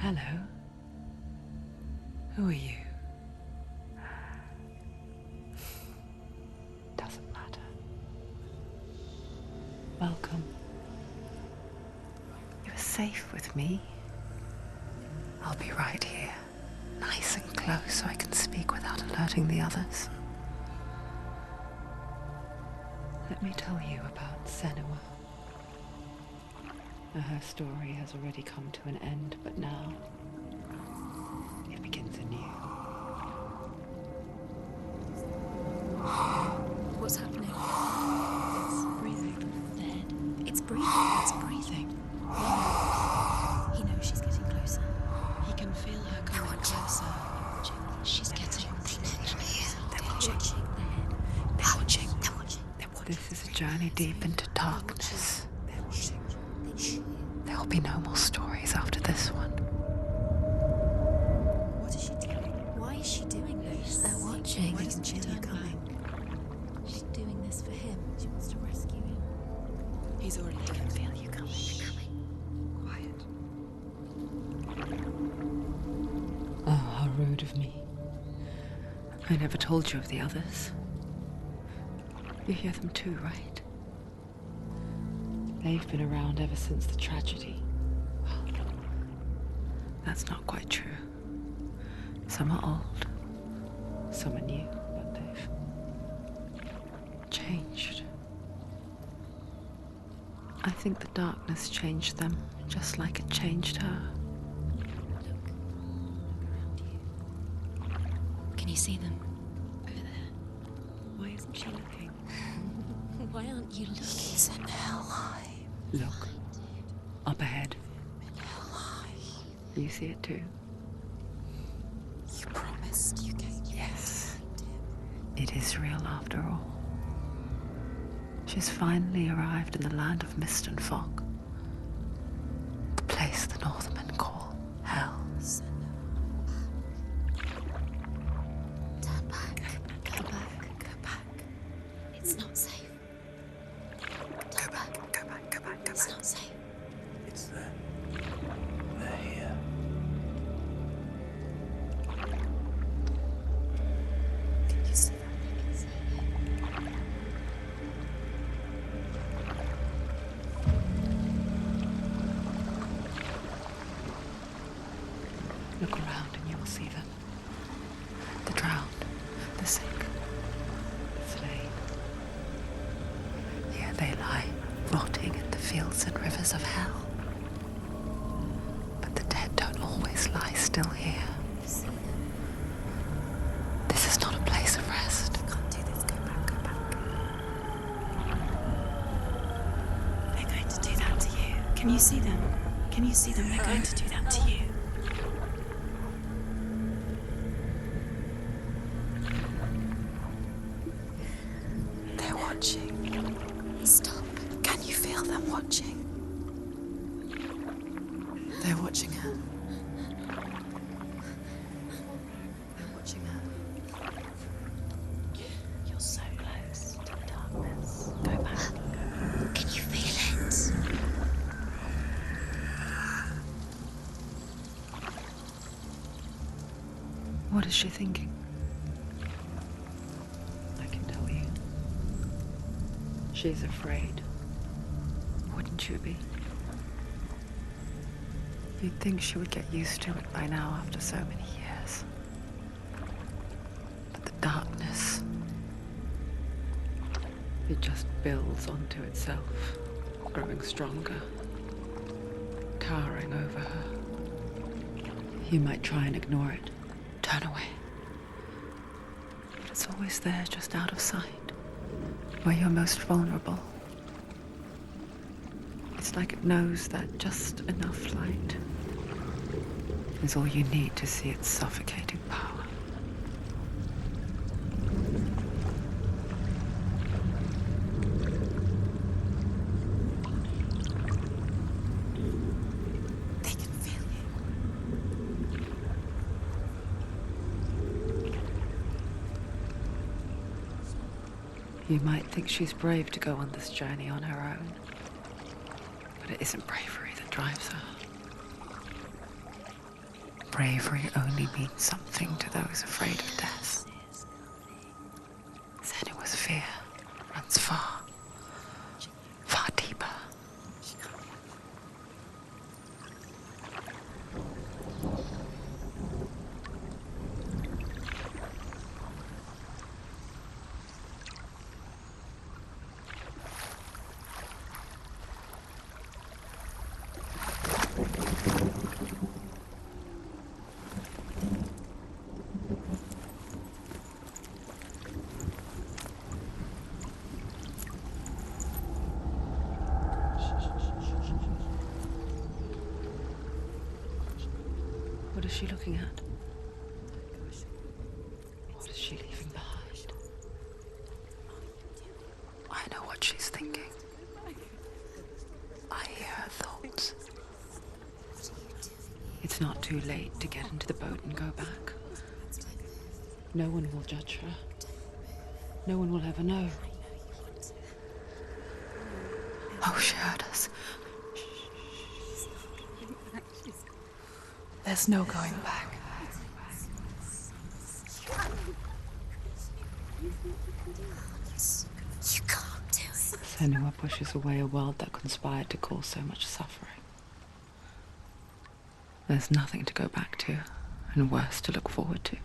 Hello. Who are you? Doesn't matter. Welcome. You're safe with me. I'll be right here, nice and close so I can speak without alerting the others. Let me tell you about Senua. Her story has already come to an end, but now it begins anew. What's happening? It's breathing. Dead. It's breathing. It's breathing. He knows she's getting closer. He can feel her coming closer. She's getting closer. They're watching. They're watching. They're watching. This is a journey deep into darkness. There'll be no more stories after this one. What is she doing? Why is she doing this? They're watching. Why doesn't she turn coming? She's doing this for him. She wants to rescue him. He's already dead. I can feel you coming. Quiet. Oh, how rude of me. I never told you of the others. You hear them too, right? They've been around ever since the tragedy. Well, that's not quite true. Some are old, some are new, but they've changed. I think the darkness changed them, just like it changed her. Look around you. Can you see them? Over there. Why isn't she looking? Why aren't you looking? He's in hell high. Look, up ahead. In hell high. You see it too? You promised you gave me. Yes. It is real after all. She's finally arrived in the land of mist and fog. The place the Northmen call Hell. Turn back. Go back. Go back. It's not safe. Go back. Go back. Go back. Go It's back. not safe. It's there. They're here. Can you see that? I can see it. Look around and you'll see them. The drowned, the sick, the slain. Here they lie, rotting in the fields and rivers of hell. But the dead don't always lie still here. See them. This is not a place of rest. You can't do this. Go back. Go back. They're going to do that to you. Can you see them? Can you see them? They're going to do that to you. They're watching. Stop. Can you feel them watching? They're watching her. They're watching her. You're so close to the darkness. Go back. Can you feel it? What is she thinking? I can tell you. She's afraid. Wouldn't you be? You'd think she would get used to it by now after so many years. But the darkness, it just builds onto itself, growing stronger, towering over her. You might try and ignore it, turn away. But it's always there, just out of sight, where you're most vulnerable. It's like it knows that just enough light is all you need to see its suffocating power. They can feel you. You might think she's brave to go on this journey on her own, but it isn't bravery that drives her. bravery only means something to those afraid of death. Senua's fear runs far, far deeper. What is she looking at? What is she leaving behind? I know what she's thinking. I hear her thoughts. It's not too late to get into the boat and go back. No one will judge her. No one will ever know. Oh, she heard us. There's no going back. You can't do it. Senua pushes away a world that conspired to cause so much suffering. There's nothing to go back to, and worse to look forward to.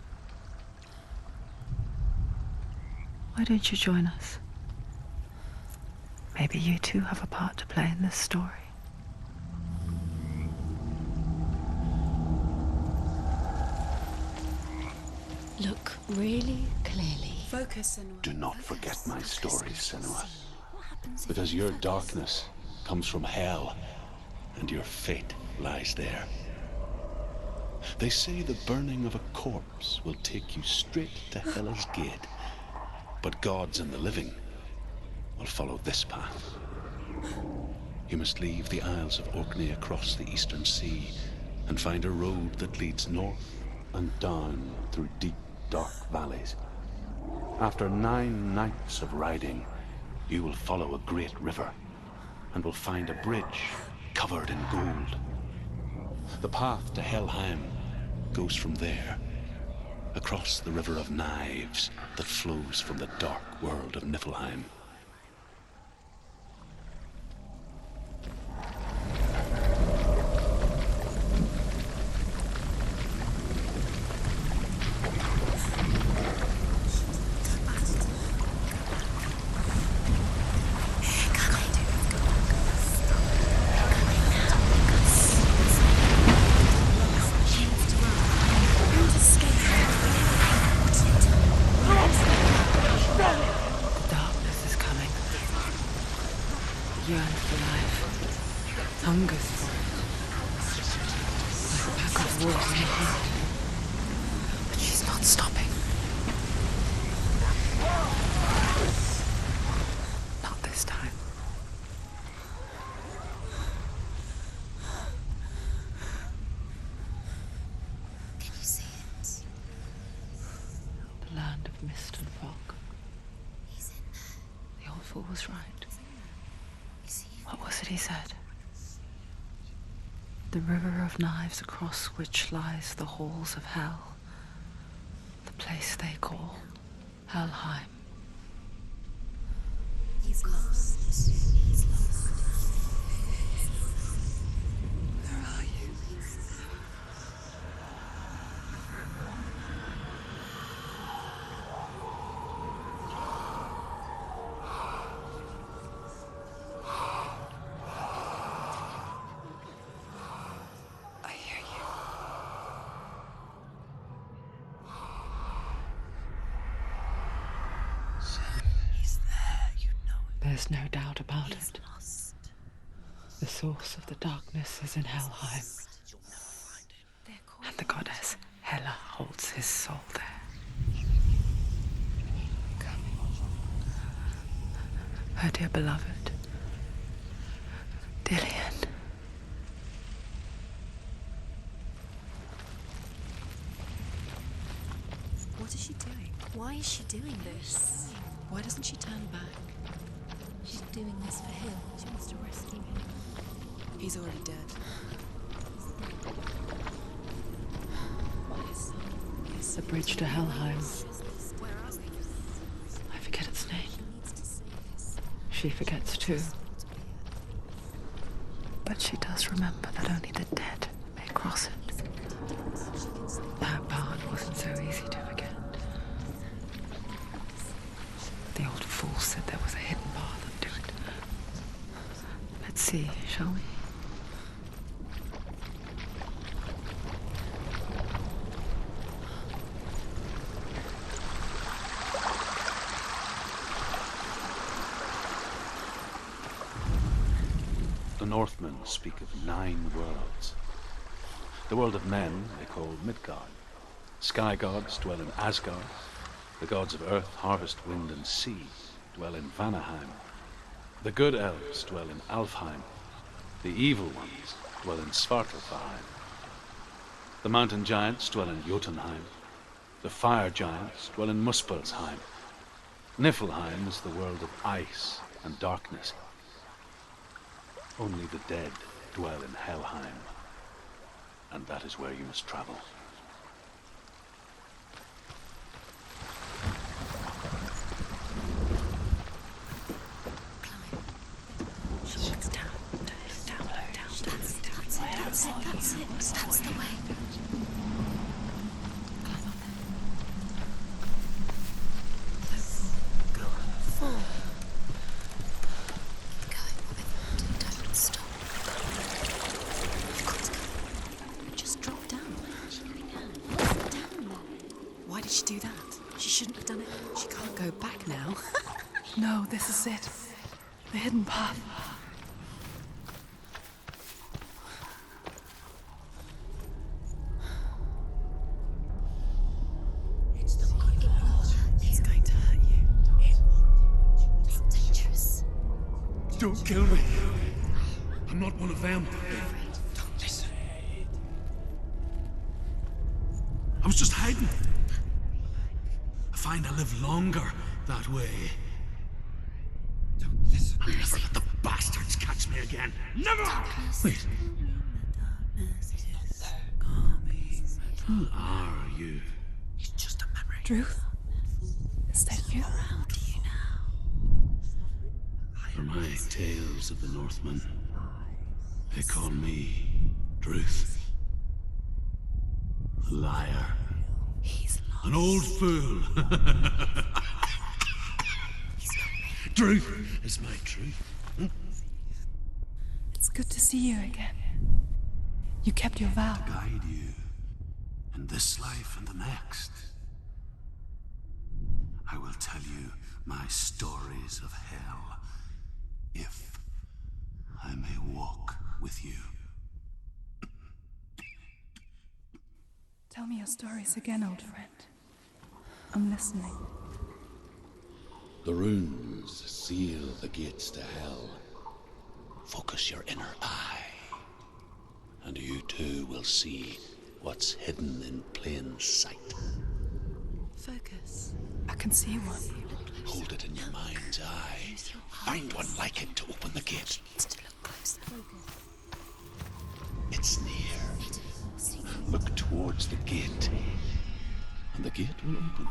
Why don't you join us? Maybe you too have a part to play in this story. Look really clearly. Focus, Senua. Do not forget my stories, Senua. Because your darkness comes from hell, and your fate lies there. They say the burning of a corpse will take you straight to Hela's gate, but gods and the living will follow this path. You must leave the Isles of Orkney across the eastern sea and find a road that leads north and down through deep, dark valleys. After 9 nights of riding, you will follow a great river and will find a bridge covered in gold. The path to Helheim goes from there, across the River of Knives that flows from the dark world of Niflheim. Hungers for it. Like a pack of wolves in the heat. But she's not stopping. Not this time. Can you see it? The land of mist and fog. He's in there. The old fool was right. You see him? What was it he said? The river of knives across which lies the halls of hell. The place they call Helheim. He's lost. He's lost. Where are you? I hear you. He's there, you know it. There's no doubt about He's it. lost. The source of the darkness is in Helheim, You'll never find him. They're called. and the goddess Hela holds his soul there. Her dear beloved, Dillian. What is she doing? Why is she doing this? Why doesn't she turn back? She's doing this for him. She wants to rescue him. He's already dead. The bridge to Helheim. I forget its name. She forgets too. But she does remember that only the dead may cross it. That part wasn't so easy to forget. The old fool said there was a hidden path up to it. Let's see, shall we? The Northmen speak of 9 worlds. The world of men they call Midgard. Sky gods dwell in Asgard. The gods of earth, harvest, wind, and sea dwell in Vanaheim. The good elves dwell in Alfheim. The evil ones dwell in Svartalfheim. The mountain giants dwell in Jotunheim. The fire giants dwell in Muspelheim. Niflheim is the world of ice and darkness. Only the dead dwell in Helheim, and that is where you must travel. That's the way. Fall. Keep going, Robin. Don't stop. I've got to go. Just drop down. What's down there? Why did she do that? She shouldn't have done it. She can't go back now. No, this is it. The hidden path. It's going to hurt you. It's dangerous. Don't kill me. I'm not one of them. Don't listen. I was just hiding. I find I live longer that way. Don't listen. I'll never let the bastards catch me again. Never! Wait. Who are you? It's just a memory. Druth? Is that you? How do you now? For my tales of the Northmen, they call me Druth. Liar. He's lost. An old fool. Truth is my truth. It's good to see you again. You kept your vow. Guide you in this life and the next. I will tell you my stories of hell, if I may walk with you. Tell me your stories again, old friend. I'm listening. The runes seal the gates to hell. Focus your inner eye, and you too will see what's hidden in plain sight. Focus. I can see one. Hold it in your mind's eye. Find one like it to open the gate. Needs to look closer. It's near. Look towards the gate, and the gate will open.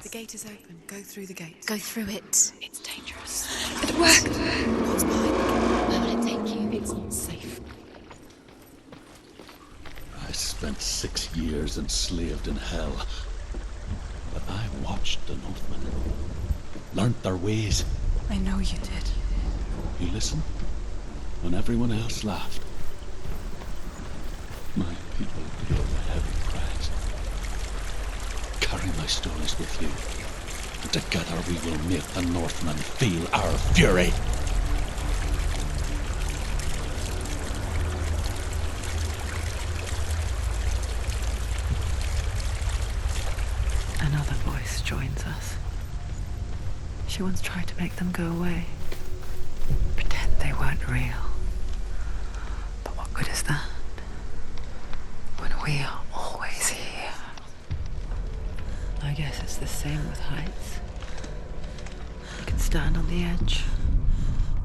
The gate is open. Go through the gate. Go through it. It's dangerous. It worked! What's behind it? Where will it take you? It's not safe. I spent 6 years enslaved in hell, but I watched the Northmen, learnt their ways. I know you did. You listened when everyone else laughed. My people paid a heavy price. Carry my stories with you, and together we will make the Northmen feel our fury. Another voice joins us. She once tried to make them go away. Pretend they weren't real. But what good is that? When we are always here. I guess it's the same with heights. You can stand on the edge,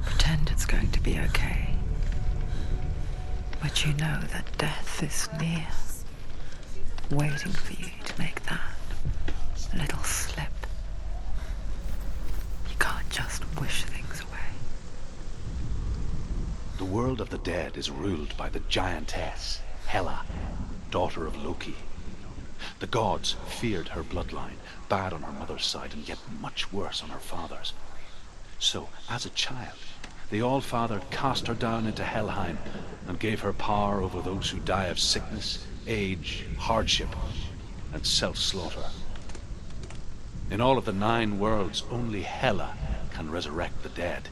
pretend it's going to be okay. But you know that death is near, waiting for you to make that little slip. You can't just wish things away. The world of the dead is ruled by the giantess, Hela, daughter of Loki. The gods feared her bloodline, bad on her mother's side and yet much worse on her father's. So, as a child, the All-Father cast her down into Helheim and gave her power over those who die of sickness, age, hardship, and self-slaughter. In all of the 9 worlds, only Hela can resurrect the dead.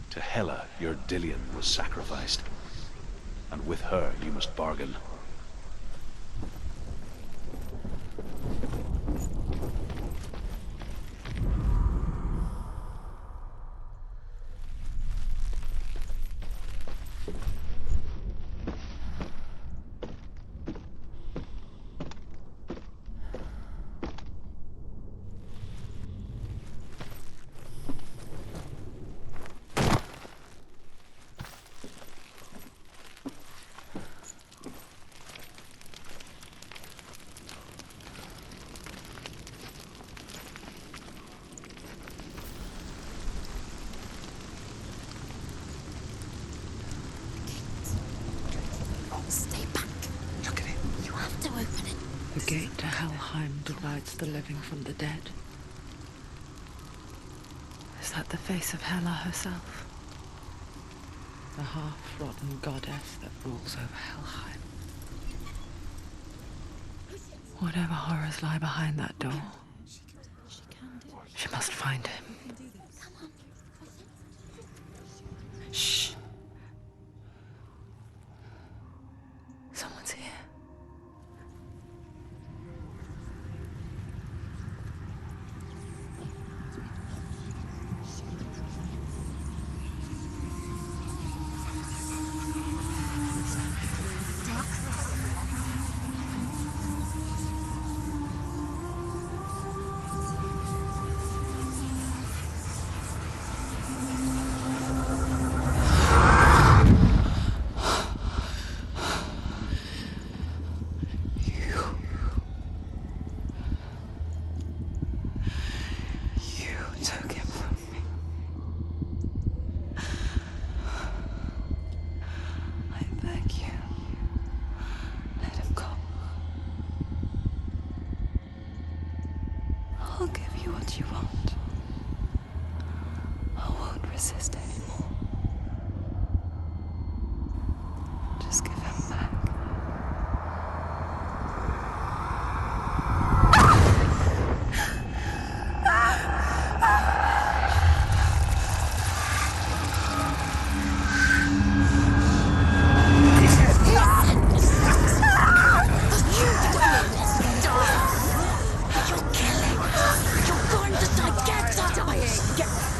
To Hela, your Dillion was sacrificed, and with her you must bargain. Stay back. Look at it. You have to open it. The gate to Helheim divides the living from the dead. Is that the face of Hela herself? The half-rotten goddess that rules over Helheim. Whatever horrors lie behind that door, she must find him. Shh. Someone's here. I'll give you what you want. I won't resist anymore. Just give him back.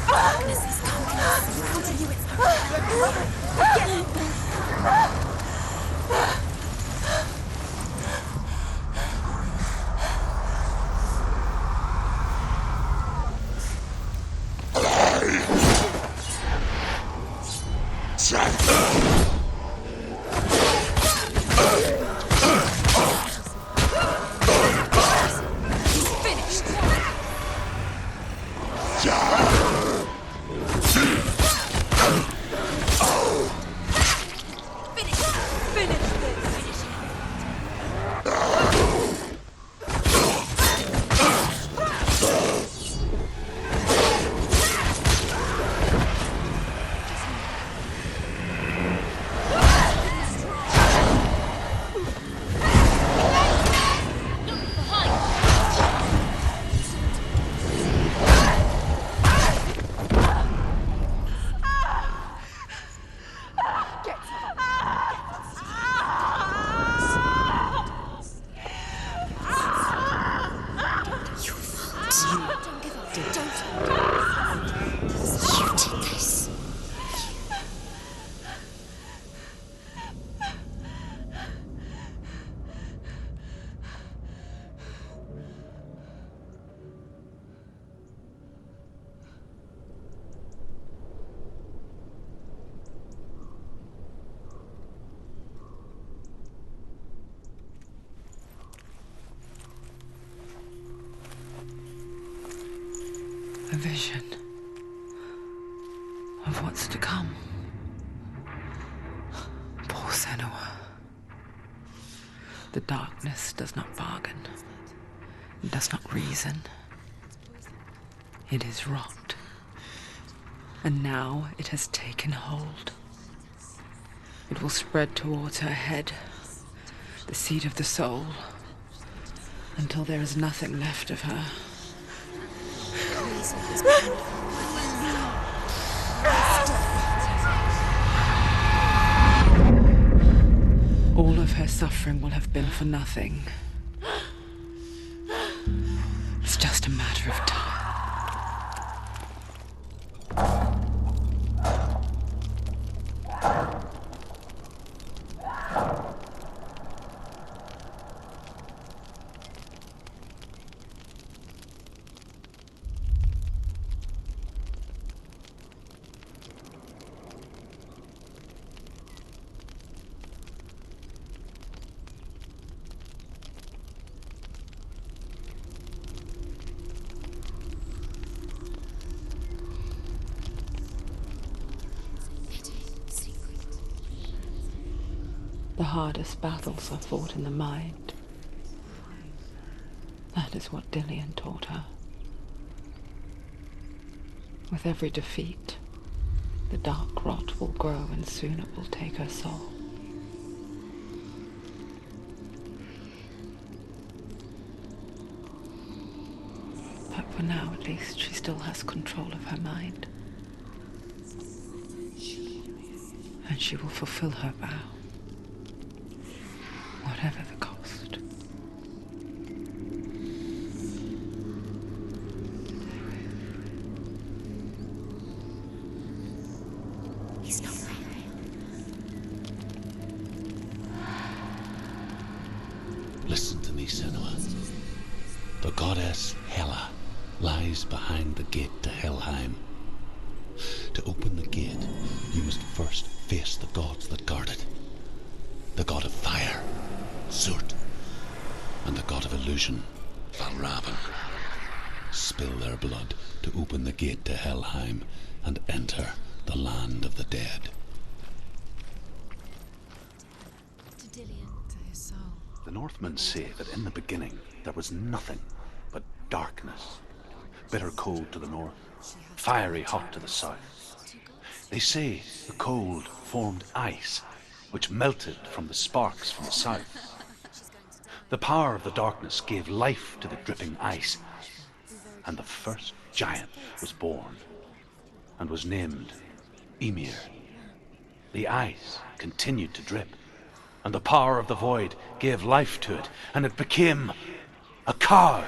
Darkness is coming. vision of what's to come. Poor Senua. The darkness does not bargain. It does not reason. It is rot. And now it has taken hold. It will spread towards her head, the seat of the soul, until there is nothing left of her. All of her suffering will have been for nothing. It's just a matter of time. The hardest battles are fought in the mind. That is what Dillian taught her. With every defeat, the dark rot will grow and soon it will take her soul. But for now, at least, she still has control of her mind. And she will fulfill her vow. Whatever the cost. He's not there. Listen to me, Senua. The goddess Hela lies behind the gate to Helheim. To open the gate, you must first face the gods that guard it. The god of fire, Zurt, and the god of illusion, Valravn. Spill their blood to open the gate to Helheim and enter the land of the dead. To Dillian, to his soul. The Northmen say that in the beginning there was nothing but darkness. Bitter cold to the north, fiery hot to the south. They say the cold formed ice, which melted from the sparks from the south. The power of the darkness gave life to the dripping ice, and the first giant was born, and was named Ymir. The ice continued to drip, and the power of the void gave life to it, and it became a cow,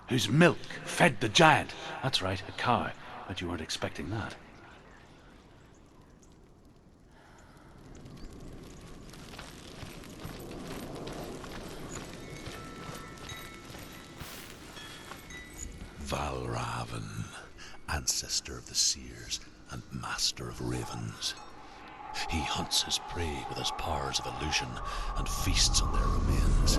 whose milk fed the giant. That's right, a cow, but you weren't expecting that. Valravn, ancestor of the seers and master of ravens. He hunts his prey with his powers of illusion and feasts on their remains.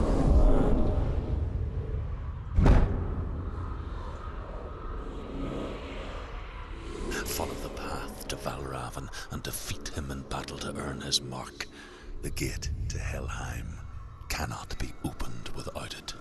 Follow the path to Valravn and defeat him in battle to earn his mark. The gate to Helheim cannot be opened without it.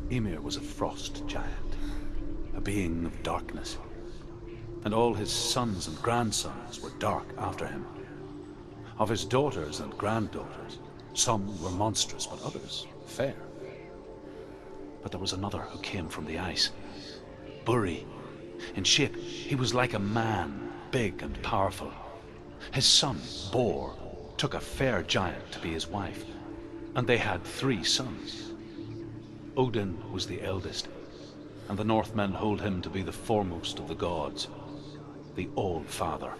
Ymir was a frost giant, a being of darkness, and all his sons and grandsons were dark after him. Of his daughters and granddaughters, some were monstrous, but others fair. But there was another who came from the ice, Buri. In shape, he was like a man, big and powerful. His son, Bor, took a fair giant to be his wife, and they had 3 sons. Odin was the eldest, and the Northmen hold him to be the foremost of the gods, the All-Father.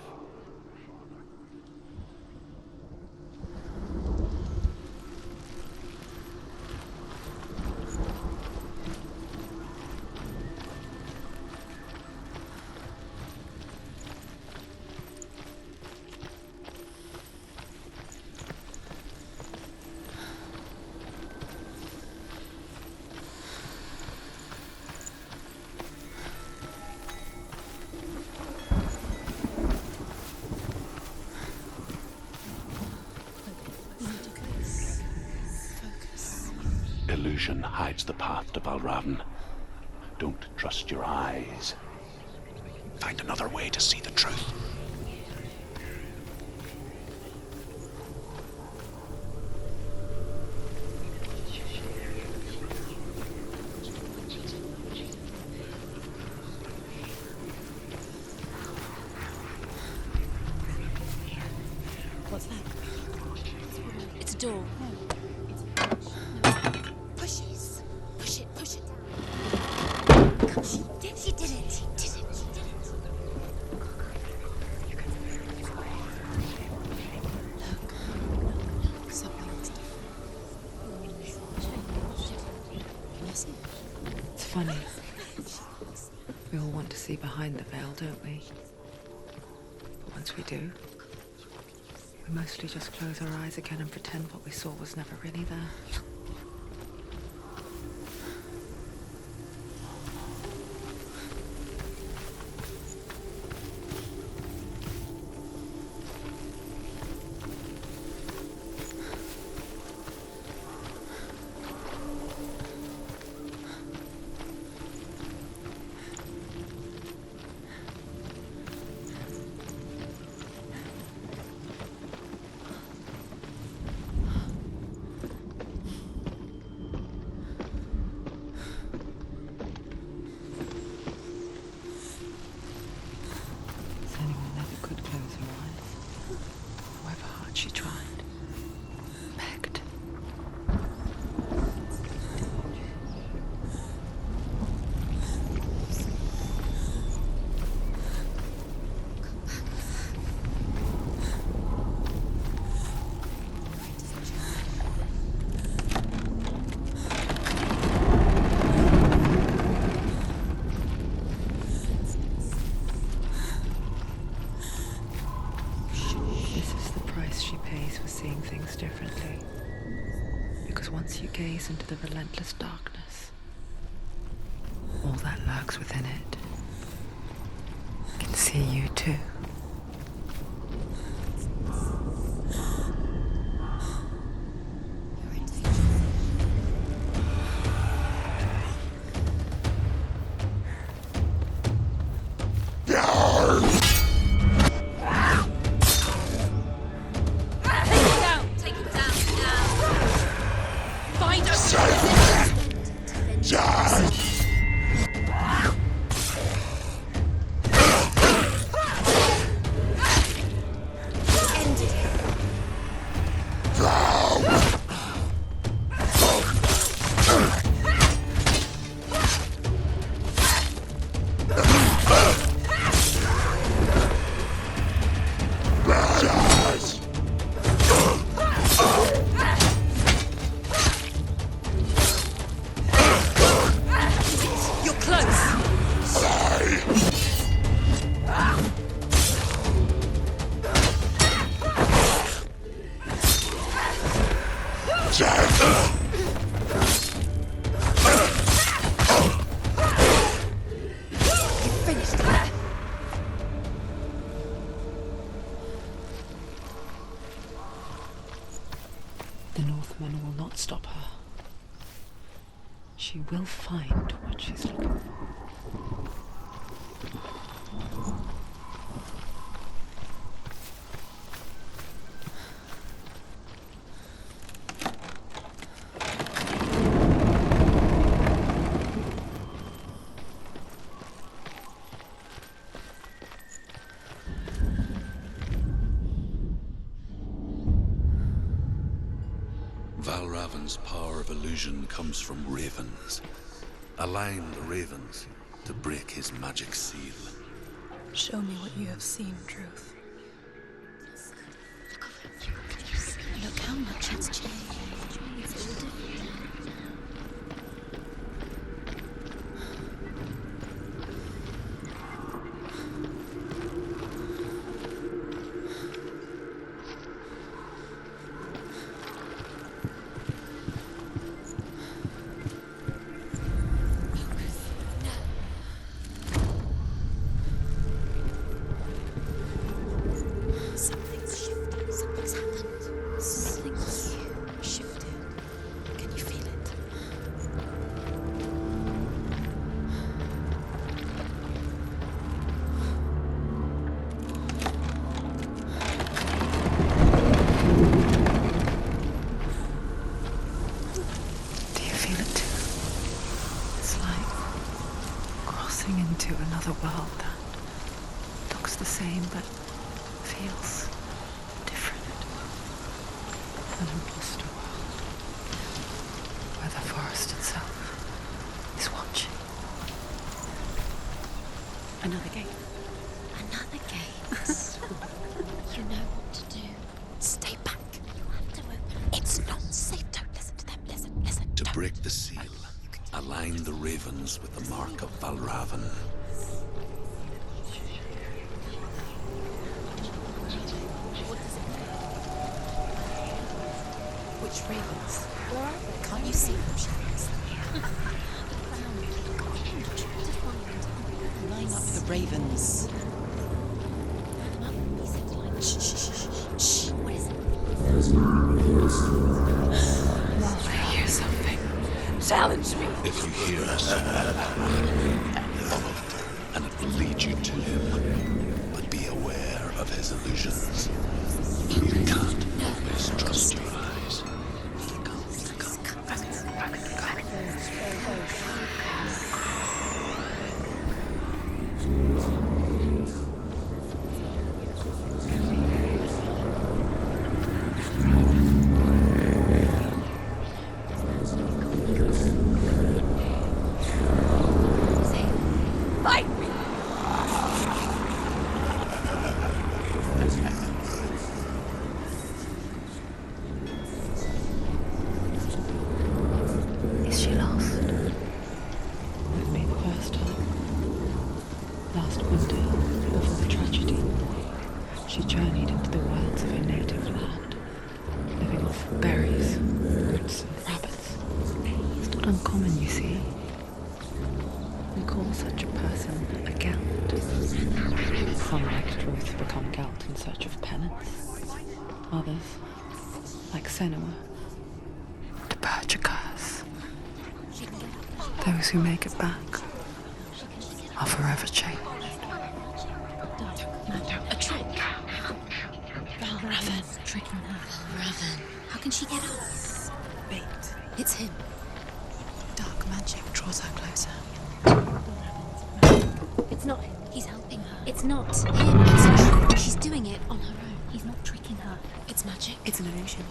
illusion hides the path to Valravn. Don't trust your eyes. Find another way to see the truth. What's that? It's a door. Push it. Push it. Push it. Come, she did it. She did it. She did it. Look. Something's different. It's funny. We all want to see behind the veil, don't we? But once we do, we mostly just close our eyes again and pretend what we saw was never really there. Senua never could close her eyes, however hard she tried. Begged. This is the price she pays for seeing things differently. Because once you gaze into the relentless darkness, all that lurks within it can see you too. You're in danger. Take him down now. Find us. Ended him. You're close. You finished it. The Northmen will not stop her. She will find what she's looking for. Valravn's power of illusion comes from ravens. Align the ravens to break his magic seal. Show me what you have seen, Truth. Look how much it's changed. It's all different. Something's shifted. Something's happened. Something's behold that. Looks the same, but feels different. An imposter world, where the forest itself is watching. Another gate. Another gate. You know what to do. Stay back. You have to open it. It's not safe. Don't listen to them. Listen. To Don't. break the seal, align the ravens with the mark of Valravan. Which ravens? Can't you see them, Shadows? Line up the ravens. Shh. What is it? I hear something. Silence me. If you hear us, follow it, and it will lead you to him. But be aware of his illusions. You can't always trust your eyes. Is she lost? With me the first time. Last winter, before the tragedy, she journeyed into the wilds of her native land, living off berries, roots, and rabbits. It's not uncommon, you see. We call such a person a Gelt. Some, like Truth, become Gelt in search of penance. Others, like Senua, to purge a curse. Those who make it back are forever changed. A trick. Raven. Tricking her. Raven. How can she get out? Bait. It's him. Dark magic draws her closer. It's not him. He's helping her. It's not him. It's she's doing it on her own. He's not tricking her. It's magic. It's an illusion.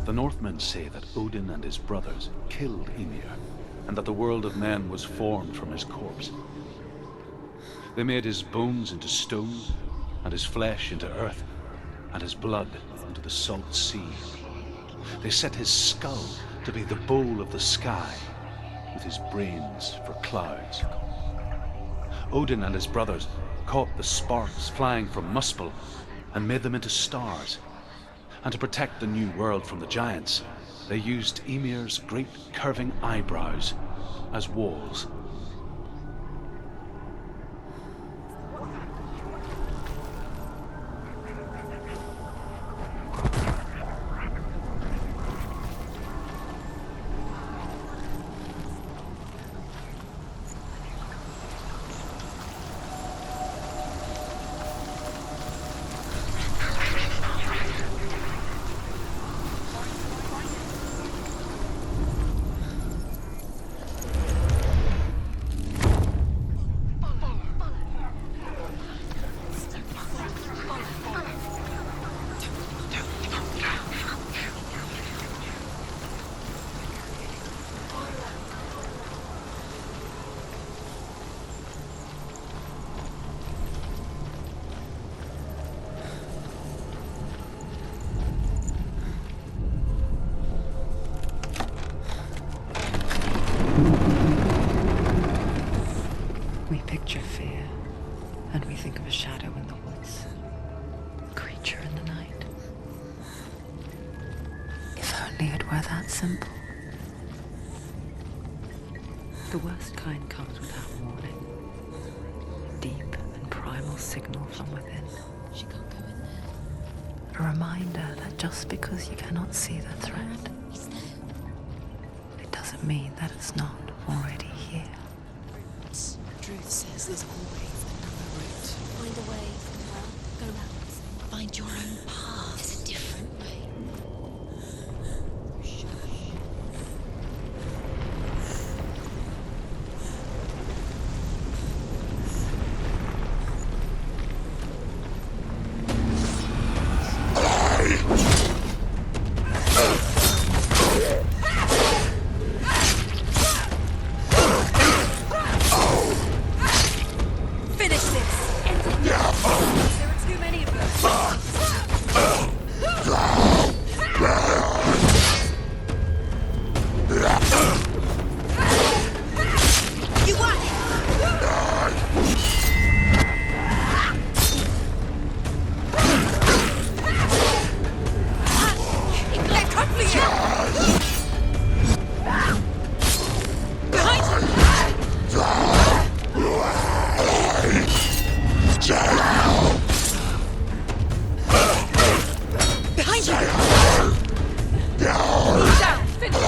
The Northmen say that Odin and his brothers killed Ymir, and that the world of men was formed from his corpse. They made his bones into stone, and his flesh into earth, and his blood into the salt sea. They set his skull to be the bowl of the sky, with his brains for clouds. Odin and his brothers caught the sparks flying from Muspel and made them into stars. And to protect the new world from the giants, they used Ymir's great curving eyebrows as walls. of a shadow in the woods. A creature in the night. If only it were that simple. The worst kind comes without warning. A deep and primal signal from within. She can't go in there. A reminder that just because you cannot see the threat, He's there. it doesn't mean that it's not already here. Truth says there's always another route. Find a way from her. Go round. Find your own path. There's a different way. Finish this! There are too many of them. You won! They're coming for you! Behind you! Behind you! Down! Finish!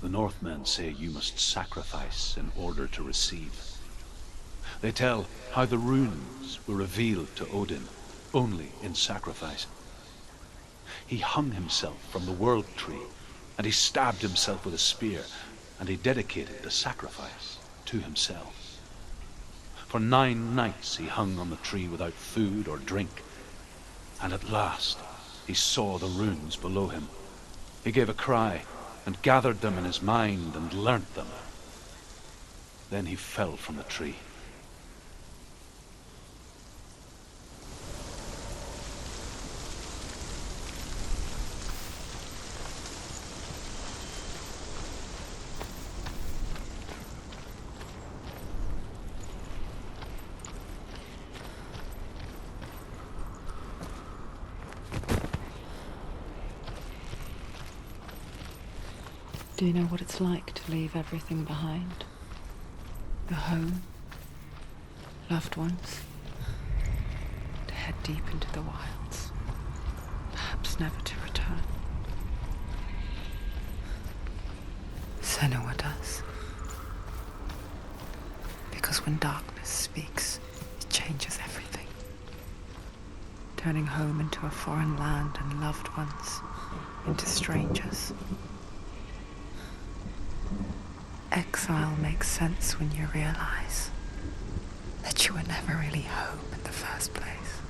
The Northmen say you must sacrifice in order to receive. They tell how the runes were revealed to Odin only in sacrifice. He hung himself from the world tree, and he stabbed himself with a spear, and he dedicated the sacrifice to himself. For 9 nights he hung on the tree without food or drink, and at last he saw the runes below him. He gave a cry, and gathered them in his mind and learnt them. Then he fell from the tree. Do you know what it's like to leave everything behind? Your home, loved ones, to head deep into the wilds, perhaps never to return. Senua does. Because when darkness speaks, it changes everything. Turning home into a foreign land and loved ones into strangers. Exile makes sense when you realize that you were never really home in the first place.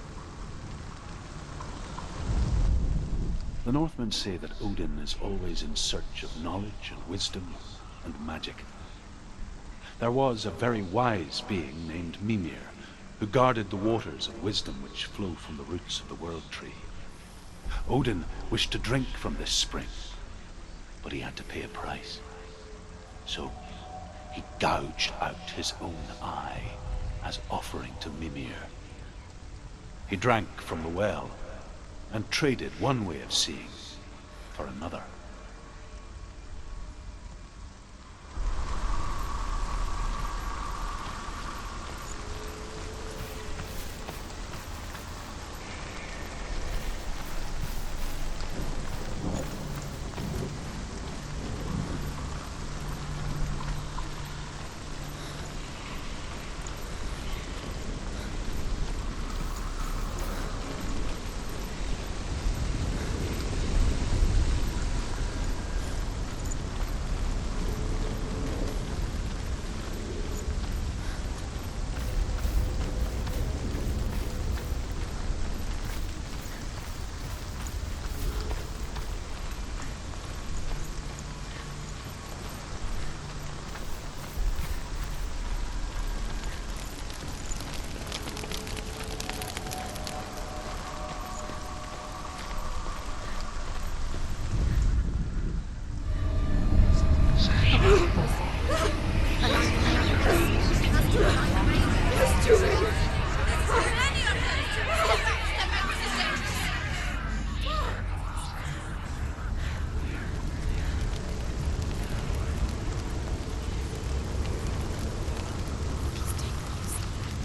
The Northmen say that Odin is always in search of knowledge and wisdom and magic. There was a very wise being named Mimir, who guarded the waters of wisdom which flow from the roots of the world tree. Odin wished to drink from this spring, but he had to pay a price. So he gouged out his own eye as offering to Mimir. He drank from the well and traded one way of seeing for another.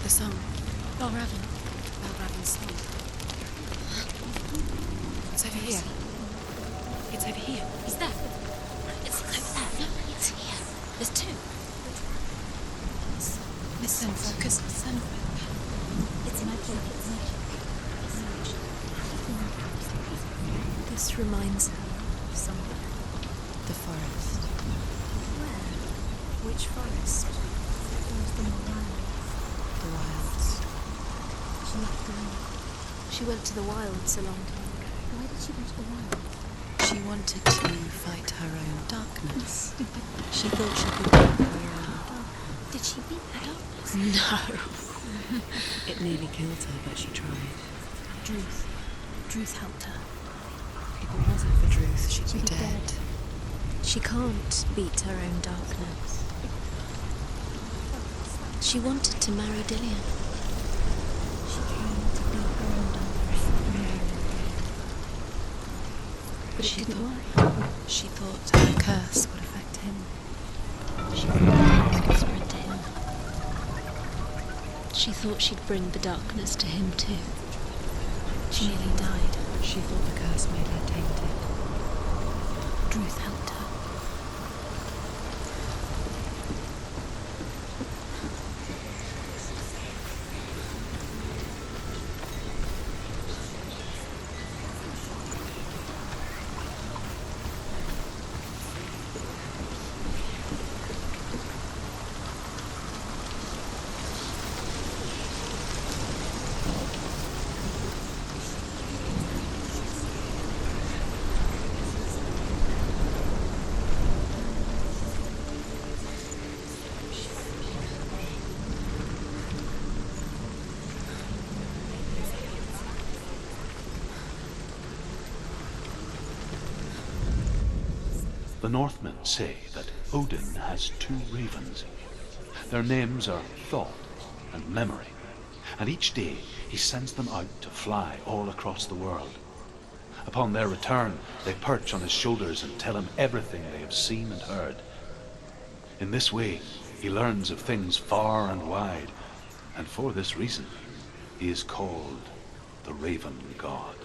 The song. Balraven. Balraven's song. It's over here. It's over here. Is that? It's over there. No, it's here. There's two. Listen, focus, listen. It's magic. This reminds her of something. The forest. Where? Which forest? The wilds. She left the room. She went to the wilds a long time ago. Why did she go to the wilds? She wanted to fight her own darkness. She thought she could beat her own. Did she beat the darkness? No. It nearly killed her, but she tried. Druth helped her. If it wasn't for Druth, she'd be dead. She can't beat her own darkness. She wanted to marry Dillian. She came to beat her own darkness. But it didn't work. She thought her curse would affect him. She thought it would spread to him. She thought she'd bring the darkness to him too. She nearly died. She thought the curse made her tainted. Druth helped her. The Northmen say that Odin has two ravens. Their names are Thought and Memory, and each day he sends them out to fly all across the world. Upon their return, they perch on his shoulders and tell him everything they have seen and heard. In this way, he learns of things far and wide, and for this reason, he is called the Raven God.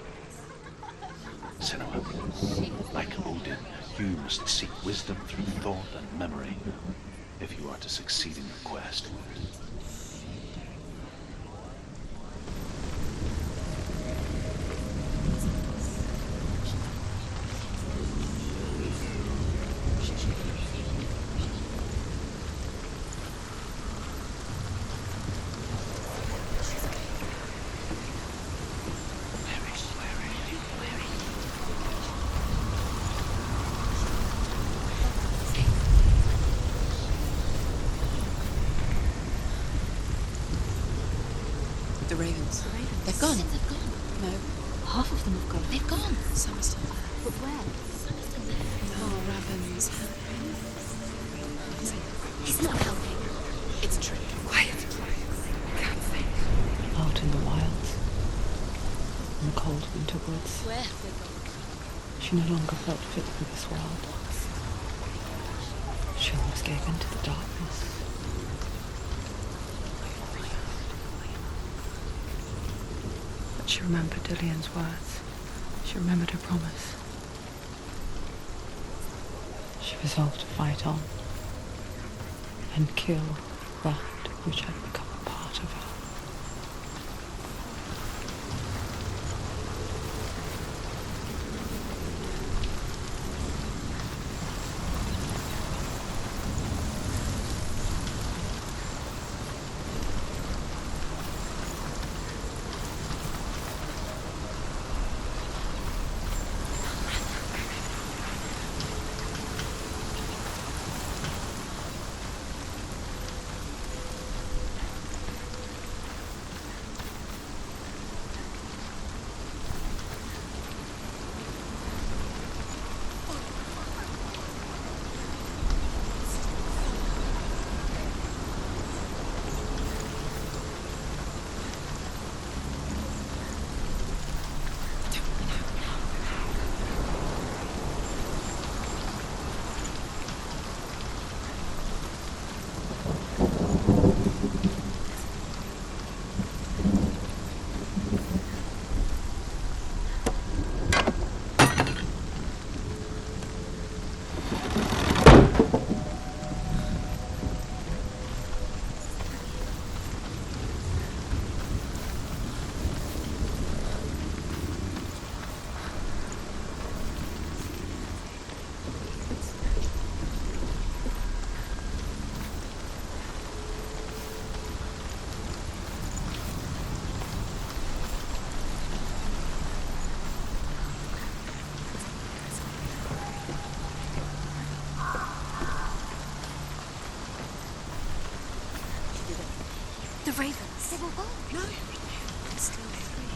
Senua, like Odin, you must seek wisdom through thought and memory if you are to succeed in your quest. The ravens. They've gone. They've gone. No, Half of them have gone. They've gone. some are still there. But where? Oh, ravens. He's not helping. It's true. Quiet. Out in the wilds, in the cold winter woods, Where have they gone? she no longer felt fit for this world. She almost gave in to the darkness. But she remembered Dillian's words. She remembered her promise. She resolved to fight on and kill that which had become a part of her. The ravens. They were gone. No. There's still three.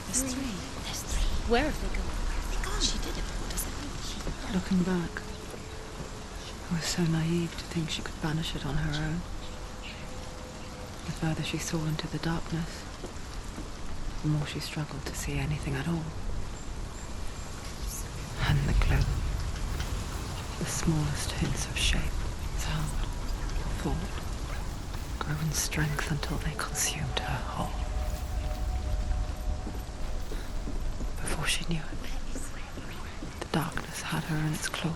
There's three. There's three. Where have they gone? They're gone. She did it, but what does that mean? Looking back, I was so naive to think she could banish it on her own. The further she saw into the darkness, the more she struggled to see anything at all. And the glow, the smallest hints of shape, sound, thought, grew in strength until they consumed her whole. Before she knew it, the darkness had her in its claws.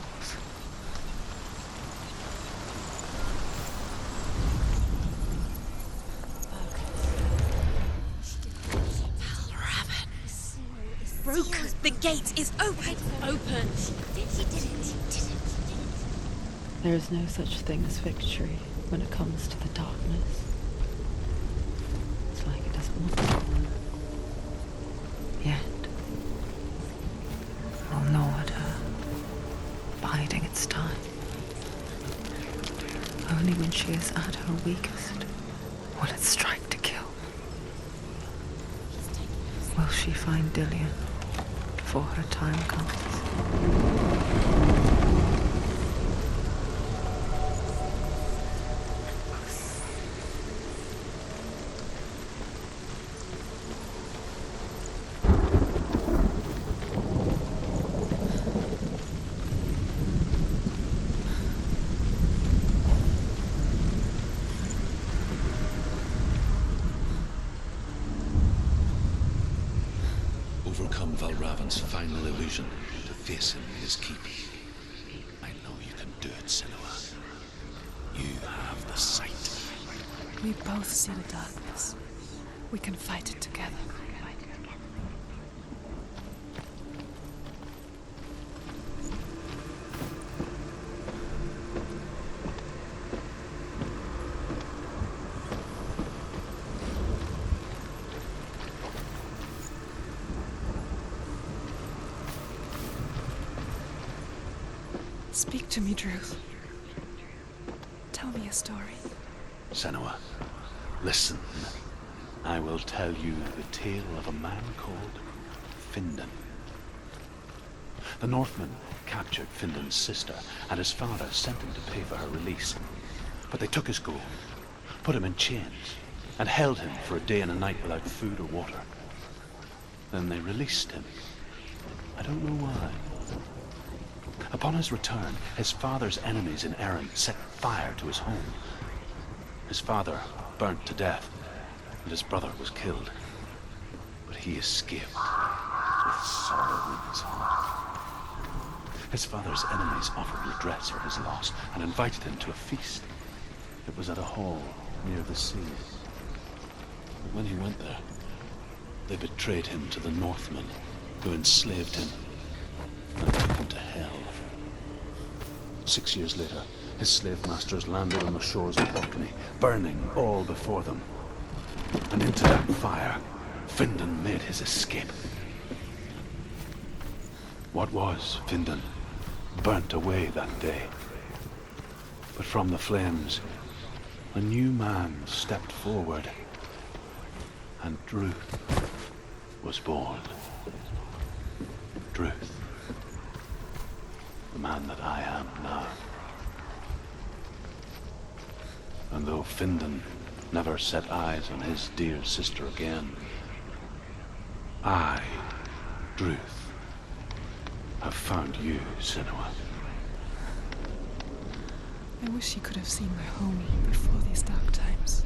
Broke. The gate is open. Open. She did it. There is no such thing as victory when it comes to the darkness. It's like it doesn't want to. Yet, it will gnaw at her, biding its time. Only when she is at her weakest will it strike to kill. Will she find Dillian before her time comes? Overcome Valravan's final illusion to face him in his keep. I know you can do it, Senua. You have the sight. We both see the darkness. We can fight it together. Speak to me, Druth. Tell me a story. Senua, listen. I will tell you the tale of a man called Findan. The Northmen captured Findan's sister, and his father sent him to pay for her release. But they took his gold, put him in chains, and held him for a day and a night without food or water. Then they released him. I don't know why. Upon his return, his father's enemies in Erin set fire to his home. His father burnt to death, and his brother was killed. But he escaped with sorrow in his heart. His father's enemies offered redress for his loss and invited him to a feast. It was at a hall near the sea. But when he went there, they betrayed him to the Northmen, who enslaved him and took him to hell. 6 years later, his slave masters landed on the shores of Orkney, burning all before them. And into that fire, Findan made his escape. What was Findan burnt away that day. But from the flames, a new man stepped forward, and Druth was born. Druth. The man that I am now. And though Findan never set eyes on his dear sister again, I, Druth, have found you, Senua. I wish he could have seen my home before these dark times.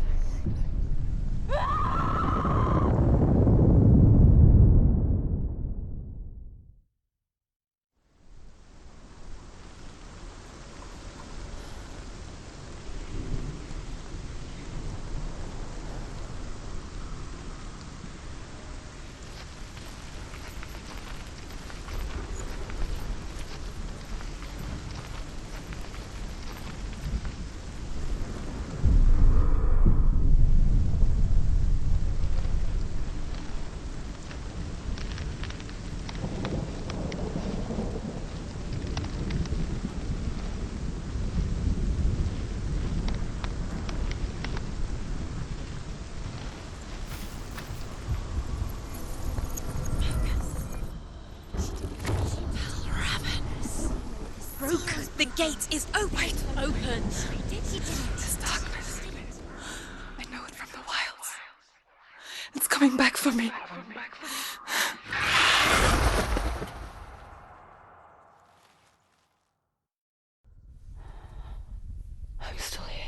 gate is open. Open. This darkness. I know it from the wilds. It's coming back for me. I'm still here.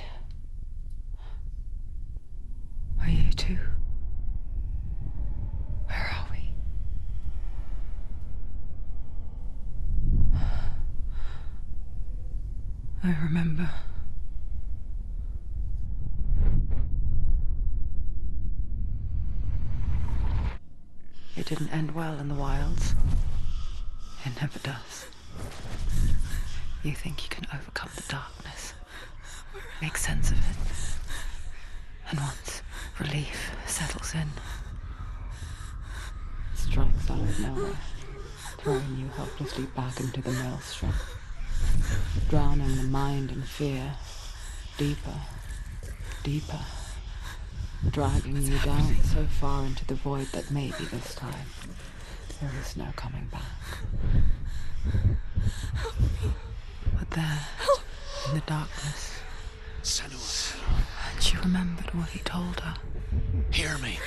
Are you too? Where are we? I remember. It didn't end well in the wilds. It never does. You think you can overcome the darkness, make sense of it, and once relief settles in, it strikes out of nowhere, throwing you helplessly back into the maelstrom, drowning the mind in fear, deeper, deeper, dragging you down so far into the void that maybe this time there is no coming back. But there, in the darkness, Senua, she remembered what he told her. hear me.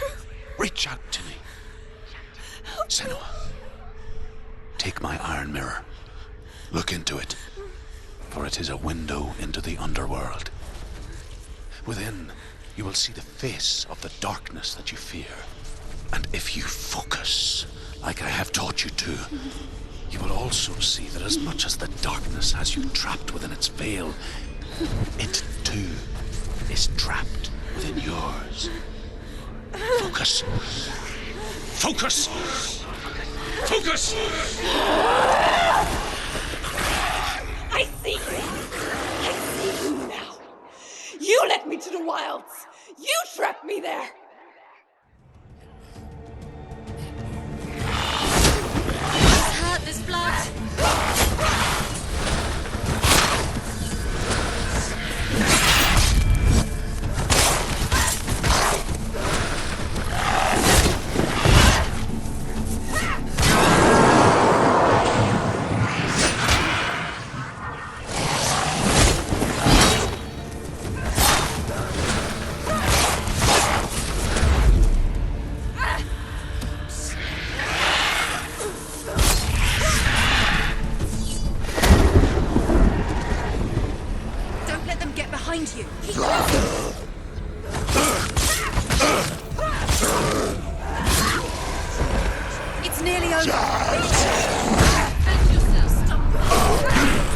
Reach out to me. Senua, take my iron mirror. Look into it, for it is a window into the underworld. Within, you will see the face of the darkness that you fear. And if you focus, like I have taught you to, you will also see that as much as the darkness has you trapped within its veil, it too is trapped within yours. Focus. Focus! Focus! I see you! I see you now! You led me to the wilds! You trapped me there! This hurt, this blood. Don't let them get behind you. Keep moving. It's nearly over. Defend yourself. Stop.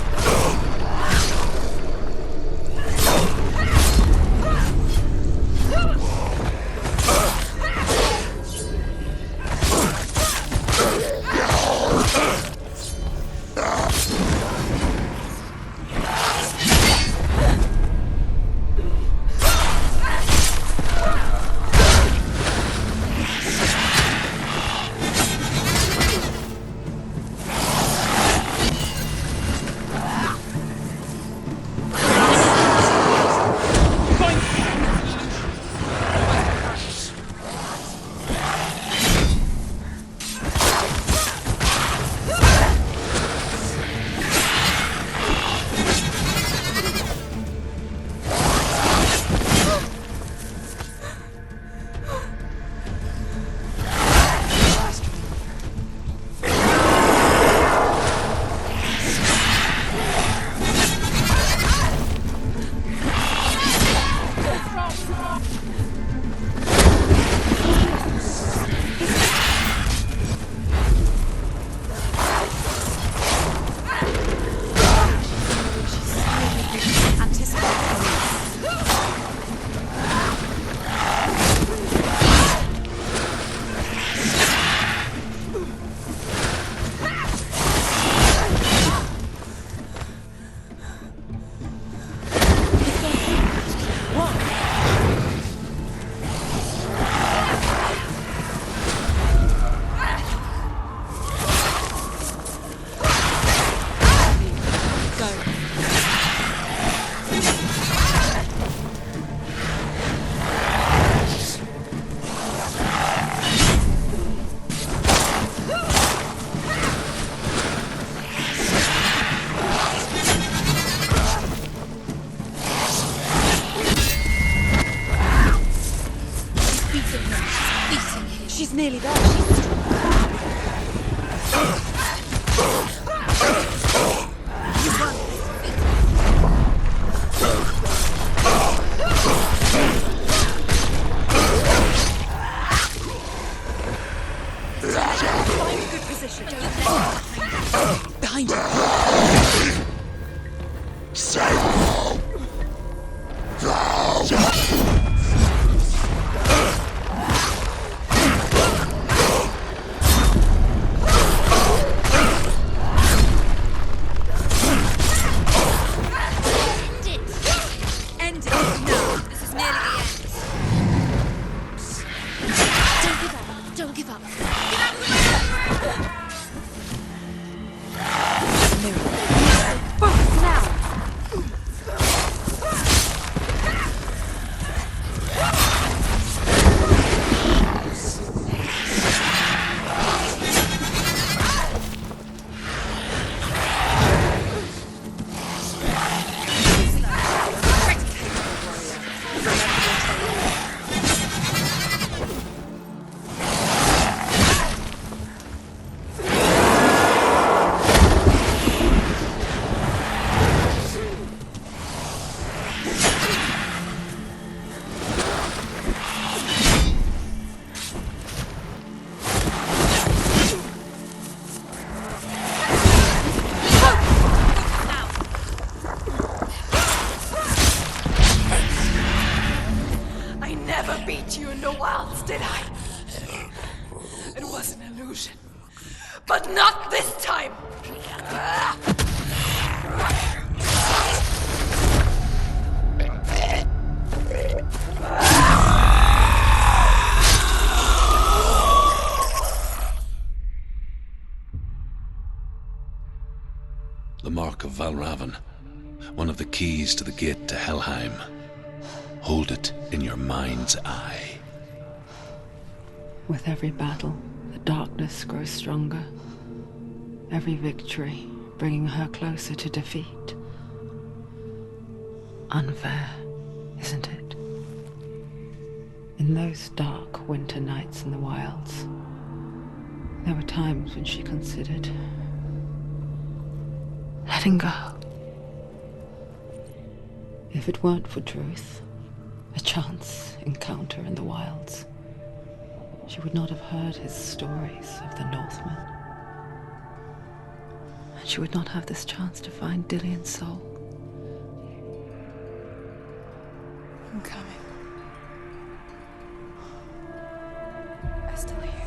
nearly there. She's behind her. End it. No, this is nearly the end. Don't give up. Don't give up. Get out of the way! Focus now! You in the wilds, did I? It was an illusion. But not this time! The Mark of Valravn, one of the keys to the gate to Helheim. Hold it in your mind's eye. With every battle, the darkness grows stronger. Every victory bringing her closer to defeat. Unfair, isn't it? In those dark winter nights in the wilds, there were times when she considered letting go. If it weren't for Truth, a chance encounter in the wilds, she would not have heard his stories of the Northmen. And she would not have this chance to find Dillion's soul. I'm coming. I still hear you.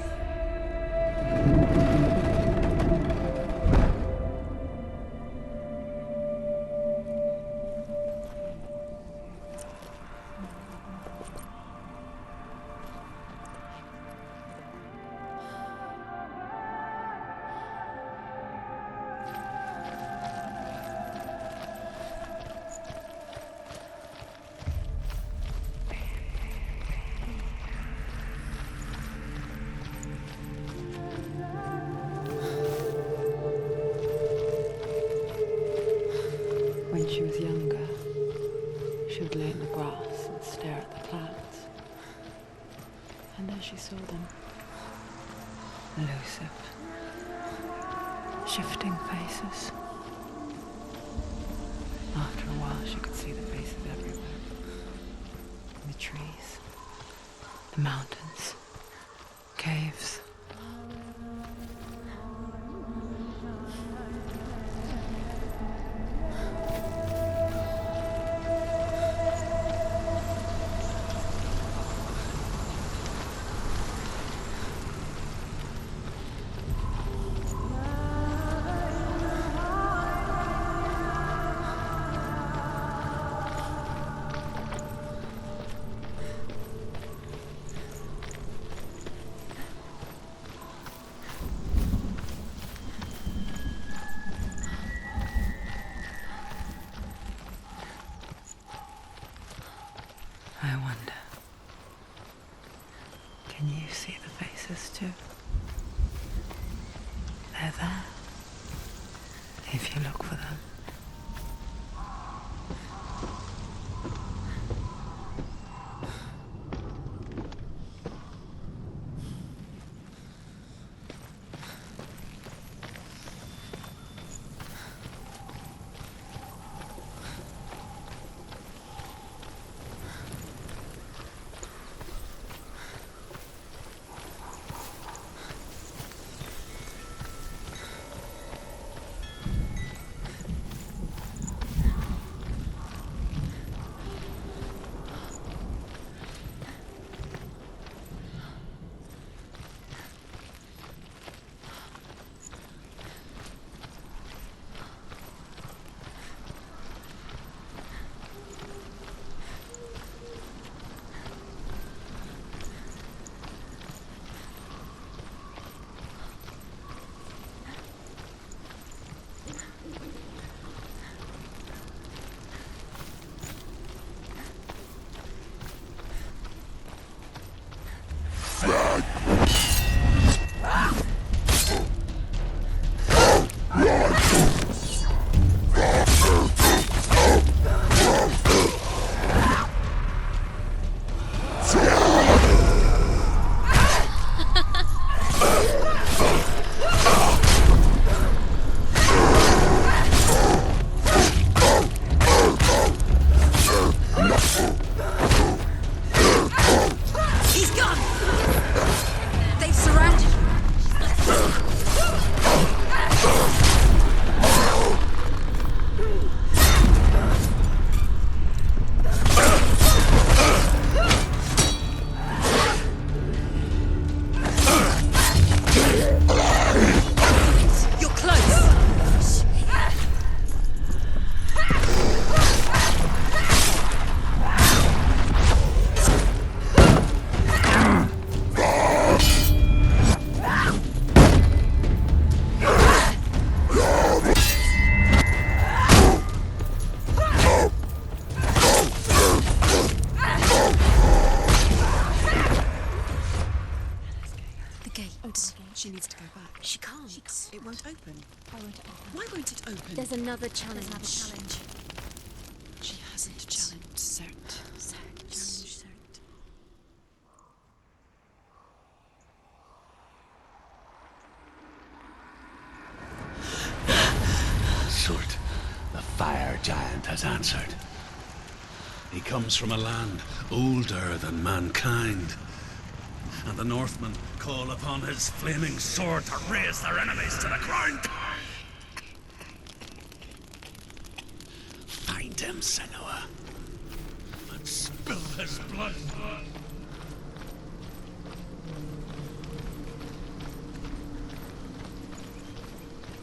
When she was younger, she would lay in the grass and stare at the clouds. And as she saw them, elusive, shifting faces. After a while, she could see the faces everywhere. In the trees, the mountains, caves. I wonder, can you see the faces too? They're there, if you look for them. Why won't it open? There's another challenge. She hasn't challenged Cert. Surt, the fire giant, has answered. He comes from a land older than mankind, and the Northmen call upon his flaming sword to raise their enemies to the ground. Find him, Senua, and spill his blood.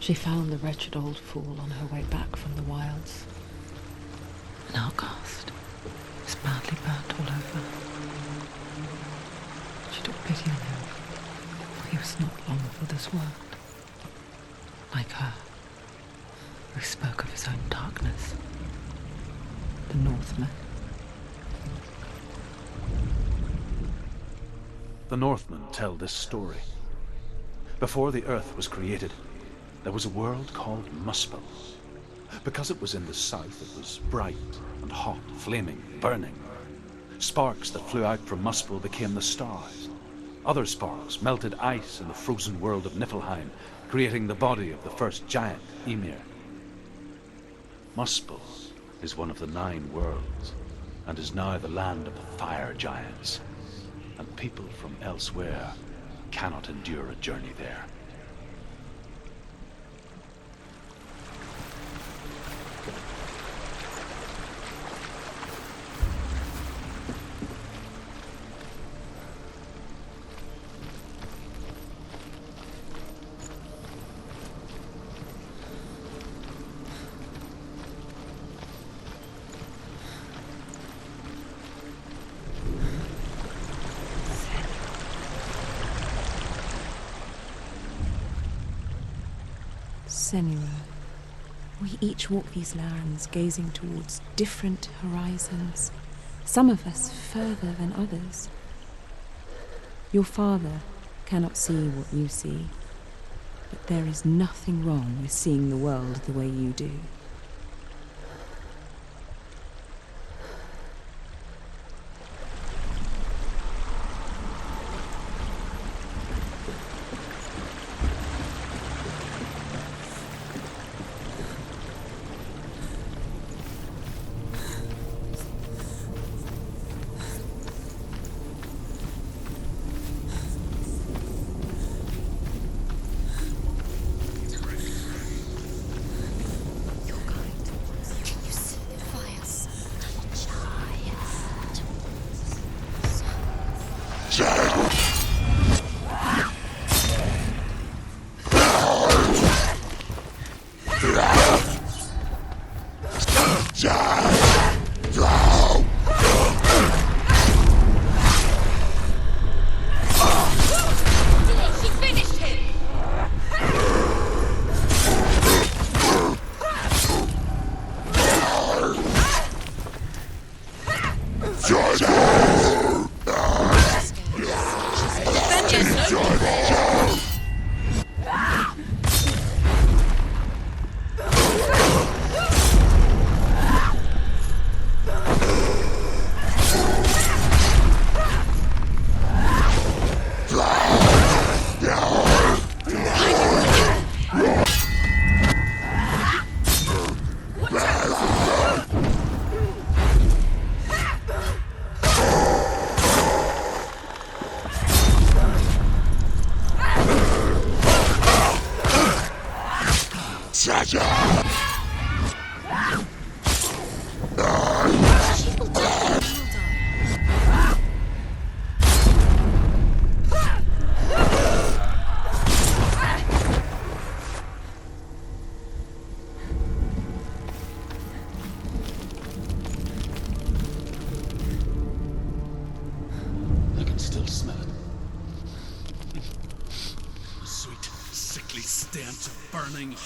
She found the wretched old fool on her way back from the wilds. An outcast. He was badly burnt all over. She took pity on him. He was not long for this world. Like her, who spoke of his own darkness. The Northmen. The Northmen tell this story. Before the earth was created, there was a world called Muspel. Because it was in the south, it was bright and hot, flaming, burning. Sparks that flew out from Muspel became the stars. Other sparks melted ice in the frozen world of Niflheim, creating the body of the first giant, Ymir. Muspel is one of the 9 worlds, and is now the land of the fire giants. And people from elsewhere cannot endure a journey there. Senua, we each walk these lands gazing towards different horizons, some of us further than others. Your father cannot see what you see, but there is nothing wrong with seeing the world the way you do.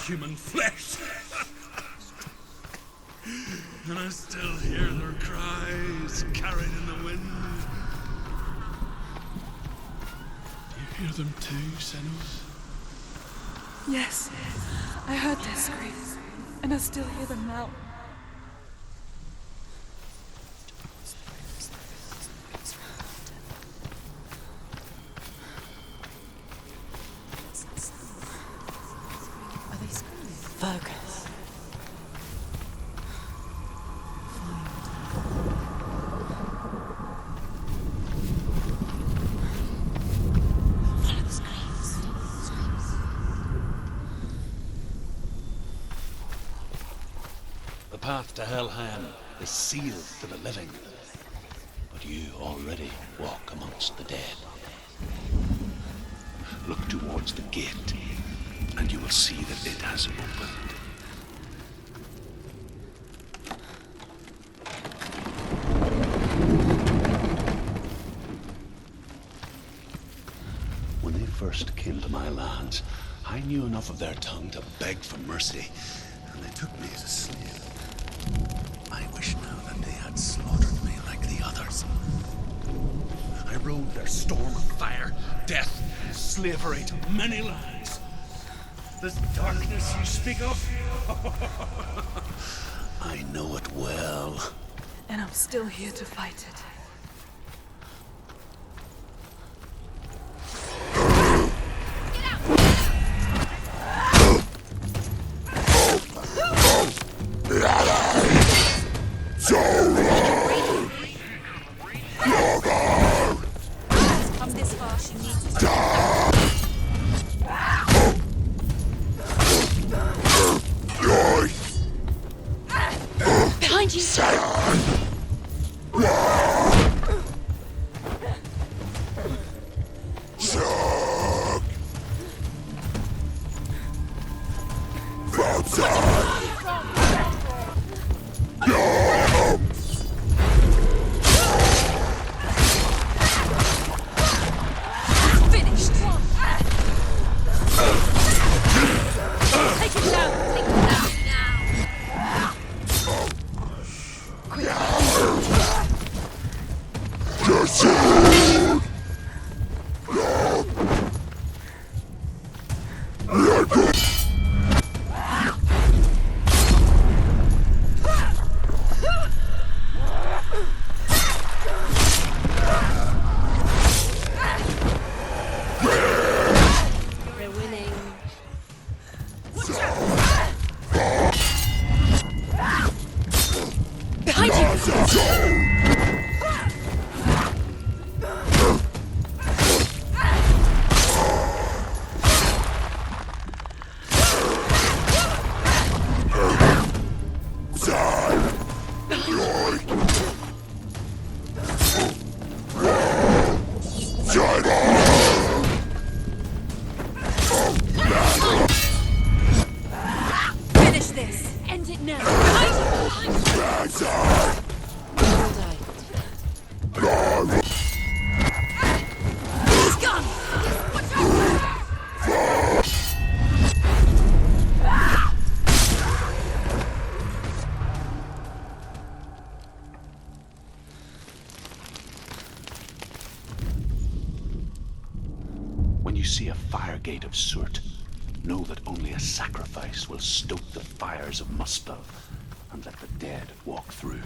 Human flesh. And I still hear their cries carried in the wind. Do you hear them too, Senua? Yes, I heard their screams, and I still hear them now. Are they screaming? Focus. Follow the screams. The path to Helheim is sealed to the living, but you already walk amongst the dead. Look towards the gate, and you will see that it has opened. When they first came to my lands, I knew enough of their tongue to beg for mercy, and they took me as a slave. I wish now that they had slaughtered me like the others. I rode their storm of fire, death, slavery to many lands. This darkness you speak of, I know it well. And I'm still here to fight it. Come this far, she needs to behind you! Finished! Take it down! Take it down now! We're winning. Behind you! Finish this! End it now! Behind you! Will die. He's gone! Watch out! When you see a fire gate of Surt, know that only a sacrifice will stoke the fires of Muspel and let the dead walk through.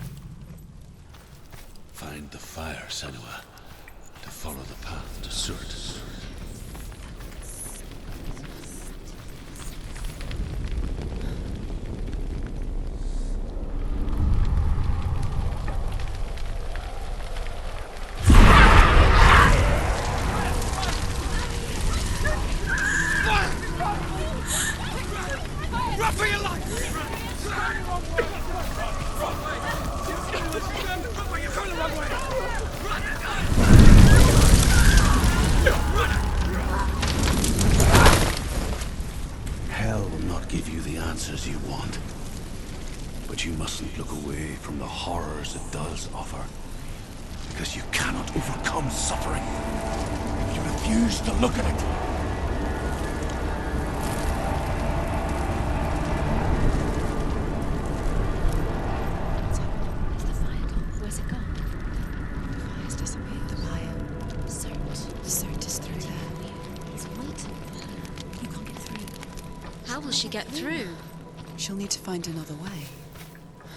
Find the fire, Senua, to follow the path to Surt. Hell will not give you the answers you want. But you mustn't look away from the horrors it does offer. Because you cannot overcome suffering if you refuse to look at it. Is the fire gone? Where's it gone? The fire's disappeared. The fire. Surt is through there. It's waiting for her. You can't get through. will she get through? She'll need to find another way.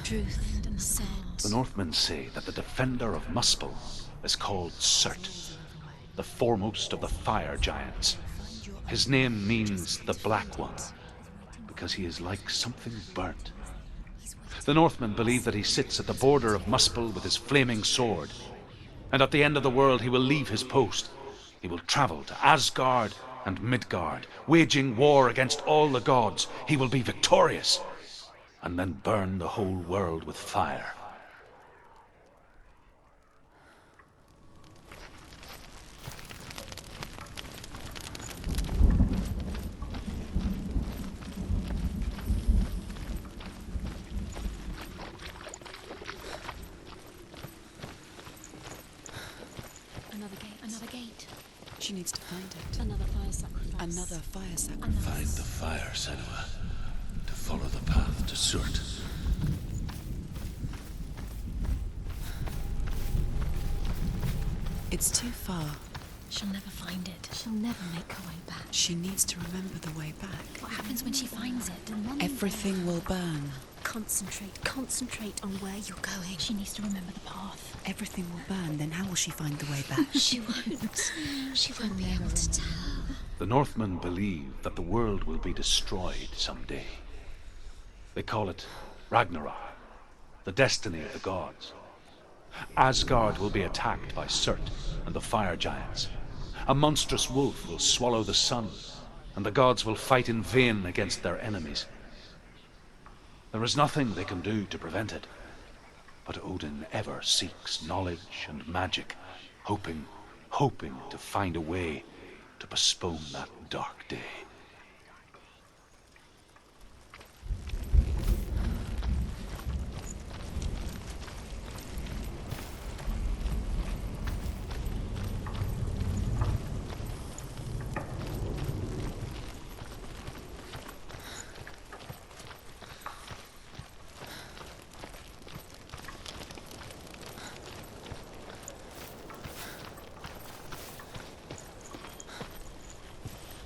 Truth said. The Northmen say that the defender of Muspel is called Surt, the foremost of the fire giants. His name means the Black One, because he is like something burnt. The Northmen believe that he sits at the border of Muspel with his flaming sword, and at the end of the world he will leave his post. He will travel to Asgard and Midgard, waging war against all the gods. He will be victorious, and then burn the whole world with fire. Another gate. She needs to find it. Another fire sacrifice. Another fire sacrifice. Find the fire, Senua, to follow the path to Surt. It's too far. She'll never find it. She'll never make her way back. She needs to remember the way back. What happens when she finds it? Everything will burn. Concentrate on where you're going. She needs to remember the path. Everything will burn, then how will she find the way back? She won't. She won't be able to tell. The Northmen believe that the world will be destroyed someday. They call it Ragnarok, the destiny of the gods. Asgard will be attacked by Surt and the fire giants. A monstrous wolf will swallow the sun, and the gods will fight in vain against their enemies. There is nothing they can do to prevent it, but Odin ever seeks knowledge and magic, hoping to find a way to postpone that dark day.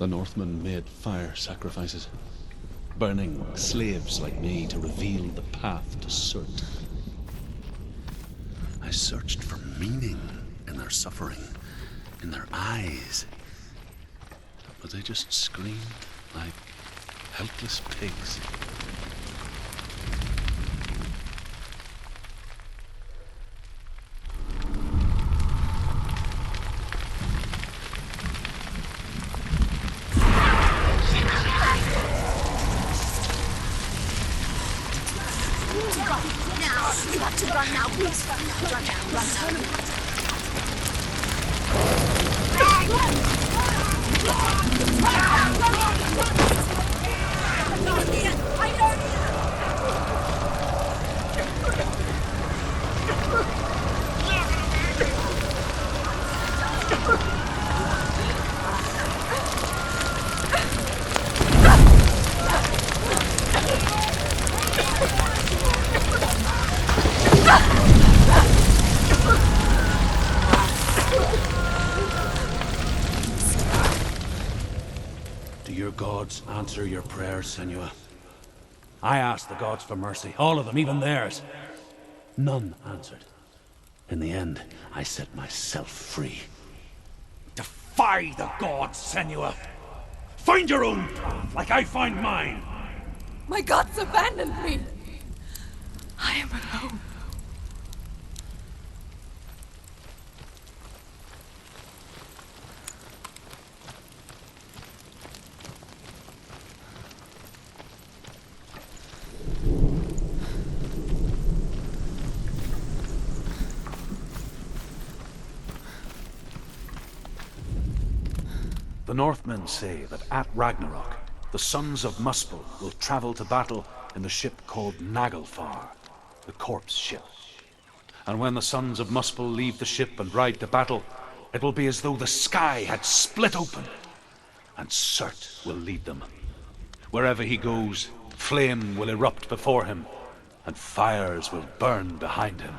The Northmen made fire sacrifices, burning slaves like me to reveal the path to Surt. I searched for meaning in their suffering, in their eyes. But they just screamed like helpless pigs. Answer your prayers, Senua. I asked the gods for mercy, all of them, even theirs. None answered. In the end, I set myself free. Defy the gods, Senua! Find your own path, like I find mine! My gods abandoned me! I am alone. The Northmen say that at Ragnarok, the sons of Muspel will travel to battle in the ship called Naglfar, the corpse ship. And when the sons of Muspel leave the ship and ride to battle, it will be as though the sky had split open, and Surt will lead them. Wherever he goes, flame will erupt before him, and fires will burn behind him.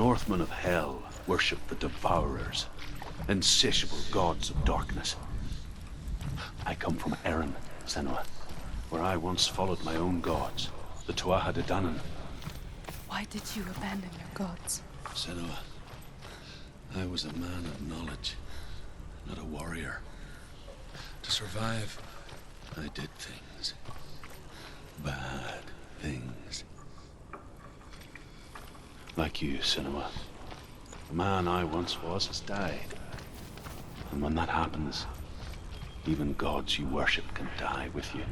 Northmen of Hell worship the Devourers, insatiable gods of darkness. I come from Erin, Senua, where I once followed my own gods, the Tuatha De Danann. Why did you abandon your gods? Senua, I was a man of knowledge, not a warrior. To survive, I did things. Bad things. Like you, Senua. The man I once was has died. And when that happens, even gods you worship can die with you.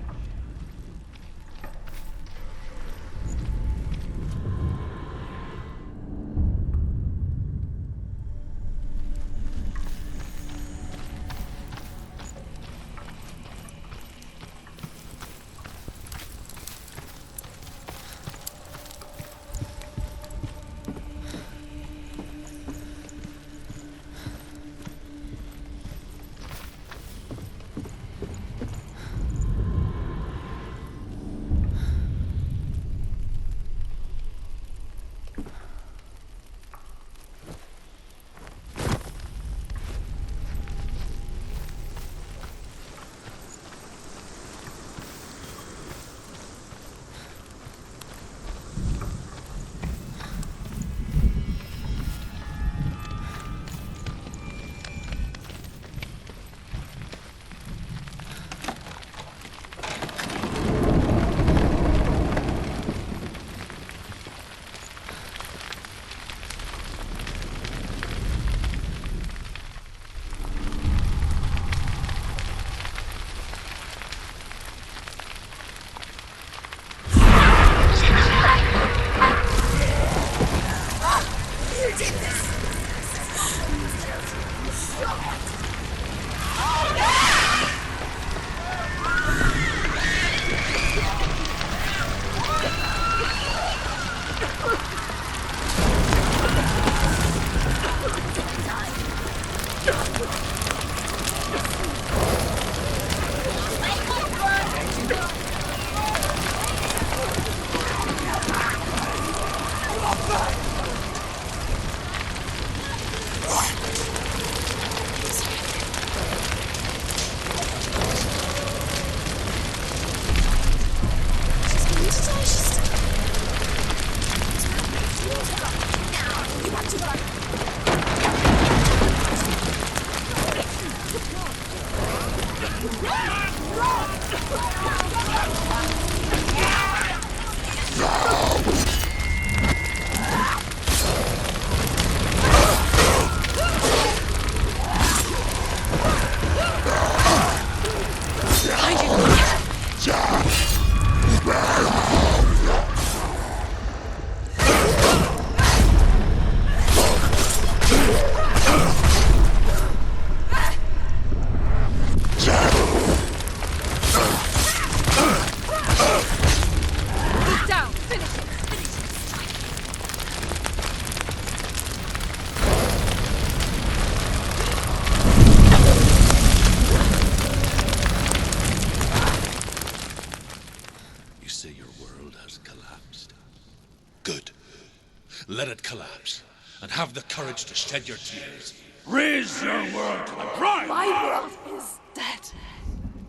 Let it collapse, and have the courage to shed your tears. Raise your world to the prime! My world is dead.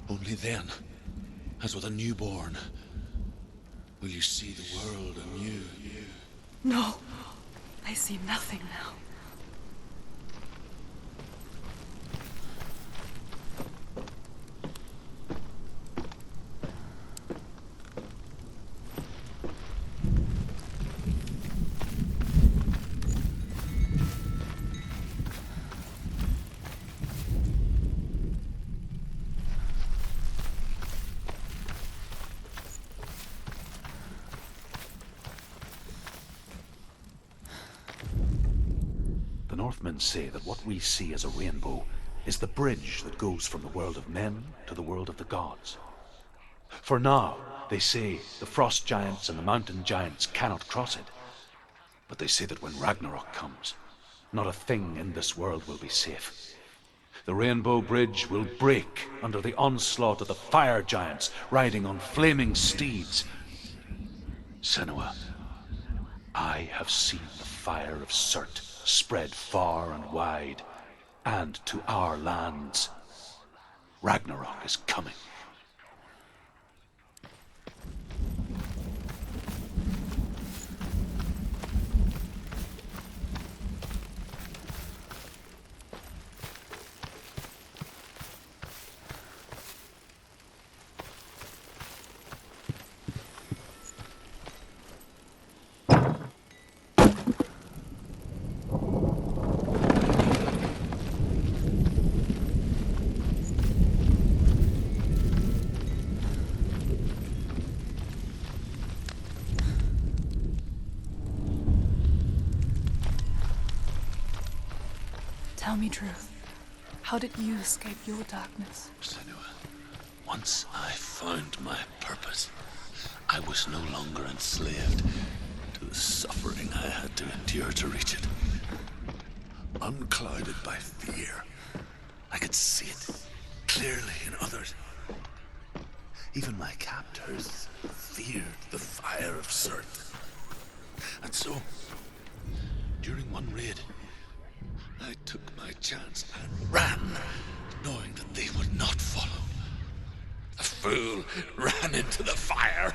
Only then, as with a newborn, will you see the world anew. No, I see nothing now. The Northmen say that what we see as a rainbow is the bridge that goes from the world of men to the world of the gods. For now, they say, the frost giants and the mountain giants cannot cross it. But they say that when Ragnarok comes, not a thing in this world will be safe. The rainbow bridge will break under the onslaught of the fire giants riding on flaming steeds. Senua, I have seen the fire of Surt spread far and wide, and to our lands. Ragnarok is coming. Tell me truth. How did you escape your darkness? Senua, once I found my purpose, I was no longer enslaved to the suffering I had to endure to reach it. Unclouded by fear, I could see it clearly in others. Even my captors feared the fire of Surt. And so, during one raid, I took my chance and ran, knowing that they would not follow. A fool ran into the fire.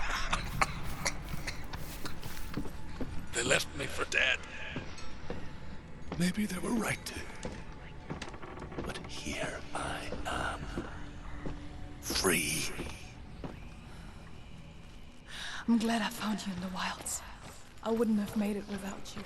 They left me for dead. Maybe they were right to. But here I am. Free. I'm glad I found you in the wilds. I wouldn't have made it without you.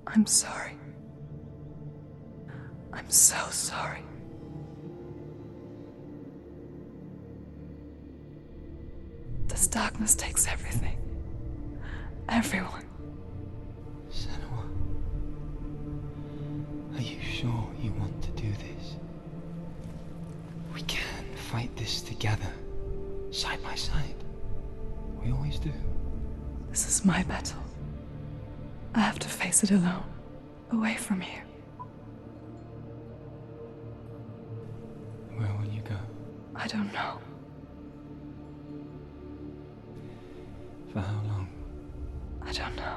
I'm sorry. I'm so sorry. This darkness takes everything. Everyone. Senua, are you sure you want to do this? We can fight this together, side by side. We always do. This is my battle. I have to face it alone, away from here. Where will you go? I don't know. For how long? I don't know.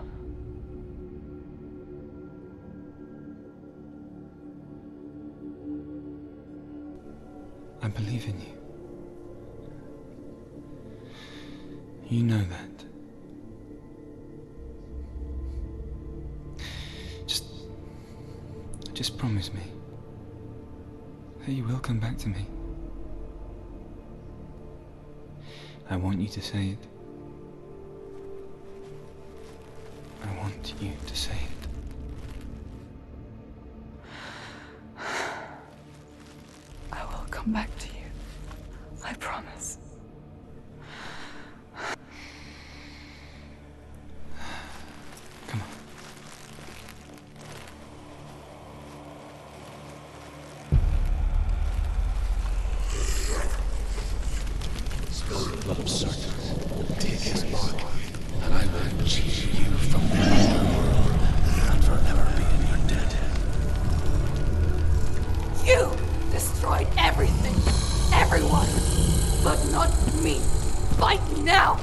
I believe in you. You know that. Just promise me that you will come back to me. I want you to say it. I want you to say it. I will come back to you. I promise. Come on. Spill the blood of serpents, take his mark, and I will cheat you from the underworld and forever be in your debt. You destroyed everything, everyone, but not me. Fight now!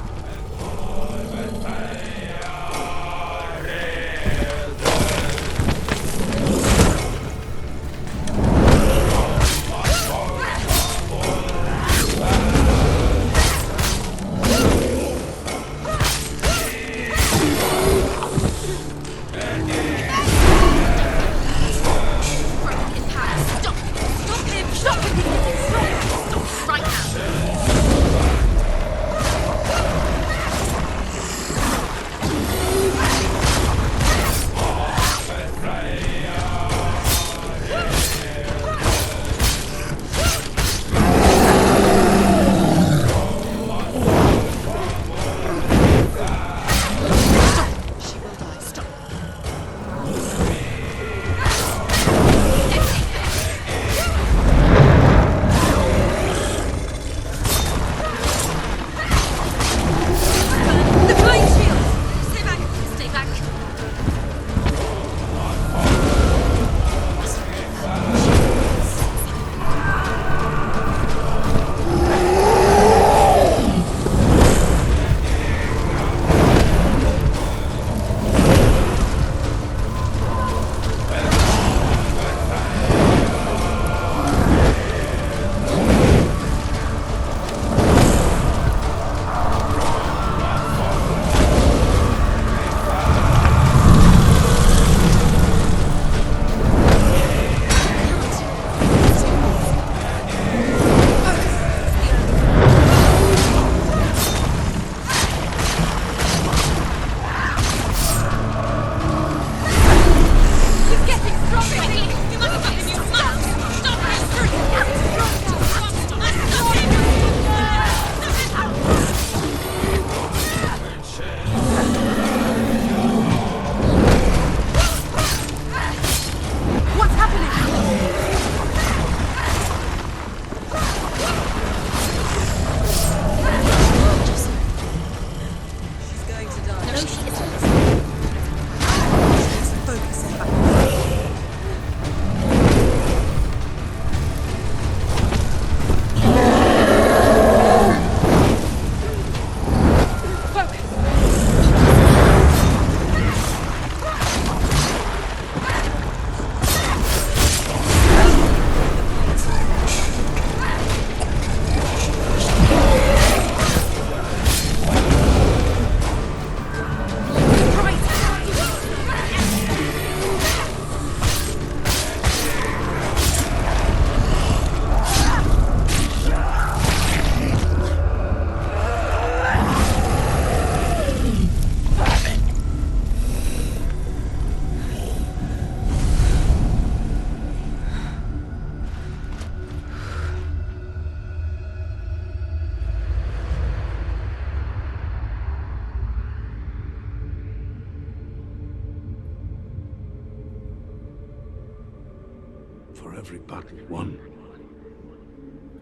For every battle won,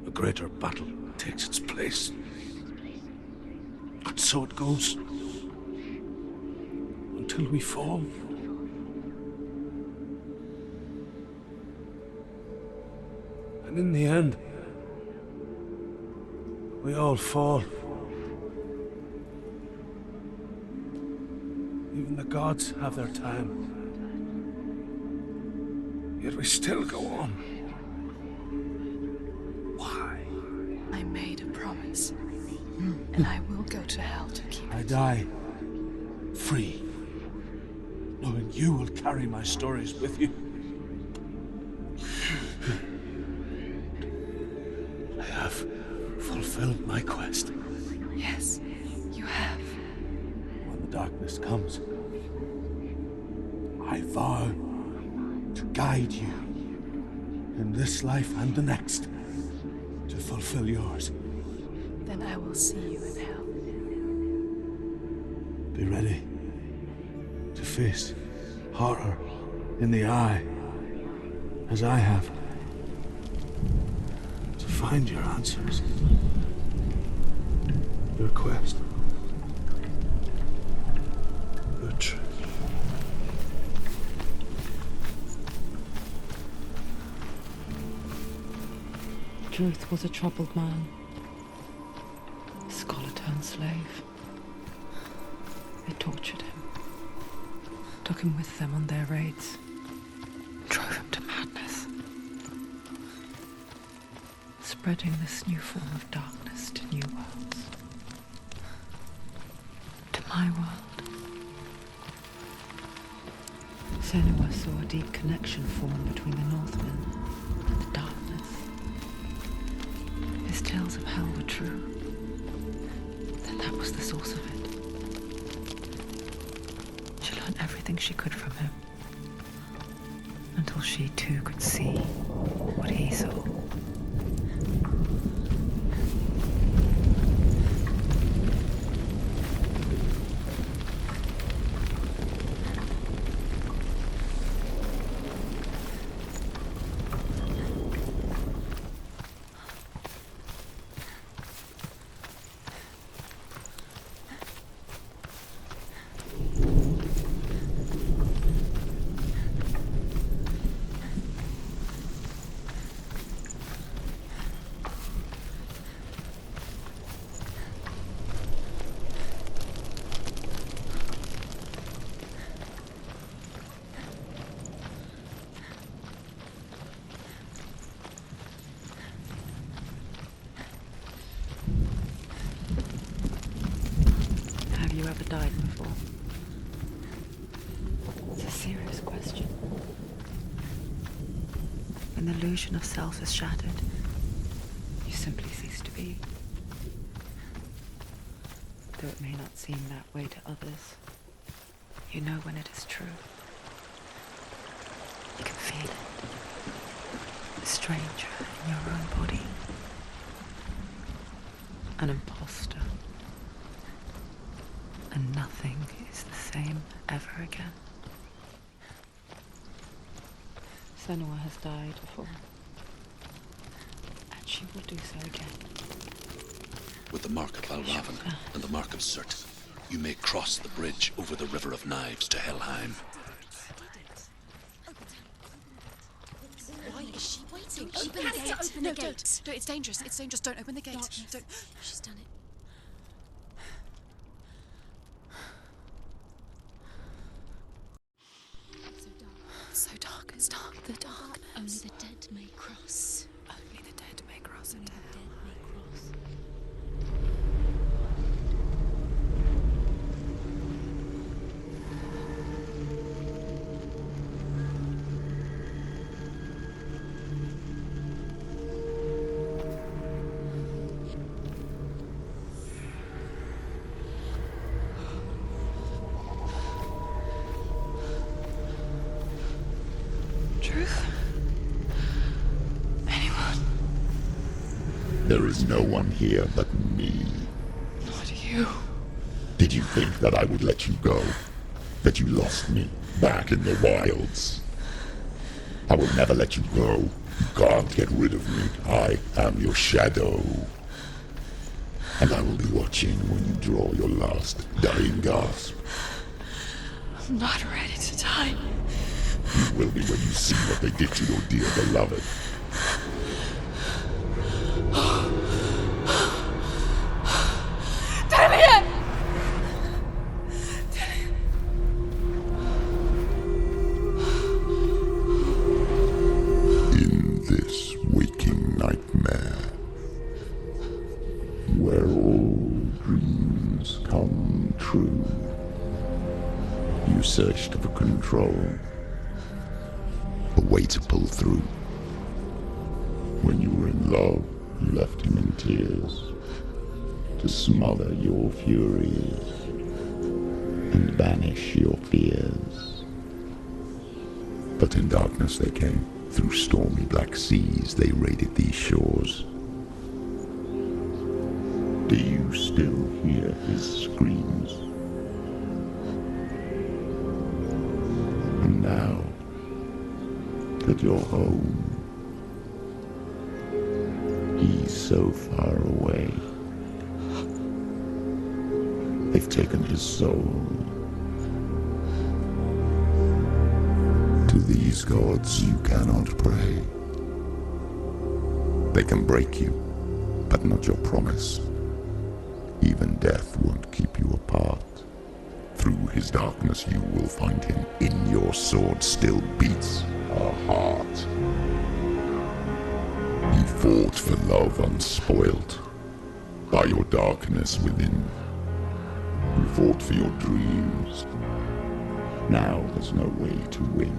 a greater battle takes its place. And so it goes. Until we fall. And in the end, we all fall. Even the gods have their time. Yet we still go on. Why? this. And I will go to hell to keep it. I die free, knowing you will carry my stories with you. I have fulfilled my quest. Yes, you have. When the darkness comes, I vow to guide you in this life and the next to fulfill yours. Then I will see you in hell. Be ready to face horror in the eye, as I have. To find your answers. Your quest. Your truth. Truth was a troubled man. Scholar turned slave. They tortured him. Took him with them on their raids. Drove him to madness. Spreading this new form of darkness to new worlds. To my world. Senua saw a deep connection form between the Northmen and the darkness. His tales of hell were true. Then that was the source of it. She learned everything she could from him. Until she too could see what he saw. Have you ever died before? It's a serious question. When the illusion of self is shattered, you simply cease to be. Though it may not seem that way to others, you know when it is true. You can feel it. A stranger in your own body. An imposter. And nothing is the same ever again. Senua has died before. And she will do so again. With the mark of Valravan and the mark of Surt, you may cross the bridge over the River of Knives to Helheim. Why is she waiting? Open the gate. Open the gate. No, it's dangerous. It's dangerous. Don't open the gate. Don't. She's done it. So dark. It's dark. The darkness. Only the dead may cross. Only the dead may cross. Only the dead may cross. Truth? Anyone? There is no one here but me. Not you. Did you think that I would let you go? That you lost me back in the wilds? I will never let you go. You can't get rid of me. I am your shadow. And I will be watching when you draw your last dying gasp. I'm not ready to die. You will be when you see what they did to your dear beloved. In this waking nightmare, searched for control, a way to pull through. When you were in love, you left him in tears, to smother your furies and banish your fears. But in darkness they came, through stormy black seas they raided these shores. Do you still hear his screams? And now that you're home, he's so far away. They've taken his soul. To these gods you cannot pray. They can break you, but not your promise. Even death won't keep you apart. Through his darkness you will find him. In your sword still beats a heart. You fought for love unspoilt by your darkness within. You fought for your dreams. Now there's no way to win.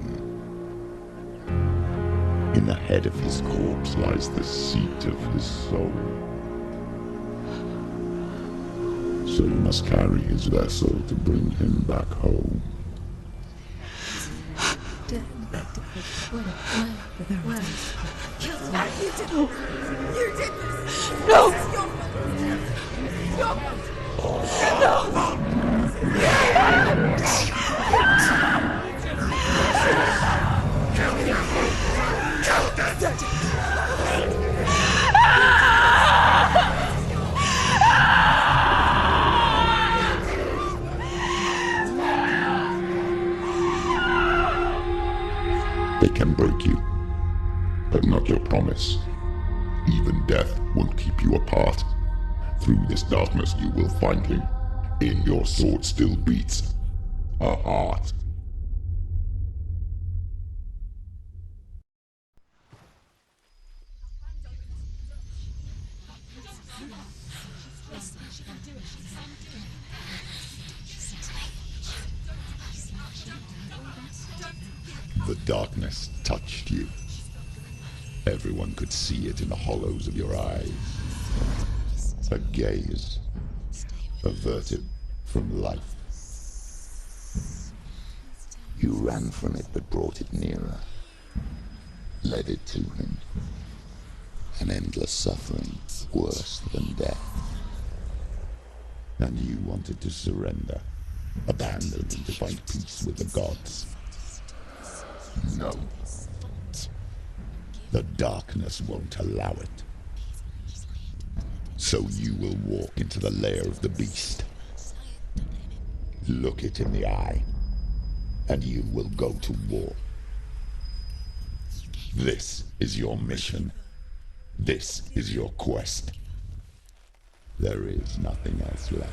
In the head of his corpse lies the seat of his soul. So you must carry his vessel to bring him back home. You did this! No! They can break you, but not your promise. Even death won't keep you apart. Through this darkness you will find him. In your sword still beats a heart. The darkness touched you. Everyone could see it in the hollows of your eyes. A gaze averted from life. You ran from it but brought it nearer. Led it to him. An endless suffering, worse than death. And you wanted to surrender, abandon and to find peace with the gods. No. The darkness won't allow it. So you will walk into the lair of the beast. Look it in the eye, and you will go to war. This is your mission. This is your quest. There is nothing else left.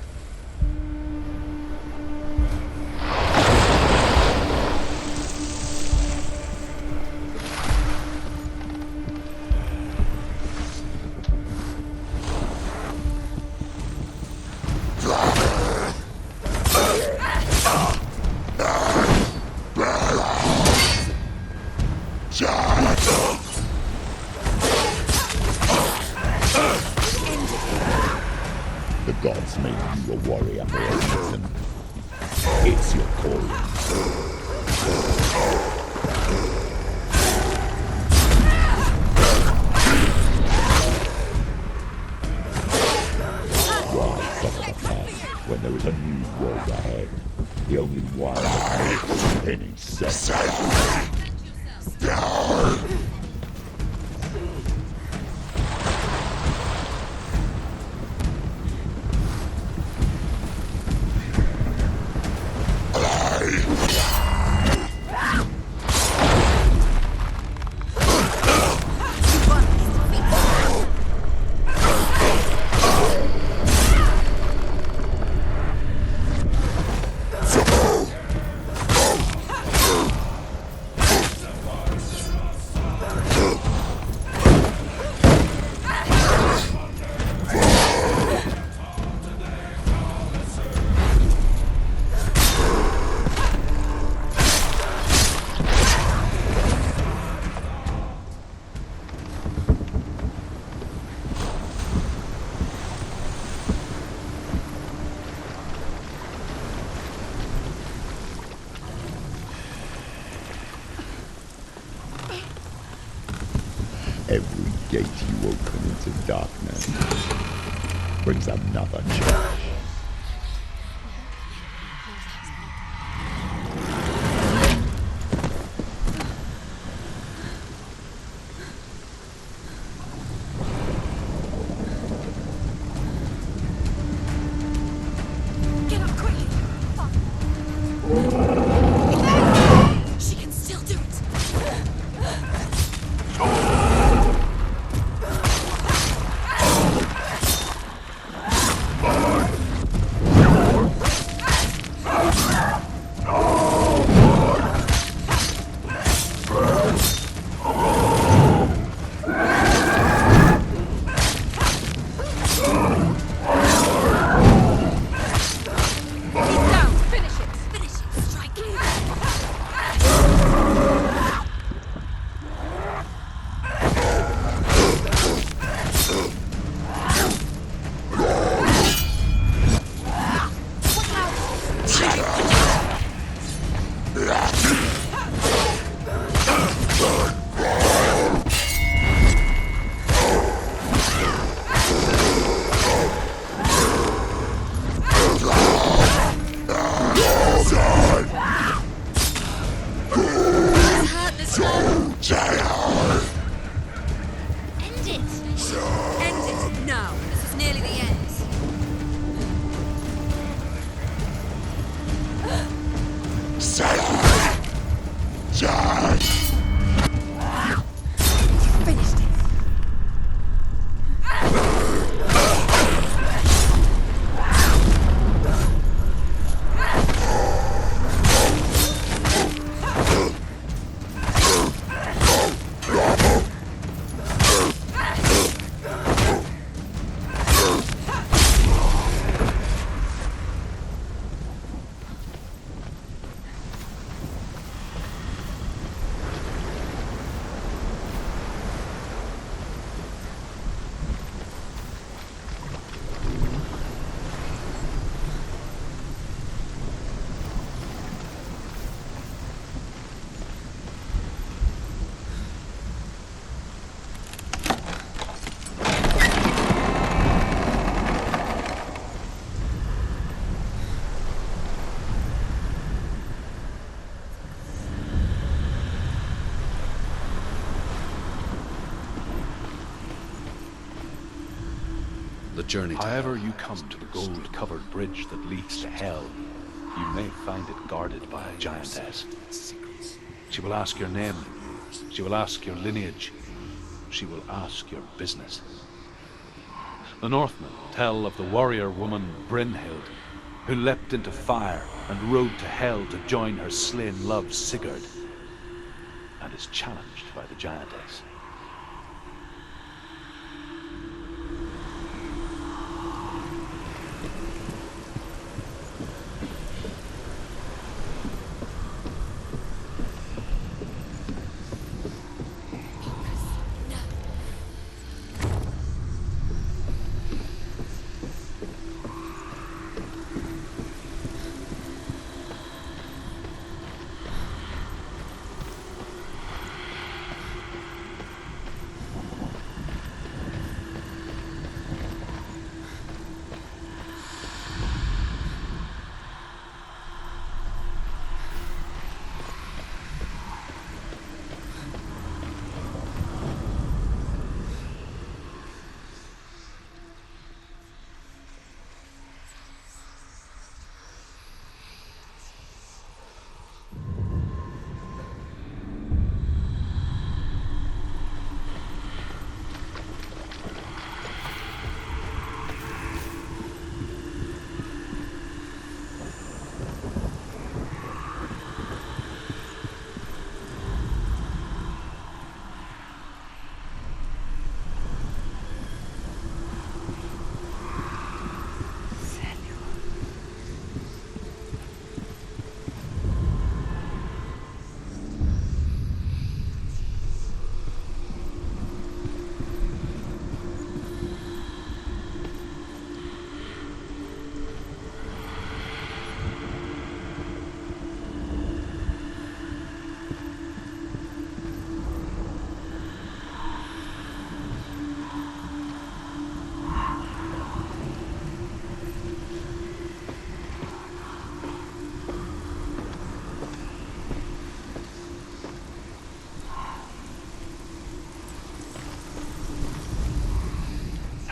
The gods made you a warrior for a reason. It's your calling. Why suffer the past when there is a new world ahead? The only one that makes any sense. every gate you open into darkness brings another change. Get up quickly! She can still do it! End it! End it now! This is nearly the end. Finished it! The journey to However you come to the gold-covered bridge that leads to hell, you may find it guarded by a giantess. She will ask your name. She will ask your lineage. She will ask your business. The Northmen tell of the warrior woman Brynhild, who leapt into fire and rode to hell to join her slain love Sigurd, and is challenged by the giantess.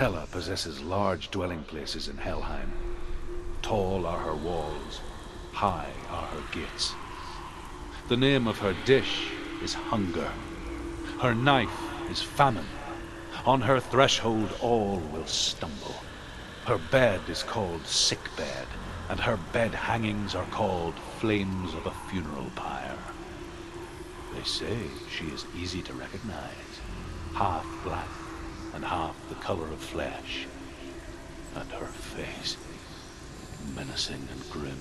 Hela possesses large dwelling places in Helheim. Tall are her walls, high are her gates. The name of her dish is hunger. Her knife is famine. On her threshold all will stumble. Her bed is called sick bed, and her bed hangings are called flames of a funeral pyre. They say she is easy to recognize, half black and half the color of flesh, and her face menacing and grim.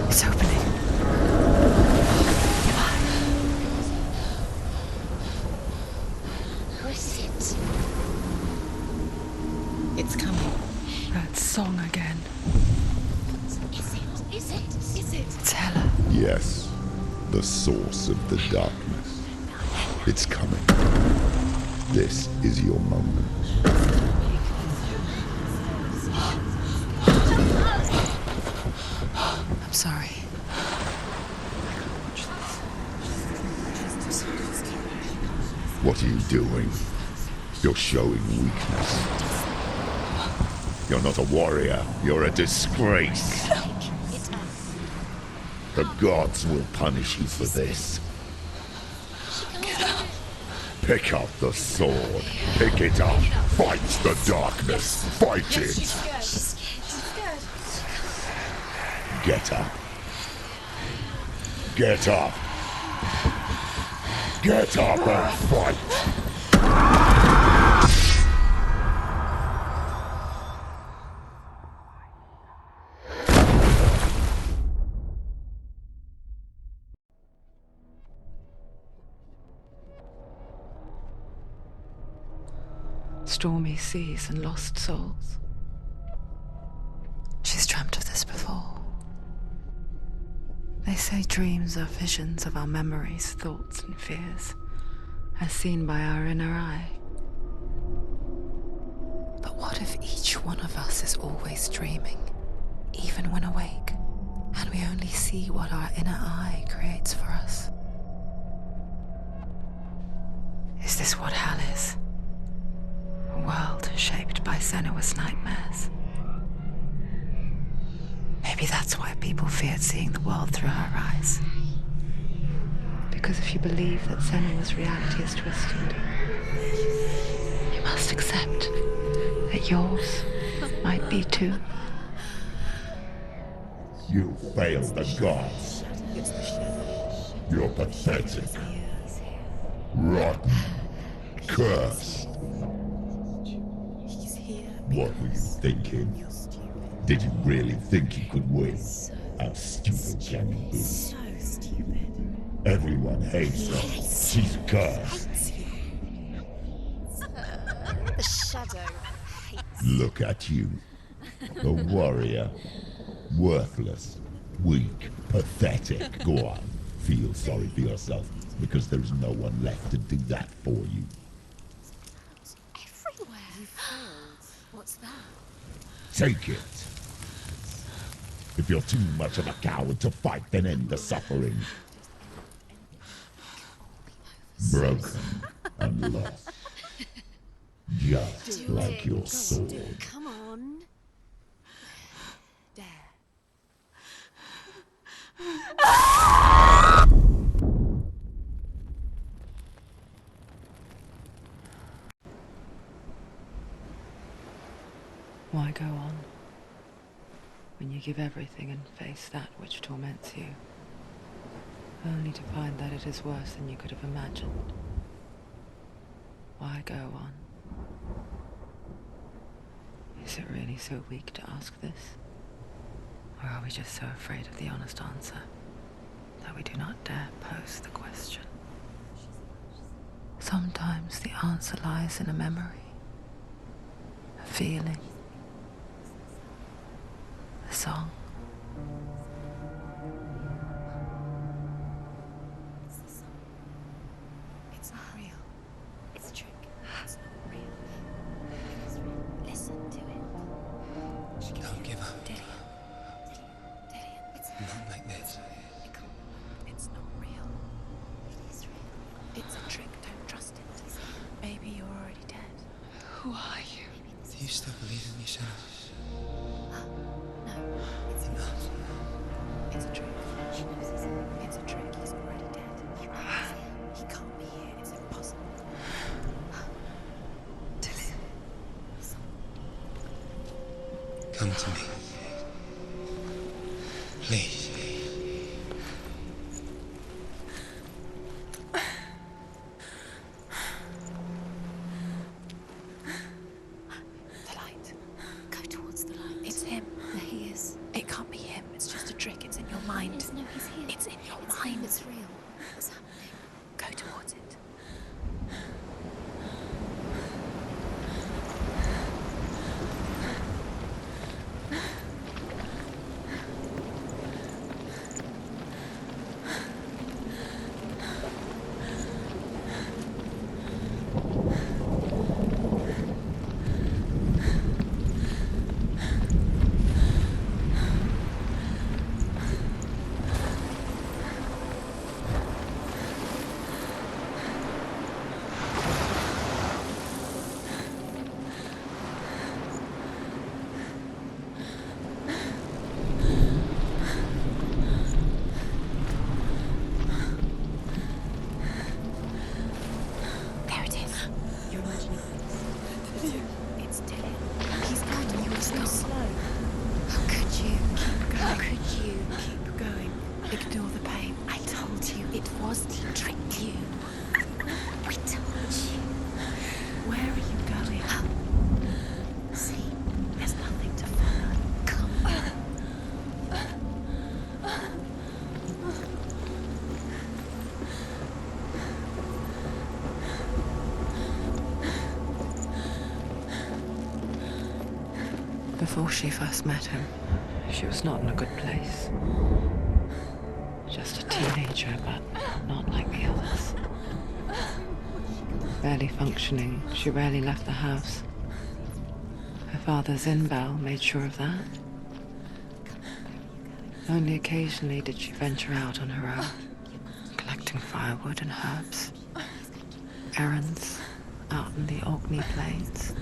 It's opening. Who is it? It's coming. That song again. Is it? It's Hela. Yes, the source of the darkness. It's coming. This is your moment. I'm sorry. What are you doing? You're showing weakness. You're not a warrior. You're a disgrace. The gods will punish you for this. Pick up the sword. Pick it up. Fight the darkness. Fight it. She's scared. Get up. Get up. Get up and fight. Stormy seas and lost souls. She's dreamt of this before. They say dreams are visions of our memories, thoughts, and fears, as seen by our inner eye. But what if each one of us is always dreaming, even when awake, and we only see what our inner eye creates for us? Is this what hell is? A world shaped by Senua's nightmares. Maybe that's why people feared seeing the world through her eyes. Because if you believe that Senua's reality is twisted, you must accept that yours might be too. You failed the gods. You're pathetic. Rotten. Cursed. What were you thinking? Did you really think you could win? How stupid can you be? So stupid. Everyone hates her. She's cursed. The shadow hates. Look at you. A warrior. Worthless. Weak. Pathetic. Go on. Feel sorry for yourself, because there's no one left to do that for you. Everywhere. You failed. What's that? Take it. If you're too much of a coward to fight, then end the suffering. Broken and lost. Just like your sword. Come on. There. Why go on when you give everything and face that which torments you, only to find that it is worse than you could have imagined? Why go on? Is it really so weak to ask this? Or are we just so afraid of the honest answer that we do not dare pose the question? Sometimes the answer lies in a memory, a feeling, a song. It's not real. It's a trick. It's not real. It's real. Listen to it. Don't give up. Dillian, it's Not like this. It's not real. It is real. It's a trick. Don't trust it. Maybe you're already dead. Who are you? Do you still believe in me, Senua? No, it's Enough. It's a trick. She knows it's a trick. He's already dead. He can't be here. It's impossible. Dillian. Come to me. Please. The light. Go towards the light. It's him. There he is. It can't be him. It's just a trick. It's in your mind. No, he's here. It's in your mind. It's real. What's happening? Go towards it. There it is. You're imagining things. It's Dillian. He's gone. You were so slow. How could you? Keep going. How could you? Keep going. Ignore the pain. I told you it was to trick you. I told you. Where are you going? See, there's nothing to follow. Come. Before she first met him, she was not in a good place. Just a teenager, but not like the others. Barely functioning, she rarely left the house. Her father's in-bell made sure of that. Only occasionally did she venture out on her own, collecting firewood and herbs. Errands out in the Orkney Plains.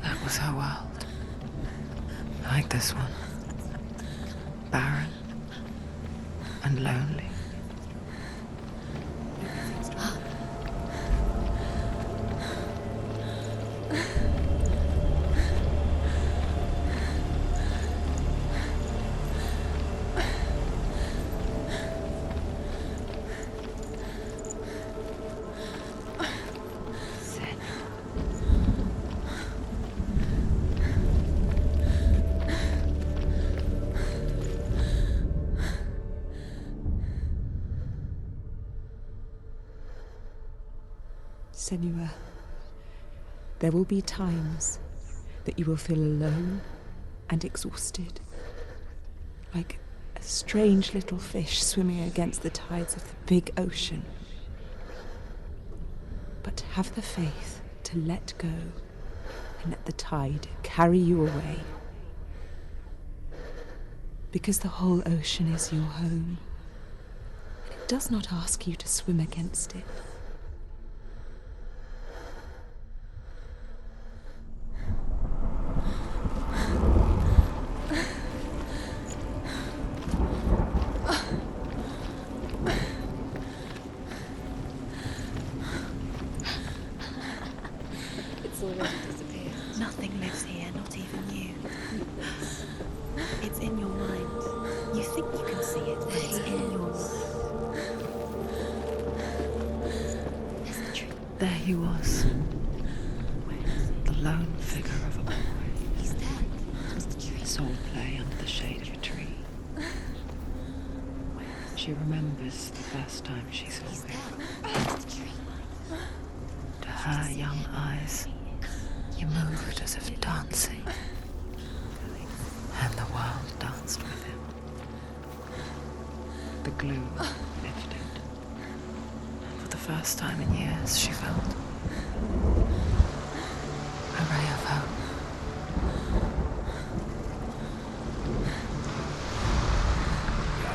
That was her world. Like this one. Barren and lonely. Senua, there will be times that you will feel alone and exhausted, like a strange little fish swimming against the tides of the big ocean. But have the faith to let go and let the tide carry you away. because the whole ocean is your home. It does not ask you to swim against it. It's already disappeared. Nothing lives here, not even you. It's in your mind. You think you can see it, but it's in your mind. There he was. The lone figure of a boy. He's dead. Where's the tree? Sword play under the shade of a tree. She remembers the first time she saw He's him. dead. Where's the tree? To her young eyes, he moved as if dancing, and the world danced with him. The glue lifted, and for the first time in years she felt a ray of hope.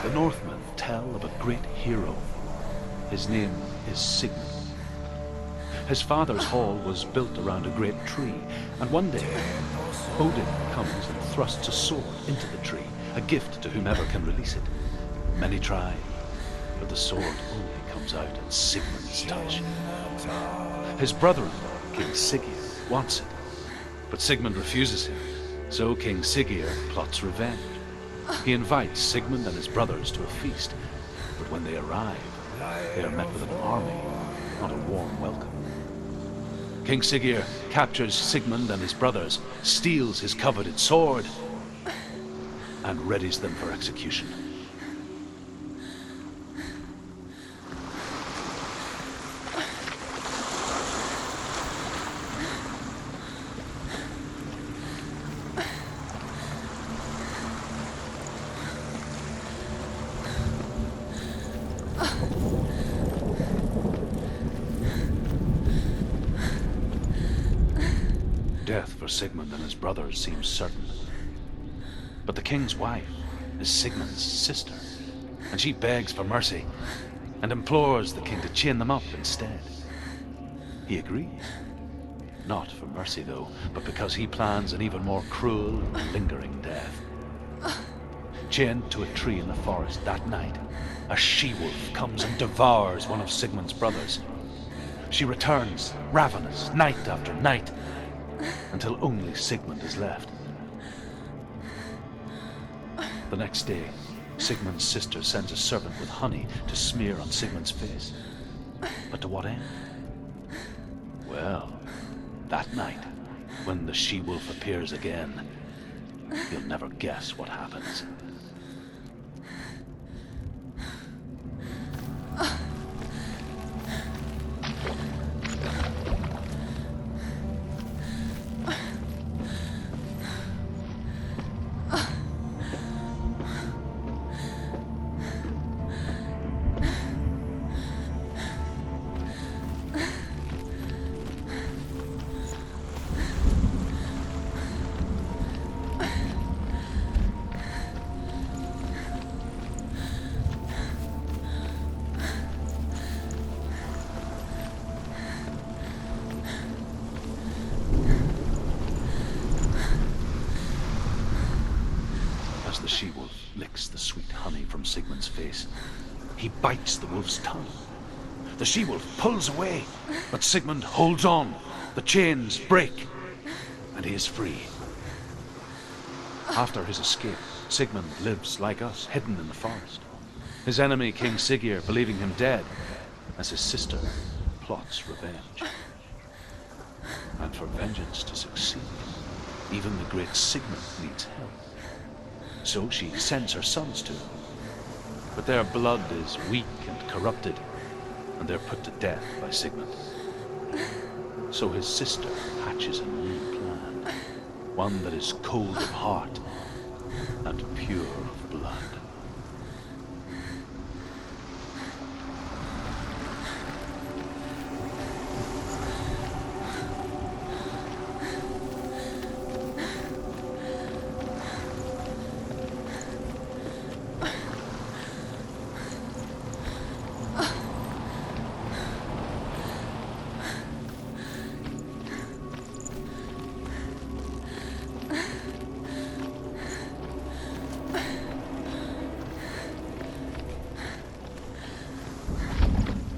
The Northmen tell of a great hero. His name is Sigmund. His father's hall was built around a great tree, and one day Odin comes and thrusts a sword into the tree, a gift to whomever can release it. Many try, but the sword only comes out at Sigmund's touch. His brother-in-law, King Siggeir, wants it, but Sigmund refuses him, so King Siggeir plots revenge. He invites Sigmund and his brothers to a feast, but when they arrive, they are met with an army, not a warm welcome. King Siggeir captures Sigmund and his brothers, steals his coveted sword, and readies them for execution. Death for Sigmund and his brothers seems certain. But the king's wife is Sigmund's sister, and she begs for mercy and implores the king to chain them up instead. He agrees. Not for mercy, though, but because he plans an even more cruel and lingering death. Chained to a tree in the forest that night, a she-wolf comes and devours one of Sigmund's brothers. She returns, ravenous, night after night, until only Sigmund is left. The next day, Sigmund's sister sends a servant with honey to smear on Sigmund's face. But to what end? Well, that night, when the she-wolf appears again, you'll never guess what happens. As the she-wolf licks the sweet honey from Sigmund's face, he bites the wolf's tongue. The she-wolf pulls away, but Sigmund holds on. The chains break, and he is free. After his escape, Sigmund lives like us, hidden in the forest. His enemy, King Siggeir, believing him dead, as his sister plots revenge. And for vengeance to succeed, even the great Sigmund needs help. So she sends her sons to him. But their blood is weak and corrupted, and they're put to death by Sigmund. So his sister hatches a new plan, one that is cold of heart and pure of blood.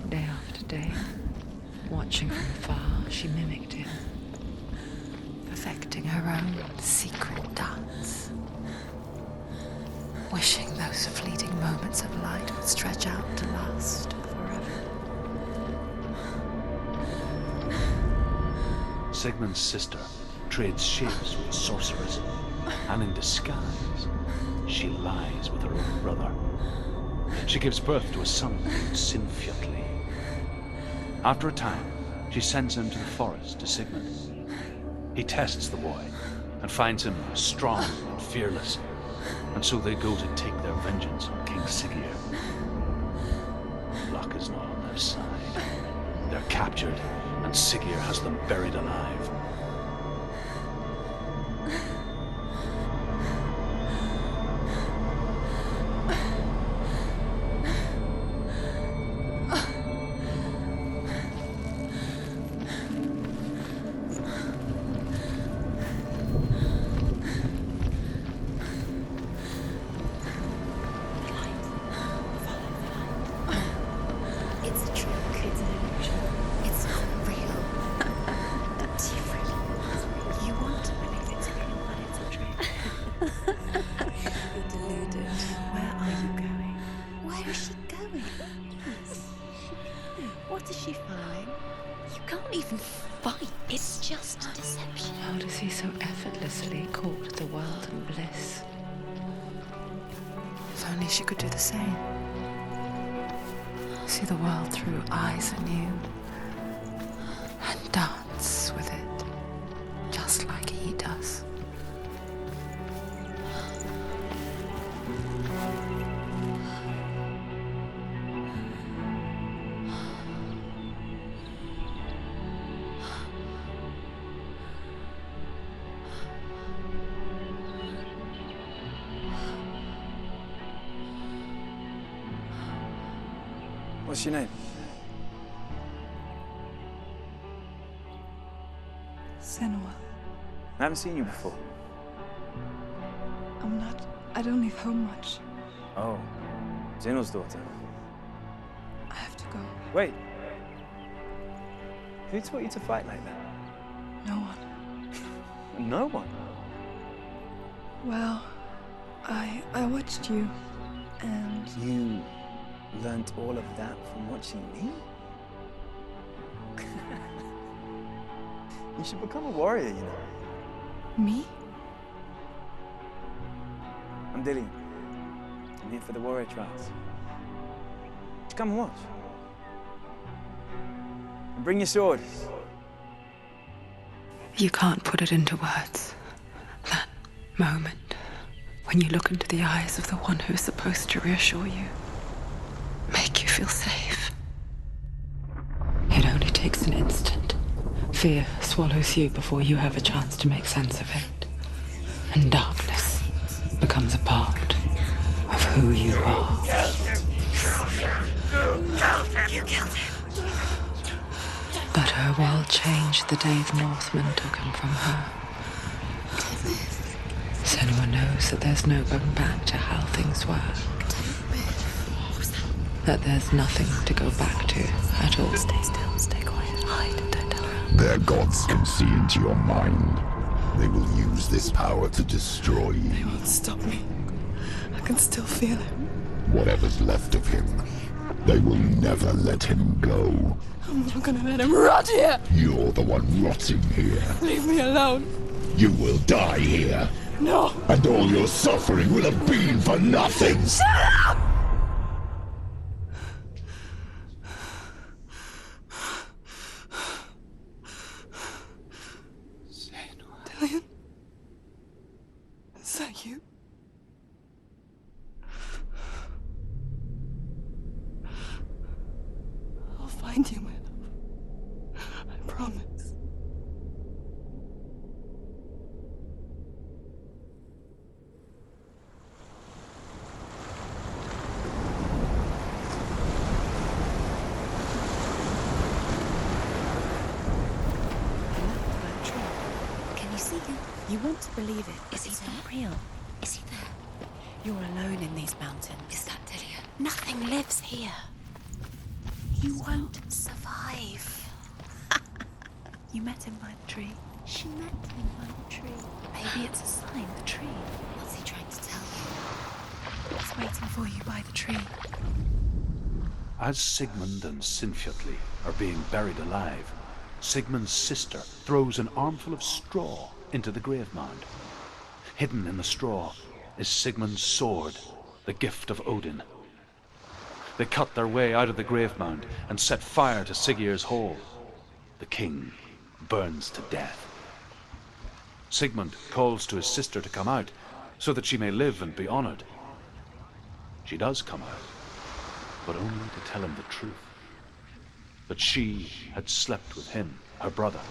Day after day, watching from afar, she mimicked him, perfecting her own secret dance, wishing those fleeting moments of light would stretch out to last forever. Sigmund's sister trades shapes with sorcerers, and in disguise, she lies with her own brother. She gives birth to a son named Sinfjotli. After a time, she sends him to the forest to Sigmund. He tests the boy and finds him strong and fearless, and so they go to take their vengeance on King Siggeir. Luck is not on their side. They're captured, and Siggeir has them buried alive. It's a trick. It's an illusion. It's not real. But you really, you want to believe it's real, but it's a trick. You're deluded. Where are you going? Where is she going? What is she following? You can't even fight. It's just a deception. How does he so effortlessly court the world and bliss? If only she could do the same. See the world through eyes anew and dance with it, just like he does. What's your name? Senua. I haven't seen you before. I don't leave home much. Oh, Zeno's daughter. I have to go. Wait. Who taught you to fight like that? No one. No one? Well, I watched you, and... You learned all of that from watching me? You should become a warrior, you know. Me? I'm Dillian. I'm here for the warrior trials. Just come and watch. And bring your sword. You can't put it into words. That moment when you look into the eyes of the one who is supposed to reassure you, make you feel safe. It only takes an instant. Fear swallows you before you have a chance to make sense of it. And darkness becomes a part of who you are. You killed him. But her world changed the day the Northmen took him from her. Senua knows that there's no going back to how things were. That there's nothing to go back to at all. Stay still, stay quiet, hide, don't tell her. Their gods can see into your mind. They will use this power to destroy you. They won't stop me. I can still feel him. Whatever's left of him, they will never let him go. I'm not gonna let him rot here! You're the one rotting here. Leave me alone. You will die here. No! And all your suffering will have been for nothing. Shut up! Dillian? Is that you? I'll find you, my love. I promise. Can you see him? You want to believe it, but it's not real. Is he there? You're alone in these mountains. Is that Delia? Nothing lives here. You won't survive. You met him by the tree. She met him by the tree. Maybe it's a sign, the tree. What's he trying to tell you? He's waiting for you by the tree. As Sigmund and Sinfjotli are being buried alive, Sigmund's sister throws an armful of straw into the grave mound. Hidden in the straw is Sigmund's sword, the gift of Odin. They cut their way out of the grave mound and set fire to Siggeir's hall. The king burns to death. Sigmund calls to his sister to come out so that she may live and be honored. She does come out, but only to tell him the truth. That she had slept with him, her brother,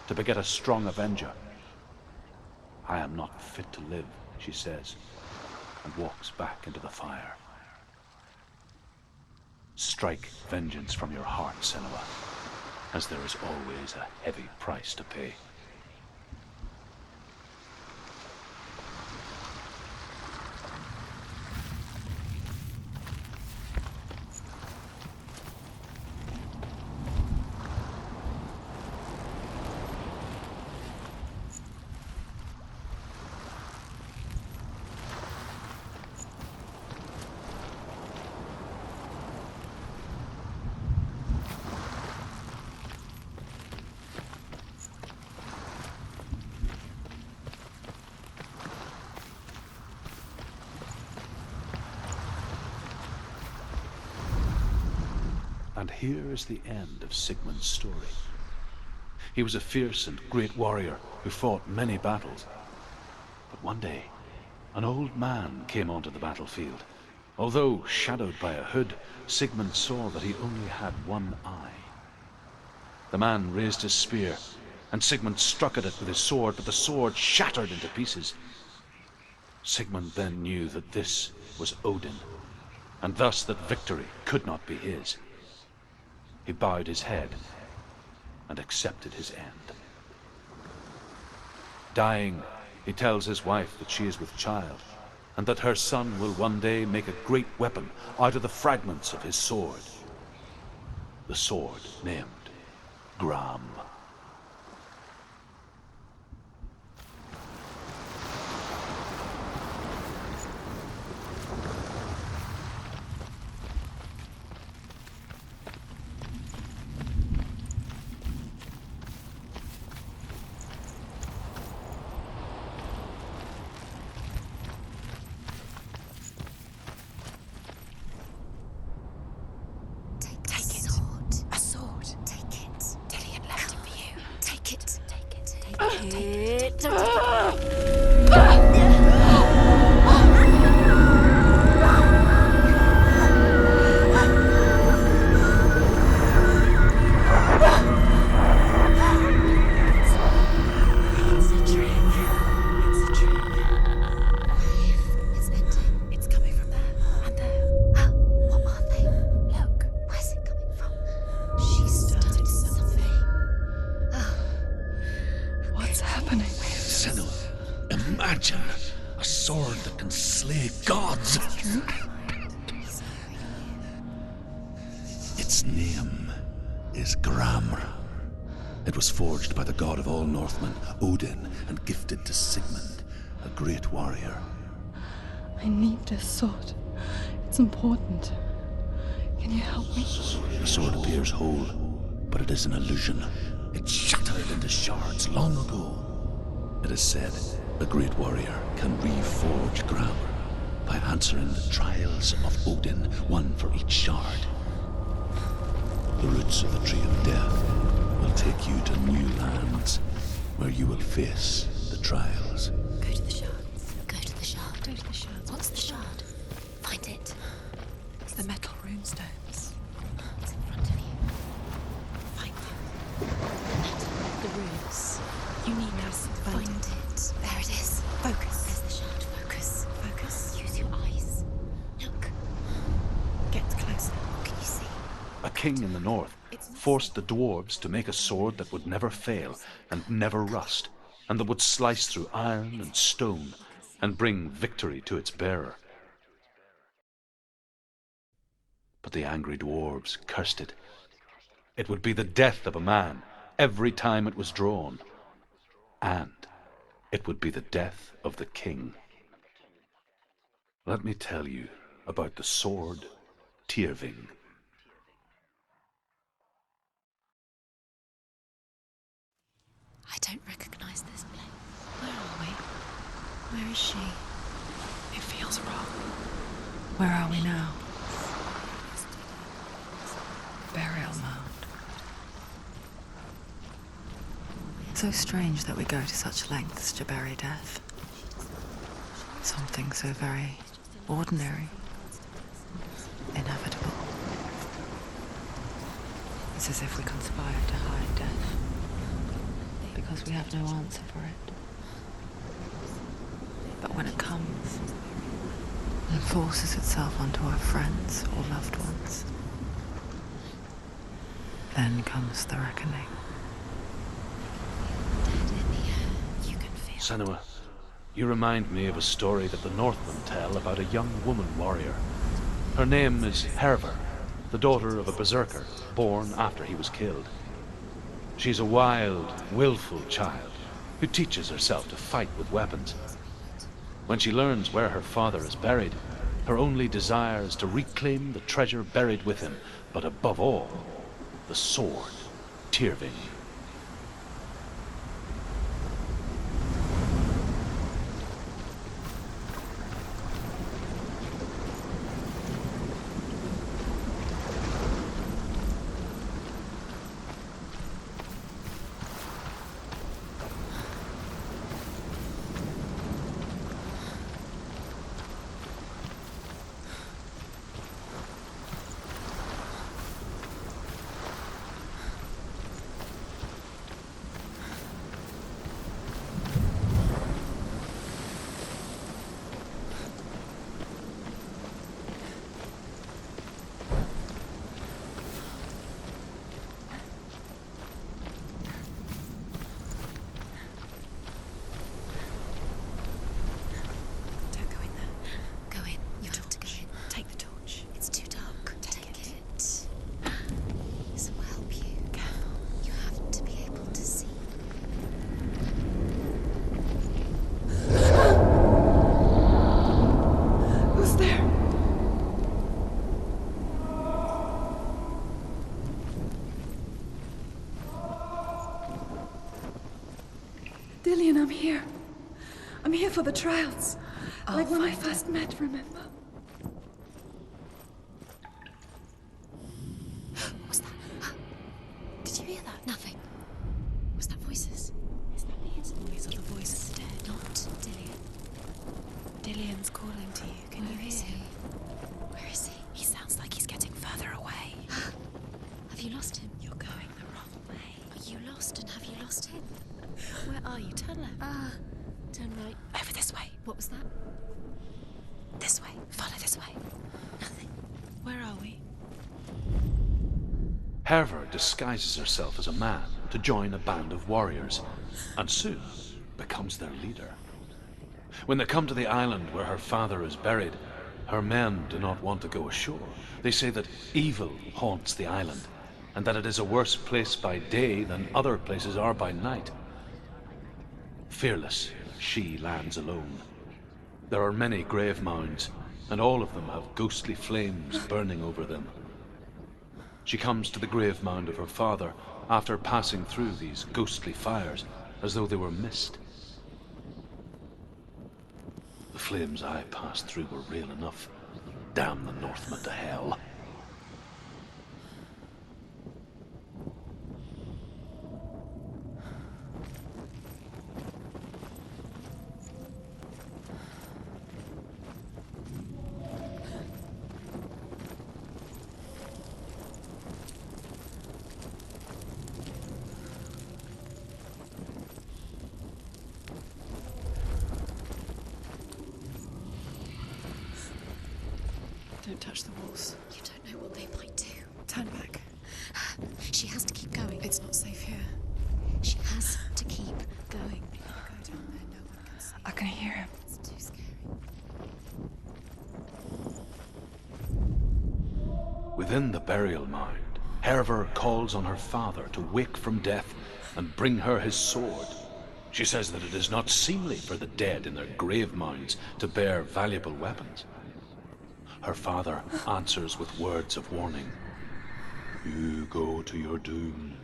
to beget a strong avenger. I am not fit to live, she says, and walks back into the fire. Strike vengeance from your heart, Senua, as there is always a heavy price to pay. And here is the end of Sigmund's story. He was a fierce and great warrior who fought many battles. But one day, an old man came onto the battlefield. Although shadowed by a hood, Sigmund saw that he only had one eye. The man raised his spear, and Sigmund struck at it with his sword, but the sword shattered into pieces. Sigmund then knew that this was Odin, and thus that victory could not be his. He bowed his head and accepted his end. Dying, he tells his wife that she is with child, and that her son will one day make a great weapon out of the fragments of his sword. The sword named Gram. Imagine a sword that can slay gods. Its name is Gram. It was forged by the god of all Northmen, Odin, and gifted to Sigmund, a great warrior. I need this sword. It's important. Can you help me? The sword appears whole, but it is an illusion. It shattered into shards long ago. It is said a great warrior can reforge Gram by answering the trials of Odin, one for each shard. The roots of the Tree of Death will take you to new lands where you will face the trials. Go to the shards. Go to the shard. Go to the shards. What's the shard? Find it. It's the metal runestones. It's in front of you. Find them. The runes. You need to Find it. There it is. Focus. There's the shard. Focus. Focus. Use your eyes. Look. Get closer. What can you see? A king in the north forced the dwarves to make a sword that would never fail and never rust, and that would slice through iron and stone and bring victory to its bearer. But the angry dwarves cursed it. It would be the death of a man every time it was drawn. And it would be the death of the king. Let me tell you about the sword Tyrving. I don't recognize this place. Where are we? Where is she? It feels wrong. Where are we now? Burial mound. So strange that we go to such lengths to bury death. Something so very ordinary, inevitable. It's as if we conspire to hide death, because we have no answer for it. But when it comes, and forces itself onto our friends or loved ones, then comes the reckoning. Senua, you remind me of a story that the Northmen tell about a young woman warrior. Her name is Herver, the daughter of a berserker, born after he was killed. She's a wild, willful child who teaches herself to fight with weapons. When she learns where her father is buried, her only desire is to reclaim the treasure buried with him, but above all, the sword Tyrving. Dillian, I'm here. I'm here for the trials. Like when we first met, remember? What was that? Did you hear that? Nothing. Was that voices? Is that it? These are the voices dead. Not Dillian. Dillian's calling to you. Can you hear him? Where is he? He sounds like he's getting further away. Have you lost him? You're going the wrong way. Are you lost, and have you lost him? Where are you? Turn left. Turn right. Over this way. What was that? This way. Follow this way. Nothing. Where are we? Herver disguises herself as a man to join a band of warriors, and soon becomes their leader. When they come to the island where her father is buried, her men do not want to go ashore. They say that evil haunts the island, and that it is a worse place by day than other places are by night. Fearless, she lands alone. There are many grave mounds, and all of them have ghostly flames burning over them. She comes to the grave mound of her father after passing through these ghostly fires, as though they were mist. The flames I passed through were real enough. Damn the Northmen to hell. Don't touch the walls. You don't know what they might do. Turn back. She has to keep going. It's not safe here. She has to keep going. Go down there, no one can see. I can hear him. It's too scary. Within the burial mound, Hervor calls on her father to wake from death and bring her his sword. She says that it is not seemly for the dead in their grave mounds to bear valuable weapons. Her father answers with words of warning. You go to your doom.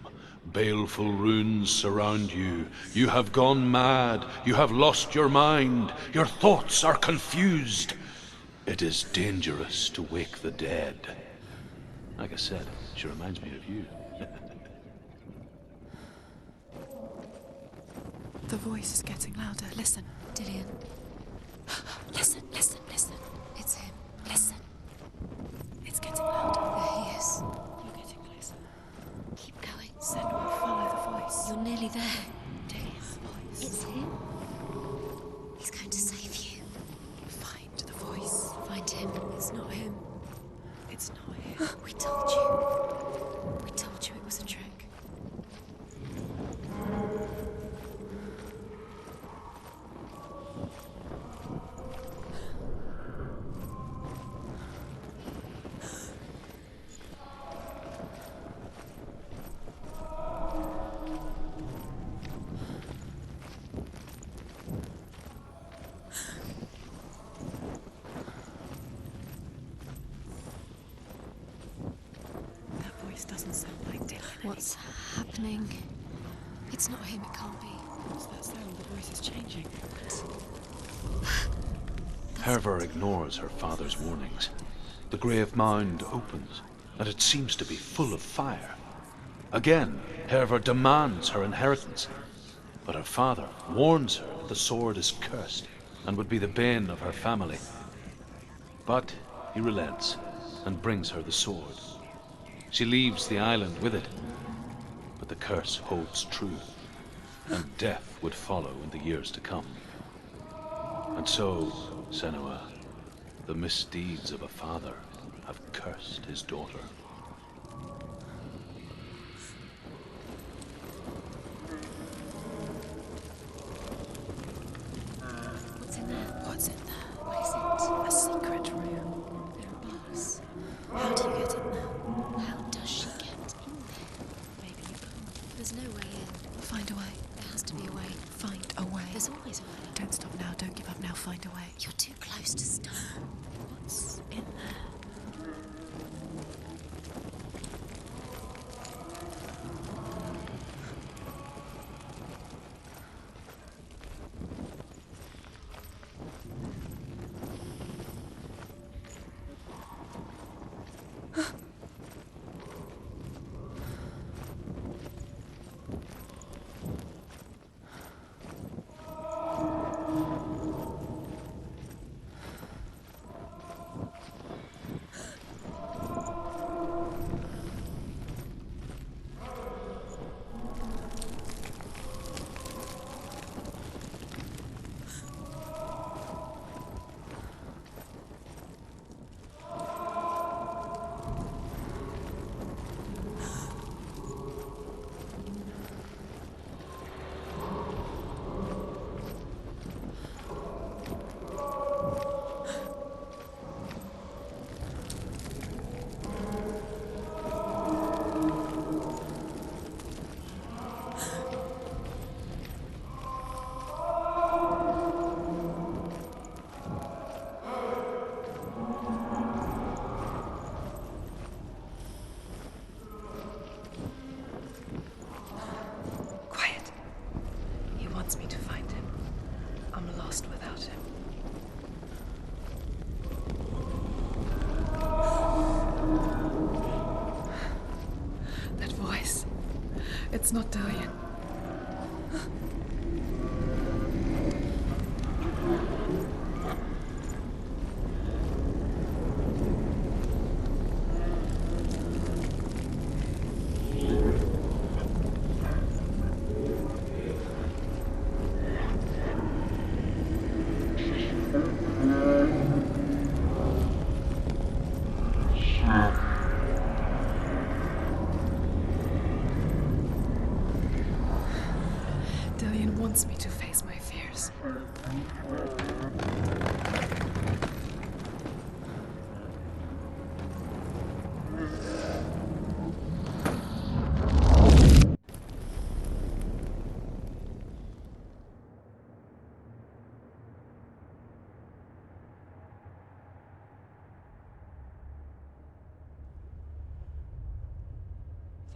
Baleful runes surround you. You have gone mad. You have lost your mind. Your thoughts are confused. It is dangerous to wake the dead. Like I said, she reminds me of you. The voice is getting louder. Listen. Dillian. Listen, listen, listen. It's him. Listen. It's getting louder. There he is. You're getting closer. Keep going. Senua, follow the voice. You're nearly there. Dillian's voice. It's him. He's going to save you. Find the voice. Find him. It's not him. It's not him. We told you. We told you it was a trick. Doesn't sound like Dillian. What's happening? It's not him, it can't be. What's that sound? The voice is changing. Hervor ignores her father's warnings. The grave mound opens, and it seems to be full of fire. Again, Hervor demands her inheritance, but her father warns her that the sword is cursed and would be the bane of her family. But he relents and brings her the sword. She leaves the island with it, but the curse holds true, and death would follow in the years to come. And so, Senua, the misdeeds of a father have cursed his daughter. What's in there? What's in there? What is it? A secret room. There are bars. How do you get in there? How does she get in there? Maybe you can't. There's no way in. Find a way. There has to be a way. Find a way. There's always a way. Don't stop now. Don't give up now. Find a way. You're too close to stop. What's in there? It's not Dillian.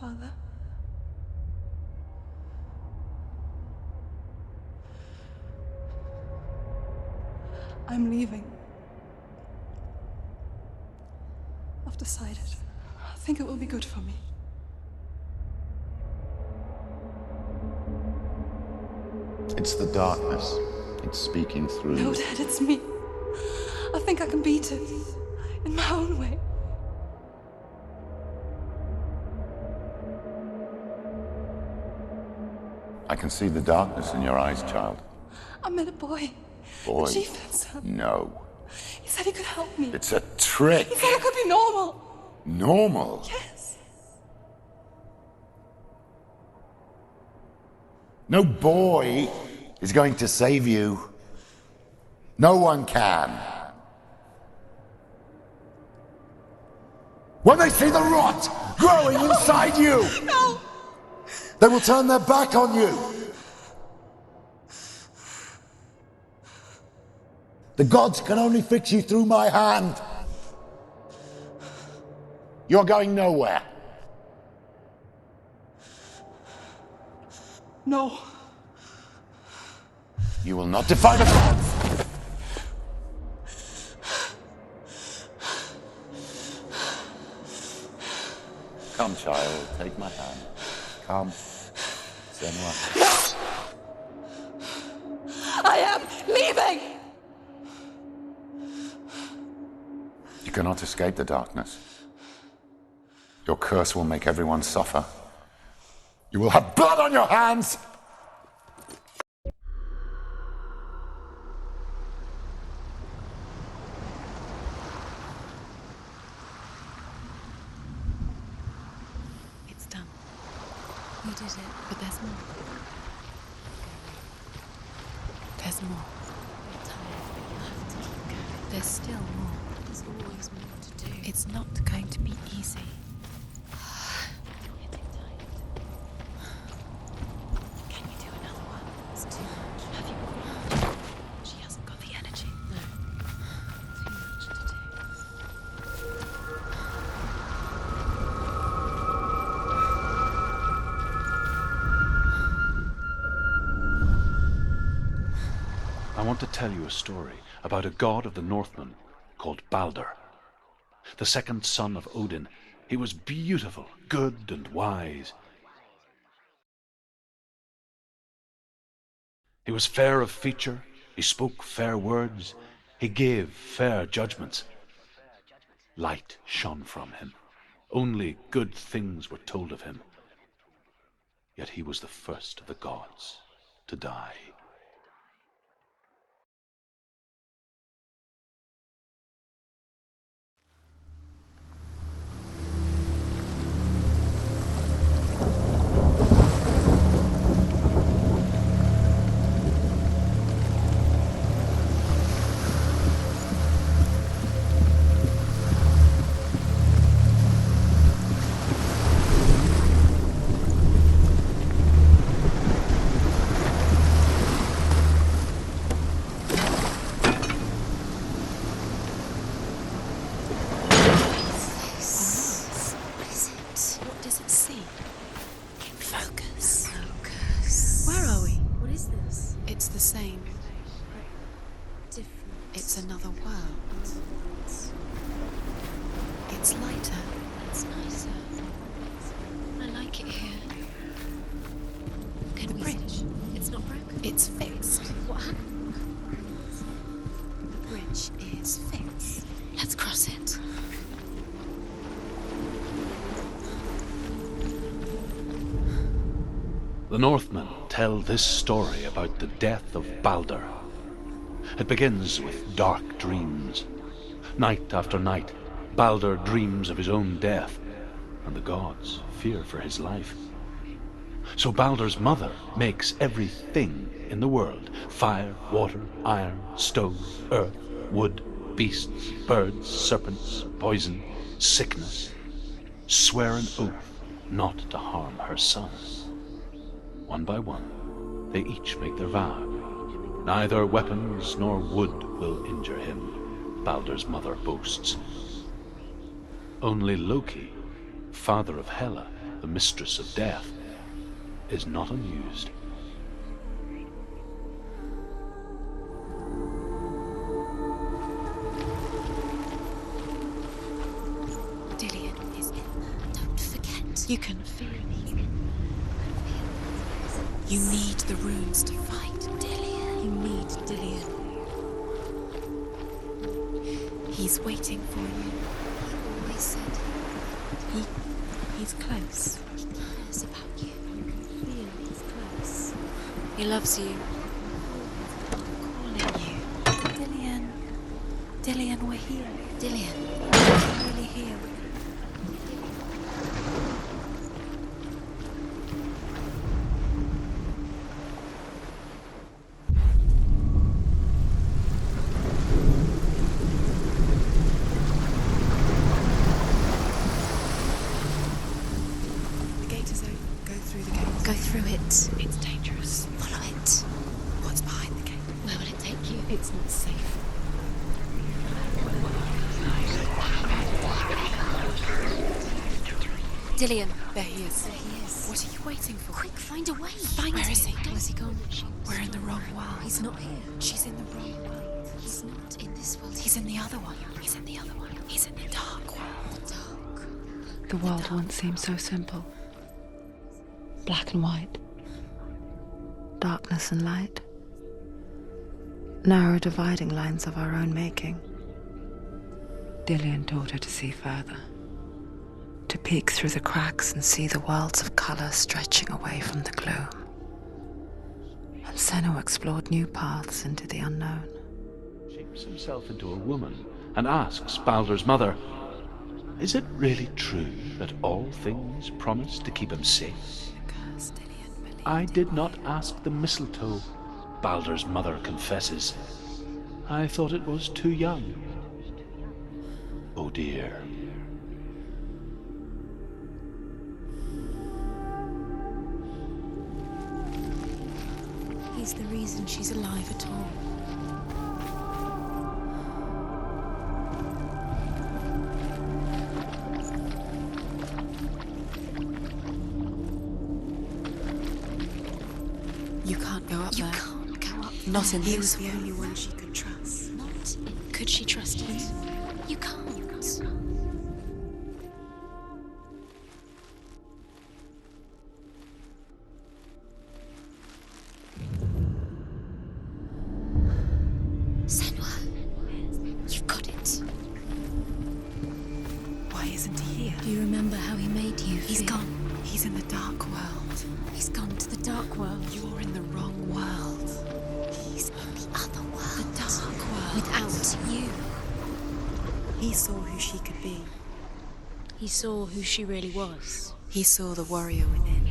Father? I'm leaving. I've decided. I think it will be good for me. It's the darkness. It's speaking through No, you. Dad, it's me. I think I can beat it. In my own way. I can see the darkness in your eyes, child. I met a boy. Boy. The chief answered. No. He said he could help me. It's a trick. He said I could be normal. Normal? Yes. No boy is going to save you. No one can. When they see the rot growing inside you, No! they will turn their back on you. The gods can only fix you through my hand. You're going nowhere. No. You will not defy the gods. Come, child, take my hand. Come. Senua. No! I am leaving! You cannot escape the darkness. Your curse will make everyone suffer. You will have blood on your hands! It's done. You did it. But there's more. There's more. You're tired, but you have to keep going. There's still more. There's always more to do. It's not going to be easy. You're getting tired. Can you do another one? It's too much. Have you? She hasn't got the energy. No. Too much to do. I want to tell you a story about a god of the Northmen called Balder. The second son of Odin. He was beautiful, good, and wise. He was fair of feature, he spoke fair words, he gave fair judgments. Light shone from him. Only good things were told of him. Yet he was the first of the gods to die. What is it? What does it see? Focus. Focus. Where are we? What is this? It's the same. Different. It's another world. It's lighter. It's nicer. I like it here. Can The we bridge. sit? It's not broken. It's fixed. What happened? The bridge is fixed. Let's cross it. The Northmen tell this story about the death of Balder. It begins with dark dreams. Night after night, Balder dreams of his own death, and the gods fear for his life. So Balder's mother makes everything in the world: fire, water, iron, stone, earth, wood, beasts, birds, serpents, poison, sickness. Swear an oath not to harm her son. One by one, they each make their vow. Neither weapons nor wood will injure him, Balder's mother boasts. Only Loki, father of Hela, the mistress of death, is not unused. Dillian is in there. Don't forget. You can feel it. You need the runes to fight Dillian. You need Dillian. He's waiting for you. He always said he's close. He cares about you. You can feel he's close. He loves you. I'm calling you. Dillian. Dillian, we're here. Dillian. We're really here. Go through it. It's dangerous. Follow it. What's behind the gate? Where will it take you? It's not safe. Dillian. There he is. There he is. What are you waiting for? Quick, find a way. Where is he? Where's he gone? We're in the wrong world. He's not here. She's in the wrong world. He's not in this world. He's in the other one. He's in the other one. He's in the dark world. The dark. The world once seemed so simple. Black and white. Darkness and light. Narrow dividing lines of our own making. Dillian taught her to see further. To peek through the cracks and see the worlds of color stretching away from the gloom. And Senua explored new paths into the unknown. Shapes himself into a woman and asks Baldur's mother, is it really true that all things promise to keep him safe? I did not ask the mistletoe, Baldur's mother confesses. I thought it was too young. Oh dear. He's the reason she's alive at all. You can't go up there. You can't go up there. Not in this. He was the only one she could trust. Not in. Could she trust him? You can't. Senua, you've got it. Why isn't he here? Do you remember how he made you feel? He's gone. He's in the dark world. He's gone to the dark world. You're in the wrong world. He's in the other world. The dark world. Without you. He saw who she could be. He saw who she really was. He saw the warrior within.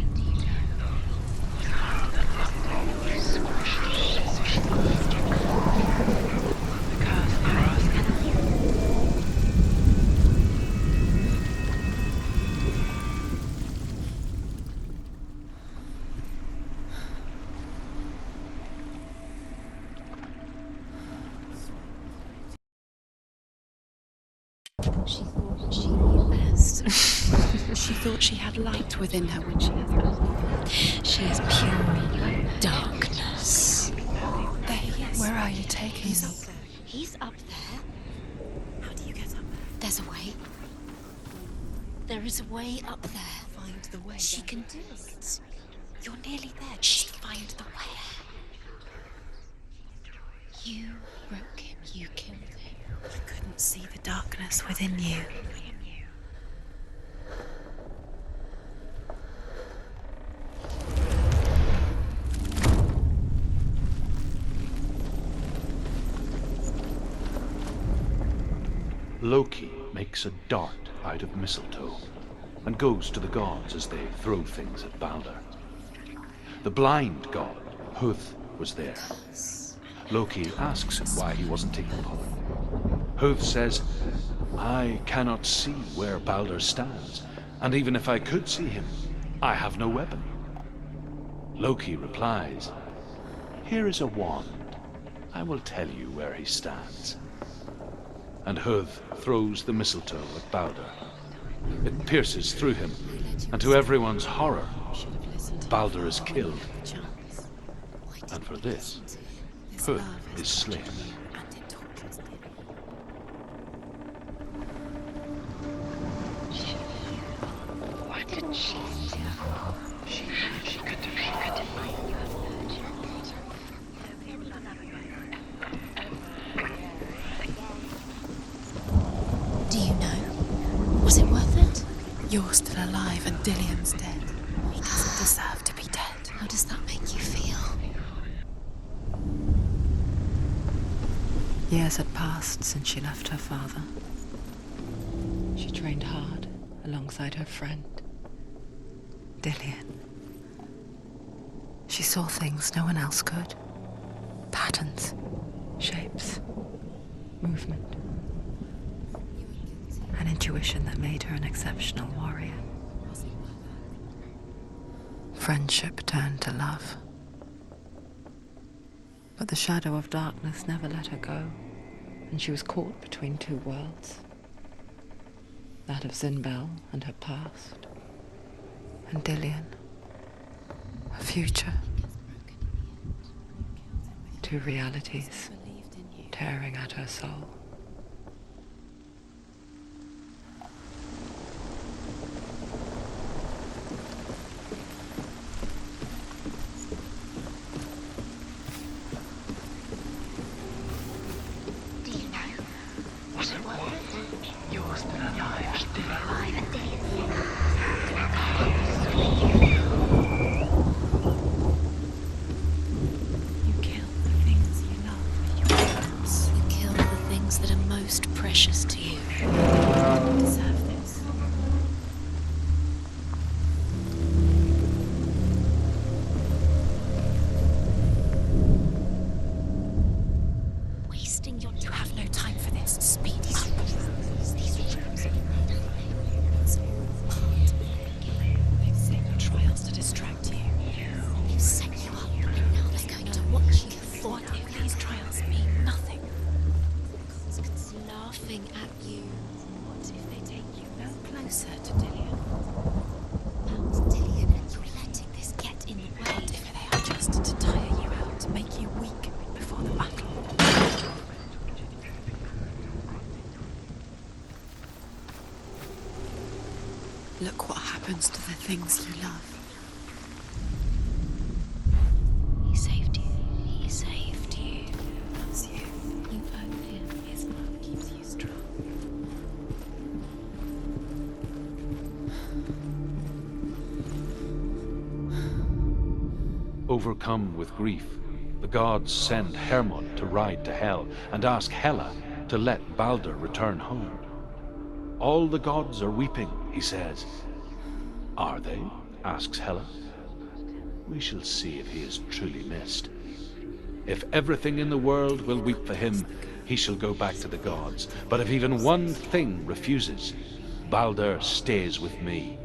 She thought she knew best. She thought she had light within her when she has nothing. She is pure darkness. There he is. Where are you taking me? He's up there. He's up there. How do you get up there? There's a way. There is a way up there. Find the way. She can do it. You're nearly there. Just find the way. You broke him. You killed him. You couldn't see the darkness within you. Loki makes a dart out of mistletoe and goes to the gods as they throw things at Baldur. The blind god, Huth, was there. Loki asks him why he wasn't taking part. Huth says, I cannot see where Baldur stands, and even if I could see him, I have no weapon. Loki replies, here is a wand. I will tell you where he stands. And Huth throws the mistletoe at Baldur. It pierces through him, And to everyone's horror, Balder is killed. And for this, Hood is slain. What did she do? She could do. Do you know? Was it worth it? You're still alive and Dillian's dead. He doesn't deserve to be dead. How does that make you feel? Years had passed since she left her father. She trained hard alongside her friend, Dillian. She saw things no one else could. Patterns, shapes, movement. An intuition that made her an exceptional warrior. Friendship turned to love. But the shadow of darkness never let her go, and she was caught between two worlds. That of Zinbel and her past, and Dillian, her future. Two realities tearing at her soul. Precious to you. You deserve this. Wasting your time. You have no time for this. Speed up. It's all part of the game. They've set your trials to distract you. They've set you up, and now they're going to watch you fall. What if these trials mean nothing? Laughing at you. What if they take you no closer to Dillian? About Dillian, and you're letting this get in the way. What if they are just to tire you out, to make you weak before the battle? Look what happens to the things you love. He saved you. He saved you. Loves you. You owe him. His love keeps you strong. Overcome with grief, the gods send Hermod to ride to Hell and ask Hela to let Balder return home. All the gods are weeping, he says. Are they? Asks Hela. We shall see if he is truly missed. If everything in the world will weep for him, he shall go back to the gods. But if even one thing refuses, Balder stays with me.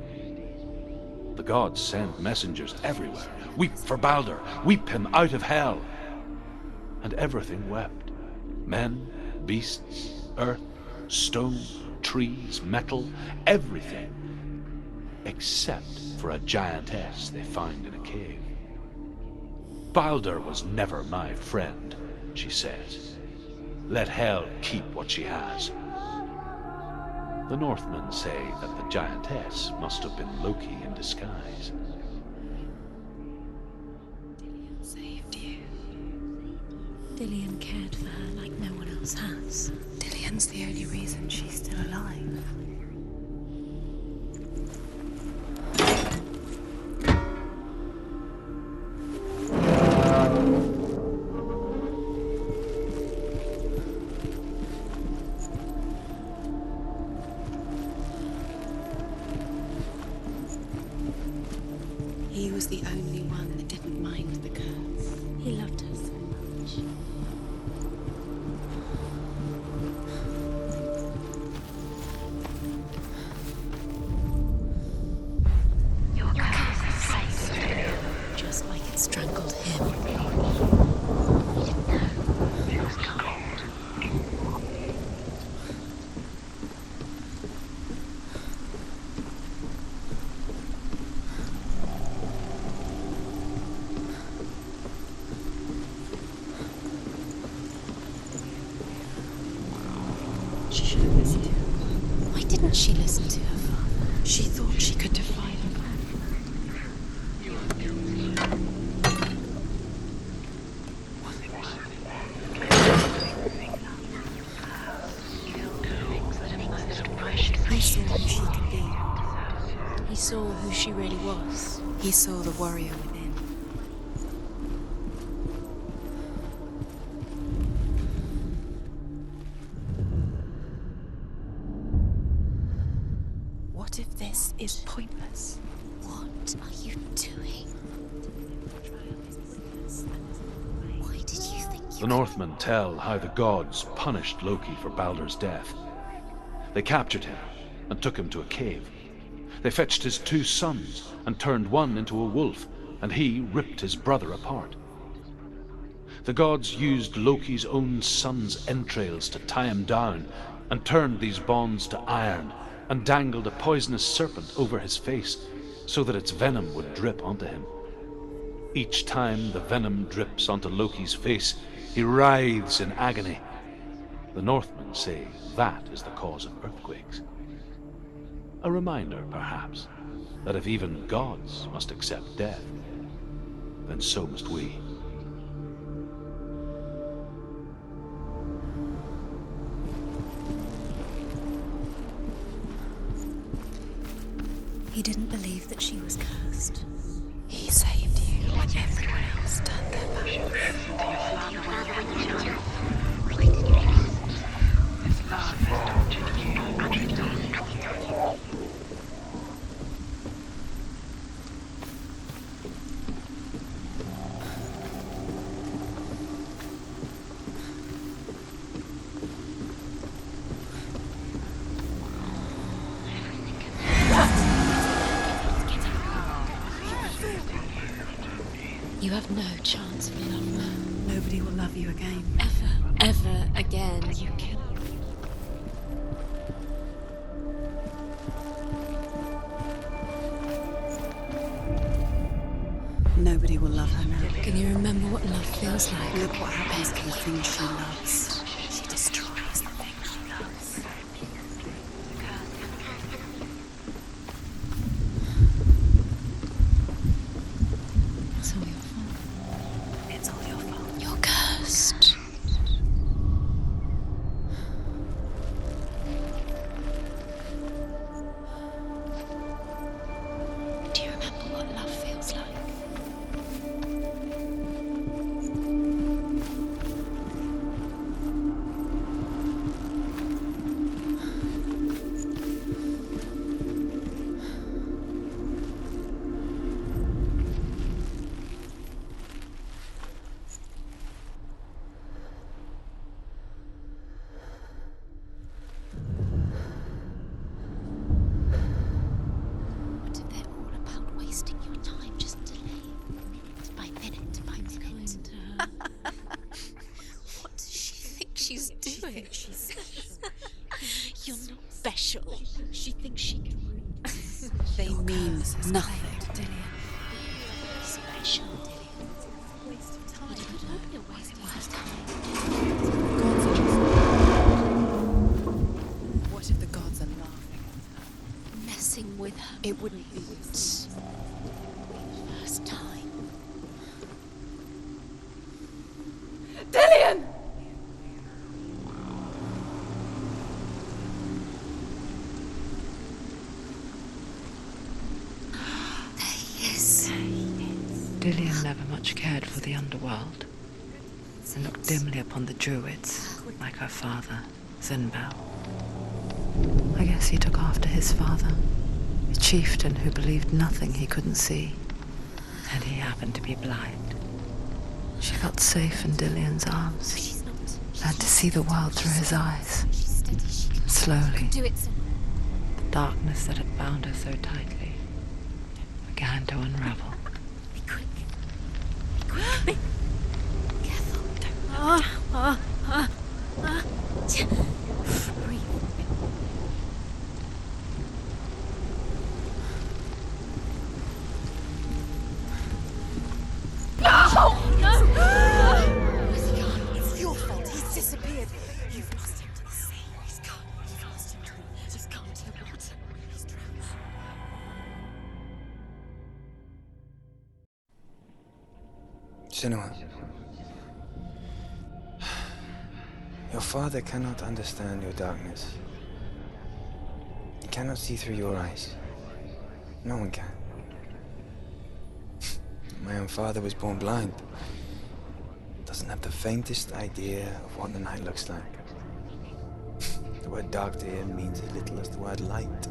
The gods send messengers everywhere. Weep for Balder, weep him out of Hell. And everything wept. Men, beasts, earth, stone, trees, metal, everything. Except for a giantess they find in a cave. Balder was never my friend, she says. Let Hel keep what she has. The Northmen say that the giantess must have been Loki in disguise. Dillian saved you. Dillian cared for her like no one else has. Dillian's the only reason she's still alive. He was the only one that didn't mind the curse. He loved her so much. Your curse is safe. Just like it strangled him. She should have listened to her. Why didn't she listen to her father? She thought she could defy her God. He saw who she could be. He saw who she really was. He saw the warrior within. What if this is pointless? What are you doing? Why did you think The Northmen tell how the gods punished Loki for Baldur's death. They captured him and took him to a cave. They fetched his 2 sons and turned one into a wolf, and he ripped his brother apart. The gods used Loki's own son's entrails to tie him down and turned these bonds to iron and dangled a poisonous serpent over his face so that its venom would drip onto him. Each time the venom drips onto Loki's face, he writhes in agony. The Northmen say that is the cause of earthquakes. A reminder, perhaps, that if even gods must accept death, then so must we. He didn't believe that she was cursed. He saved you when everyone else turned their You have no chance of love. Nobody will love you again. Ever again. You can. Nobody will love her now. Can you remember what love feels like? Look what happens to the things she loves. She destroys the things she loves. It's all your fault. It's all your fault. You're cursed. Do you remember what love feels like? What if they're all about wasting your time, just delaying minute by minute by minute? What does she think she's doing? You're not special. She thinks she can read. They mean nothing. Special, Dillian. Waste of time. You don't know you're wasting her time. What if the gods are laughing at her? Messing with her. It wouldn't be First time. Dillian! There he is. Dillian never much cared for the underworld and looked dimly upon the druids like her father, Zinbel. I guess he took after his father, a chieftain who believed nothing he couldn't see, and he happened to be blind. She felt safe in Dillian's arms, learned to see the world through his eyes. Slowly, Do it. the darkness that had bound her so tightly began to unravel. Be quick. Be quick. Be careful. Breathe. It's your fault. He's disappeared. You've lost him to the sea. He's gone. Senua. Your father cannot understand your darkness. He cannot see through your eyes. No one can. My own father was born blind. Doesn't have the faintest idea of what the night looks like. The word dark to him means as little as the word light.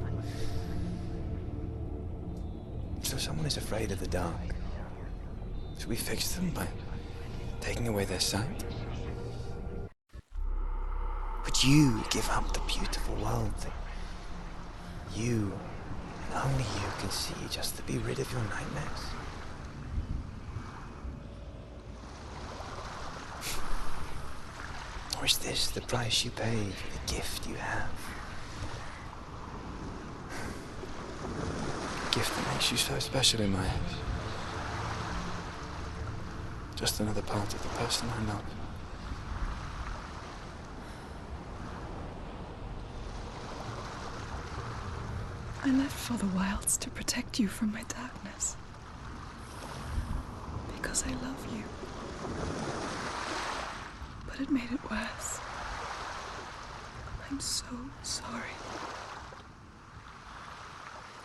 So someone is afraid of the dark. Should we fix them by taking away their sight? Would you give up the beautiful world that you, and only you, can see just to be rid of your nightmares? Or is this the price you pay for the gift you have? A gift that makes you so special in my eyes. Just another part of the person I love. I left for the wilds to protect you from my darkness. Because I love you. But it made it worse. I'm so sorry.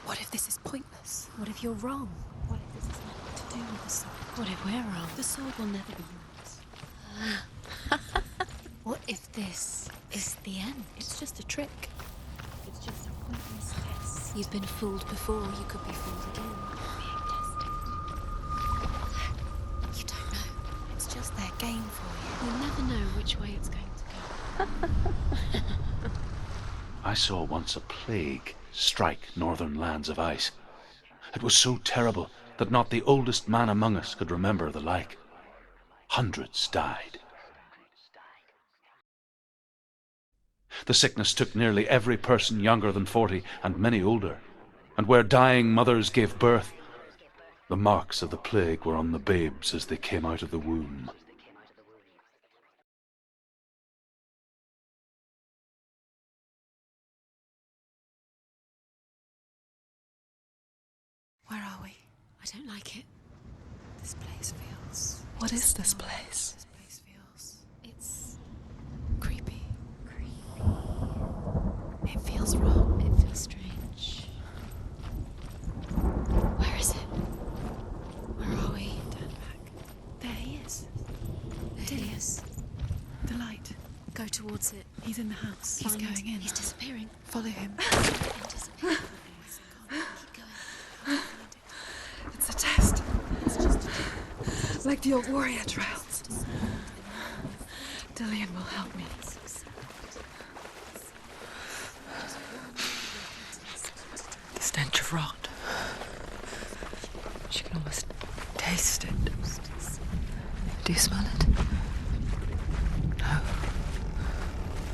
What if this is pointless? What if you're wrong? What if this has nothing to do with the sword? What if we're wrong? The sword will never be yours. What if this is the end? It's just a trick. It's just a pointless test. You've been fooled before, you could be fooled again. Being tested. You don't know. It's just their game for you. You'll never know which way it's going to go. I saw once a plague strike northern lands of ice. It was so terrible that not the oldest man among us could remember the like. Hundreds died. The sickness took nearly every person younger than 40 and many older, and where dying mothers gave birth, the marks of the plague were on the babes as they came out of the womb. Where are we? I don't like it. This place feels... What is this place? This place feels... It's... creepy. It feels wrong. It feels strange. Where is it? Where are we? Turn back. There he is. There he is. The light. Go towards it. He's in the house. He's going in. He's disappearing. Follow him. It's a test. Like the old warrior trials. Dillian will help me. The stench of rot. She can almost taste it. Do you smell it? No.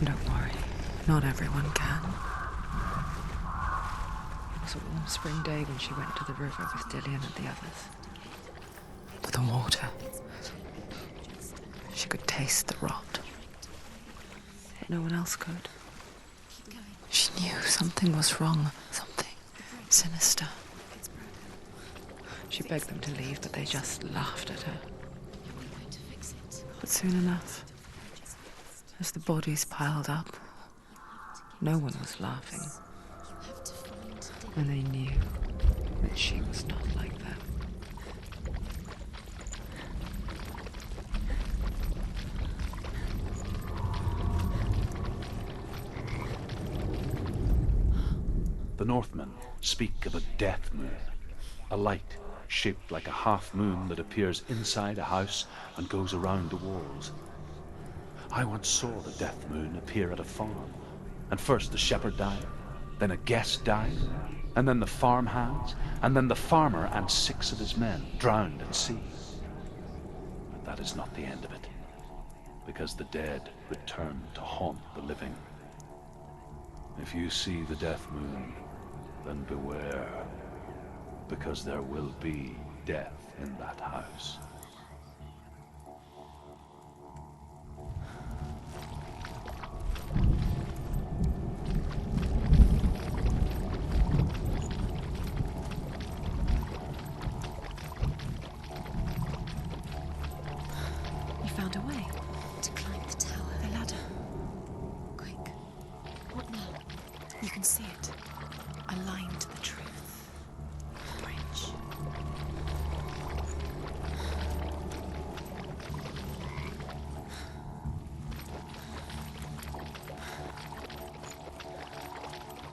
Don't worry. Not everyone can. It was a warm spring day when she went to the river with Dillian and the others. But the water. She could taste the rot. No one else could. She knew something was wrong. Something sinister. She begged them to leave, but they just laughed at her. But soon enough, as the bodies piled up, no one was laughing. And they knew that she was not like them. The Northmen speak of a death moon, a light shaped like a half moon that appears inside a house and goes around the walls. I once saw the death moon appear at a farm, and first the shepherd died, then a guest died, and then the farmhands, and then the farmer and 6 of his men drowned at sea. But that is not the end of it, because the dead return to haunt the living. If you see the death moon, then beware, because there will be death in that house. You can see it. Aligned to the truth. The bridge.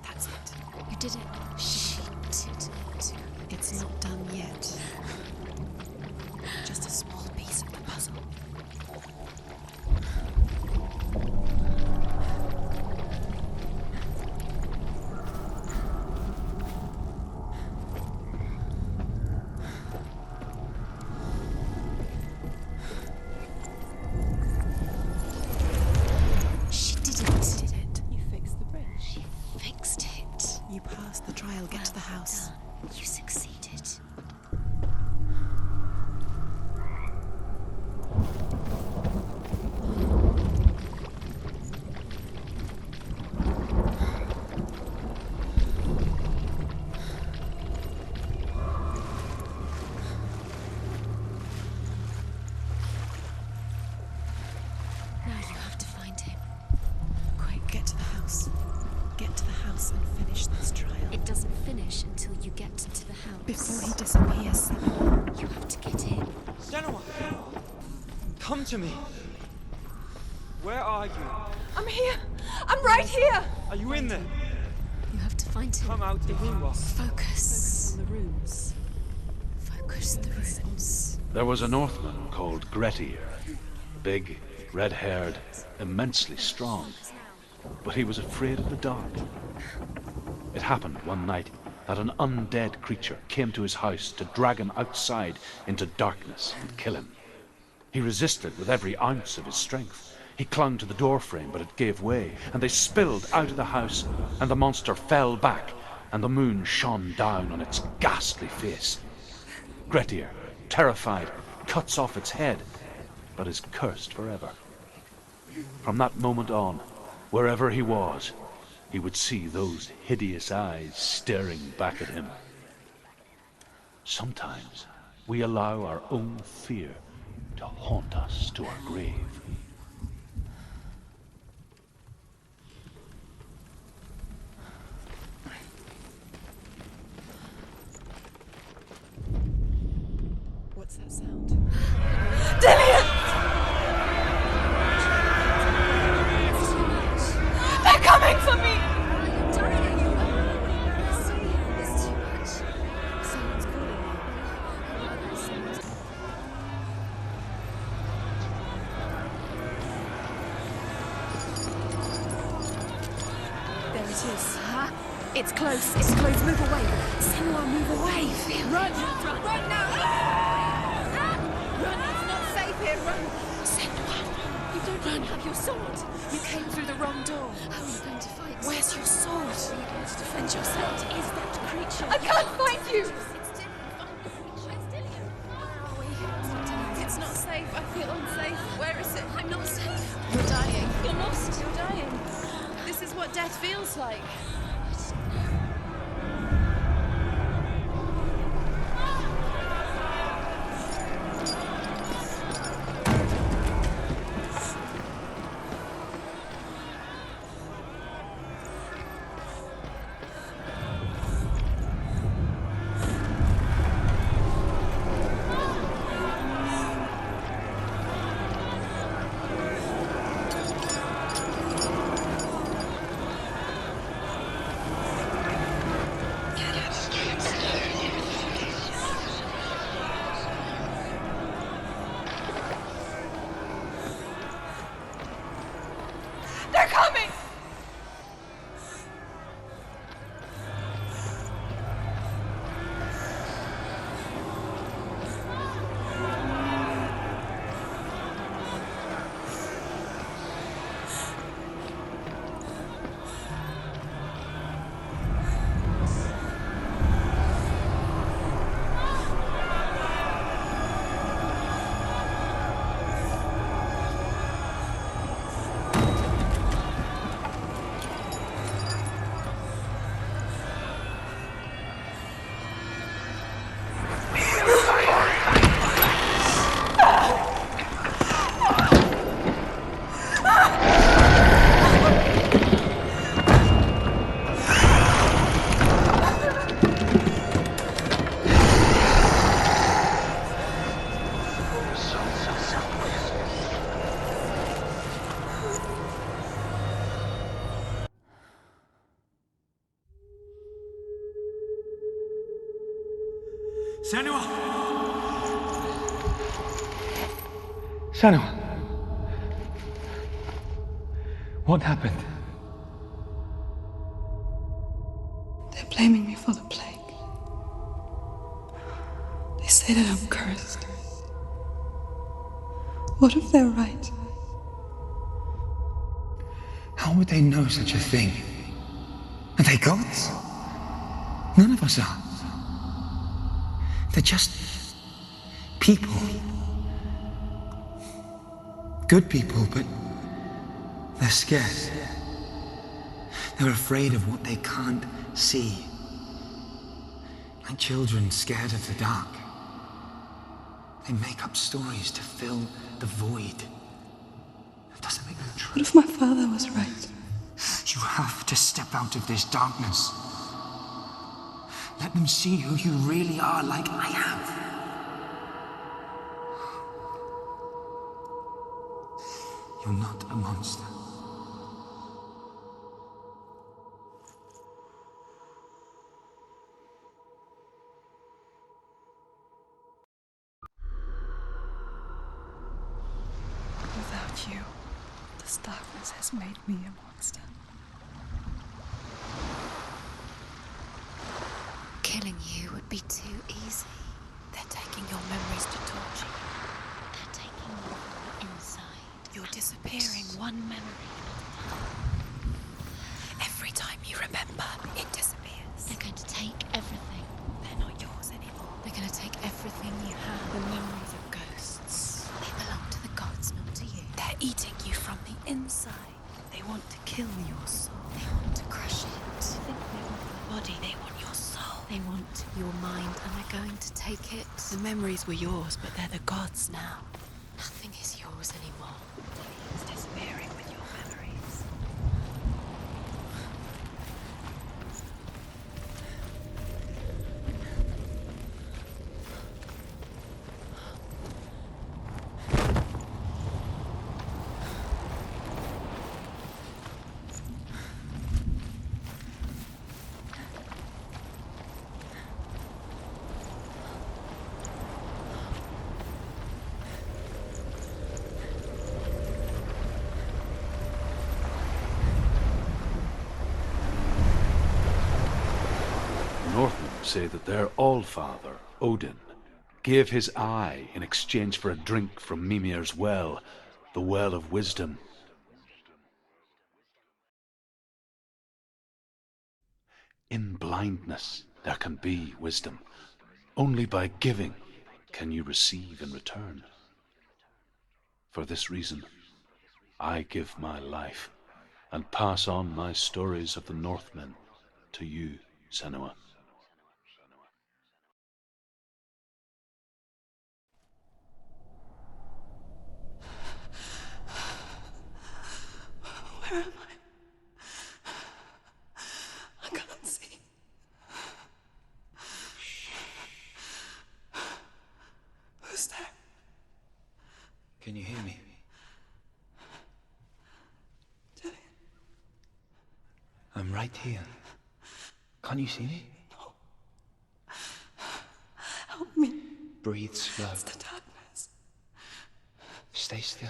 That's it. You did it. She did it. It's not done yet. Just a small piece of the puzzle. She did it. You fixed the bridge. She fixed it. You passed the trial. Get to the house. Done. You succeeded. Now you have to find him. Quick, get to the house. Get to the house and finish this trial. It doesn't finish until you get to the house. Before he disappears. You have to get in. Senua! Come to me! Where are you? I'm here! I'm right here! Are you in there? You have to find him. Come out if you are. Focus. On the runes. Focus the runes. There was a Northman called Grettir. Big, red-haired, immensely strong. But he was afraid of the dark. It happened one night that an undead creature came to his house to drag him outside into darkness and kill him. He resisted with every ounce of his strength. He clung to the doorframe, but it gave way, and they spilled out of the house, and the monster fell back, and the moon shone down on its ghastly face. Grettir, terrified, cuts off its head, but is cursed forever. From that moment on, wherever he was, he would see those hideous eyes staring back at him. Sometimes we allow our own fear to haunt us to our grave. What's that sound? Dillian! They're coming for me! It's too much. Someone's calling me. There it is. It's close. It's close. Move away. Senua, move away. Run! Run now! Run! It's not safe here. Run! Senua, you don't even have your sword. You came through the wrong door. How are you going to fight? Where's your sword? Are you going to defend yourself? What is that creature? I can't find you! It's not safe. I feel unsafe. Where is it? I'm not safe. You're dying. You're lost. You're dying. This is what death feels like. Senua! Senua! What happened? They're blaming me for the plague. They say that I'm cursed. What if they're right? How would they know such a thing? Are they gods? None of us are. They're just people. Good people, but they're scared. They're afraid of what they can't see. Like children scared of the dark. They make up stories to fill the void. That doesn't make them true. What if my father was right? You have to step out of this darkness. Let them see who you really are, like I have. You're not a monster. Without you, this darkness has made me a monster. Killing you would be too easy. They're taking your memories to torture you. They're taking you from the inside. You're disappearing one memory at a time. Every time you remember, it disappears. They're going to take everything. They're not yours anymore. They're going to take everything you have. The memories of ghosts. They belong to the gods, not to you. They're eating you from the inside. They want to kill your soul. They want to crush it. They think they want your body. They want your soul. They want your mind, and they're going to take it. The memories were yours, but they're the gods now. Nothing is yours anymore. It's disappearing with your memories. Northmen say that their Allfather, Odin, gave his eye in exchange for a drink from Mimir's well, the Well of Wisdom. In blindness there can be wisdom. Only by giving can you receive in return. For this reason, I give my life and pass on my stories of the Northmen to you, Senua. Where am I? I can't see. Who's there? Can you hear me? I'm right here. Can't you see me? No. Help me. Breathe slow. It's the darkness. Stay still.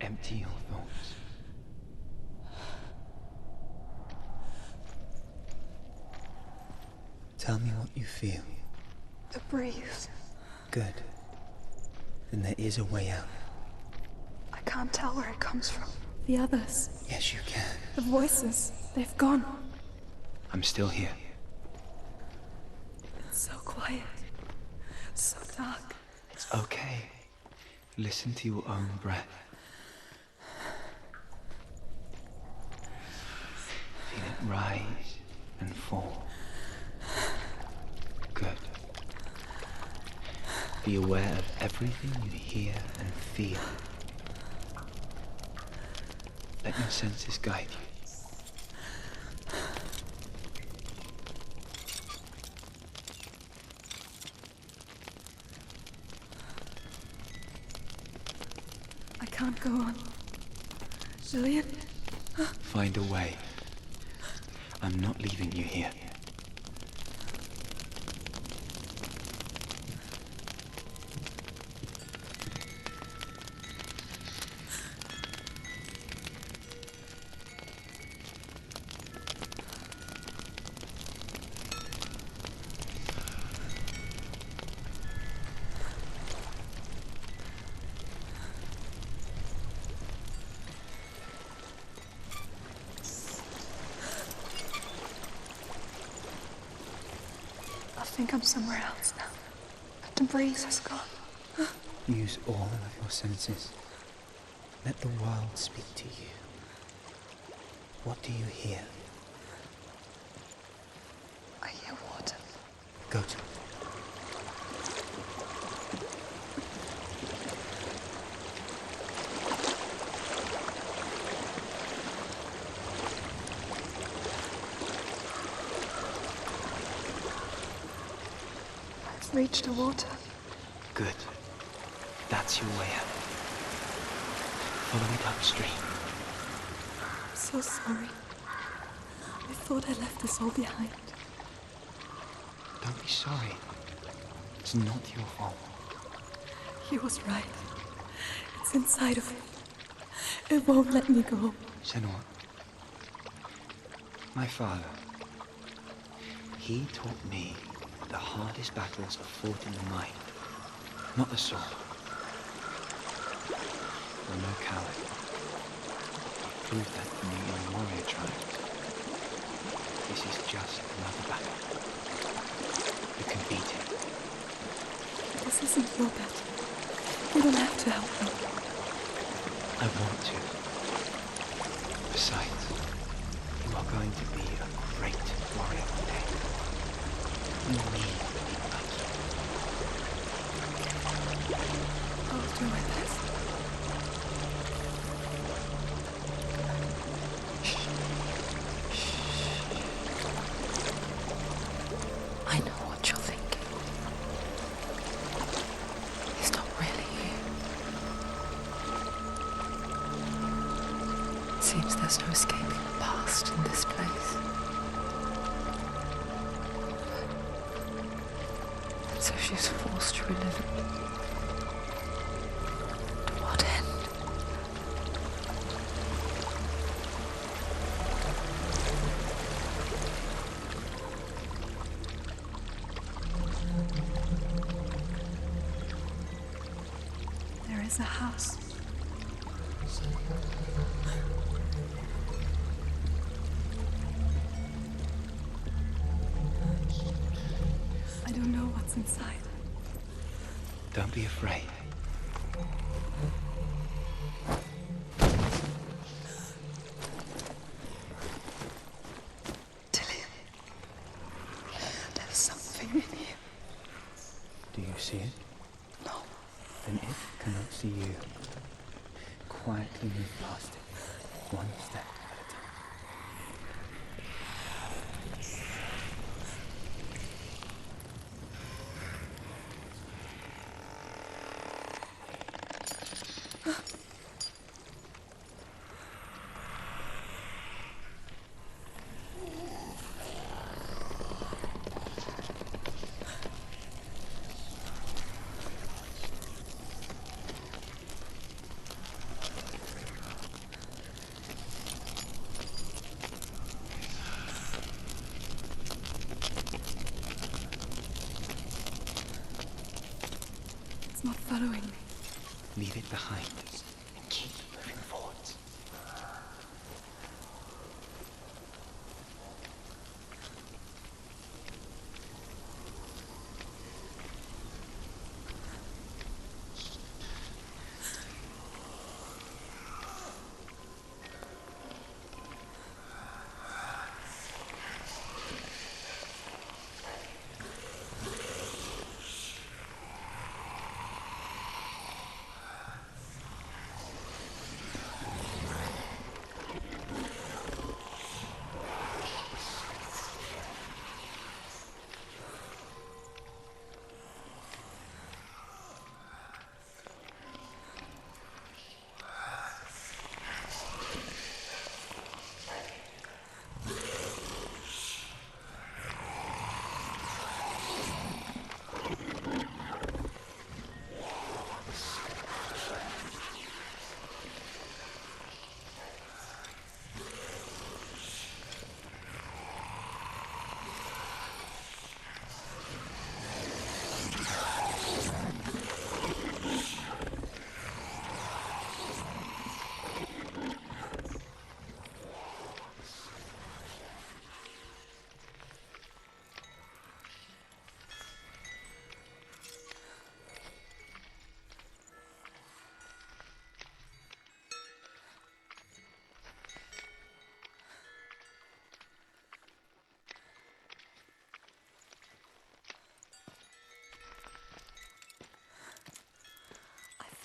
Empty your thoughts. Tell me what you feel. The breeze. Good. Then there is a way out. I can't tell where it comes from. The others. Yes, you can. The voices. They've gone. I'm still here. It's so quiet. So dark. It's okay. Listen to your own breath. Feel it rise and fall. Good. Be aware of everything you hear and feel. Let your senses guide you. I can't go on. Julian? Find a way. I'm not leaving you here. think I'm somewhere else now. The breeze has gone. Use all of your senses. Let the world speak to you. What do you hear? I hear water. Go to it. I've reached the water. Good. That's your way out. Follow it upstream. I'm so sorry. I thought I left us all behind. Don't be sorry. It's not your fault. He was right. It's inside of me. It won't let me go. Senua. My father. He taught me that the hardest battles are fought in the mind, not the sword. You're no coward. Prove that to me in warrior tribes. This is just another battle. You can beat it. This isn't your battle. You don't have to help me. I want to. Besides, you are going to be a great warrior one day. You need us. I'll do my best. I know what you're thinking. It's not really you. It seems there's no escaping the past in this place. And so she's forced to relive it. To what end? There is a house. I don't know what's inside. Don't be afraid. Tilly, there's something in you. Do you see it? No. Then it cannot see you. Quietly move past it, one step at a time. It's not following me. Leave it behind and keep moving forwards.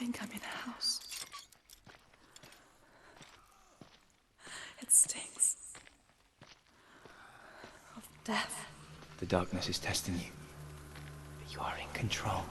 think I'm in a house. It stinks of death. The darkness is testing you, but you are in control.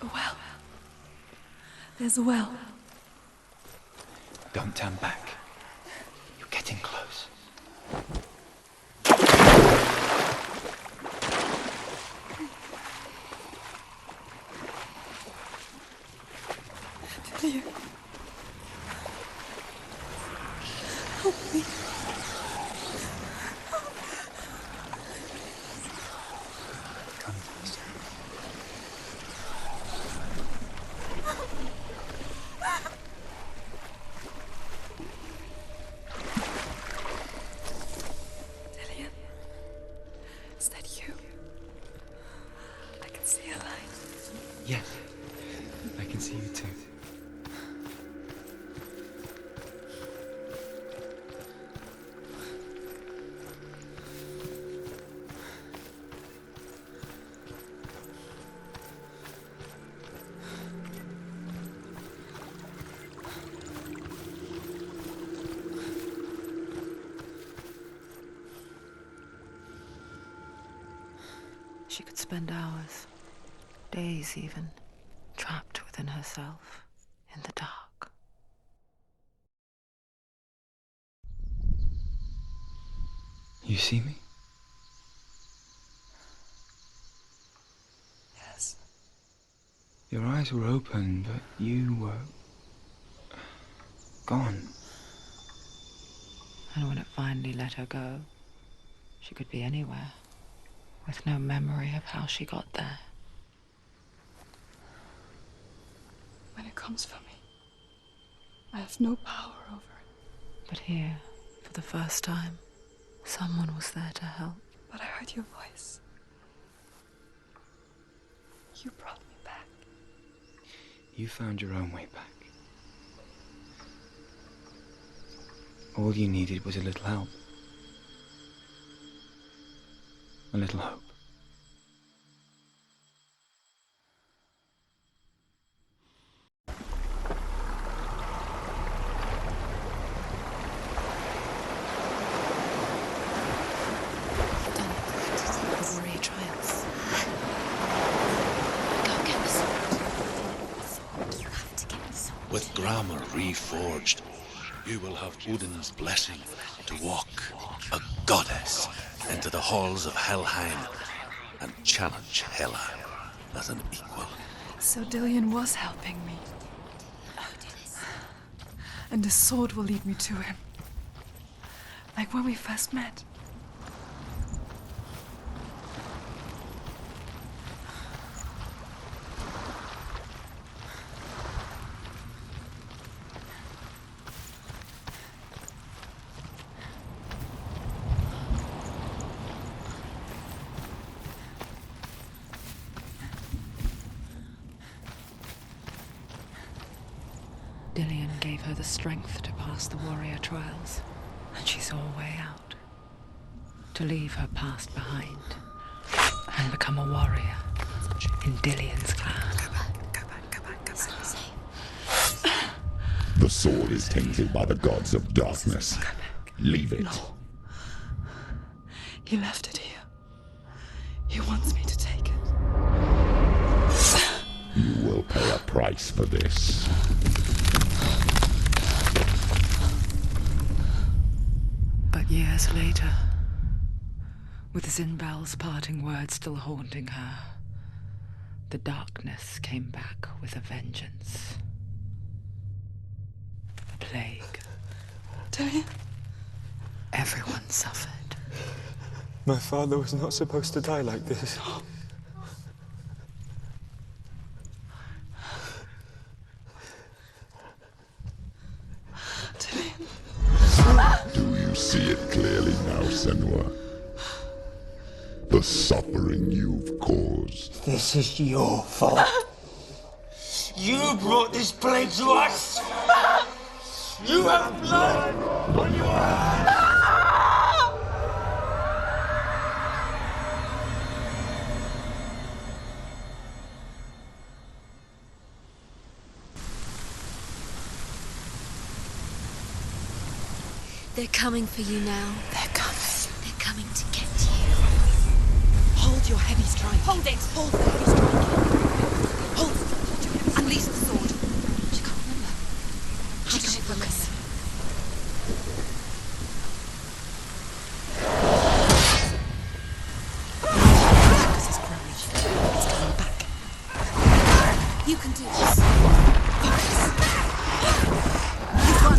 A well. There's a well. Don't turn back. You're getting close. Delia. Help me. Come closer. Delia. Is that you? I can see a light. Yes, I can see you too. She could spend hours, days even, trapped within herself, in the dark. You see me? Yes. Your eyes were open, but you were gone. And when it finally let her go, she could be anywhere, with no memory of how she got there. When it comes for me, I have no power over it. But here, for the first time, someone was there to help. But I heard your voice. You brought me back. You found your own way back. All you needed was a little help. A little hope. The warrior trials. Go get the sword. You have to get the sword. With grammar reforged, you will have Odin's blessing to walk, a goddess, into the halls of Helheim and challenge Hela as an equal. So Dillion was helping me. And the sword will lead me to him. Like when we first met. Dillion gave her the strength to pass the warrior trials, and she saw a way out. To leave her past behind and become a warrior in Dillion's clan. Go back. The sword is tainted by the gods of darkness. Leave it. No. He left it here. He wants me to take it. You will pay a price for this. But years later, with Zinbal's parting words still haunting her, the darkness came back with a vengeance. The plague. Dillion? Everyone suffered. My father was not supposed to die like this. you see it clearly now, Senua? The suffering you've caused. This is your fault. You brought this plague to us. You have blood on your hands. They're coming for you now. They're coming. They're coming to get you. Hold your heavy strike. Hold it! Hold the heavy strike. Hold it. Unleash the sword. She can't remember. She can't focus. Focus is courage. It's coming back. You can do this. Focus. You've won.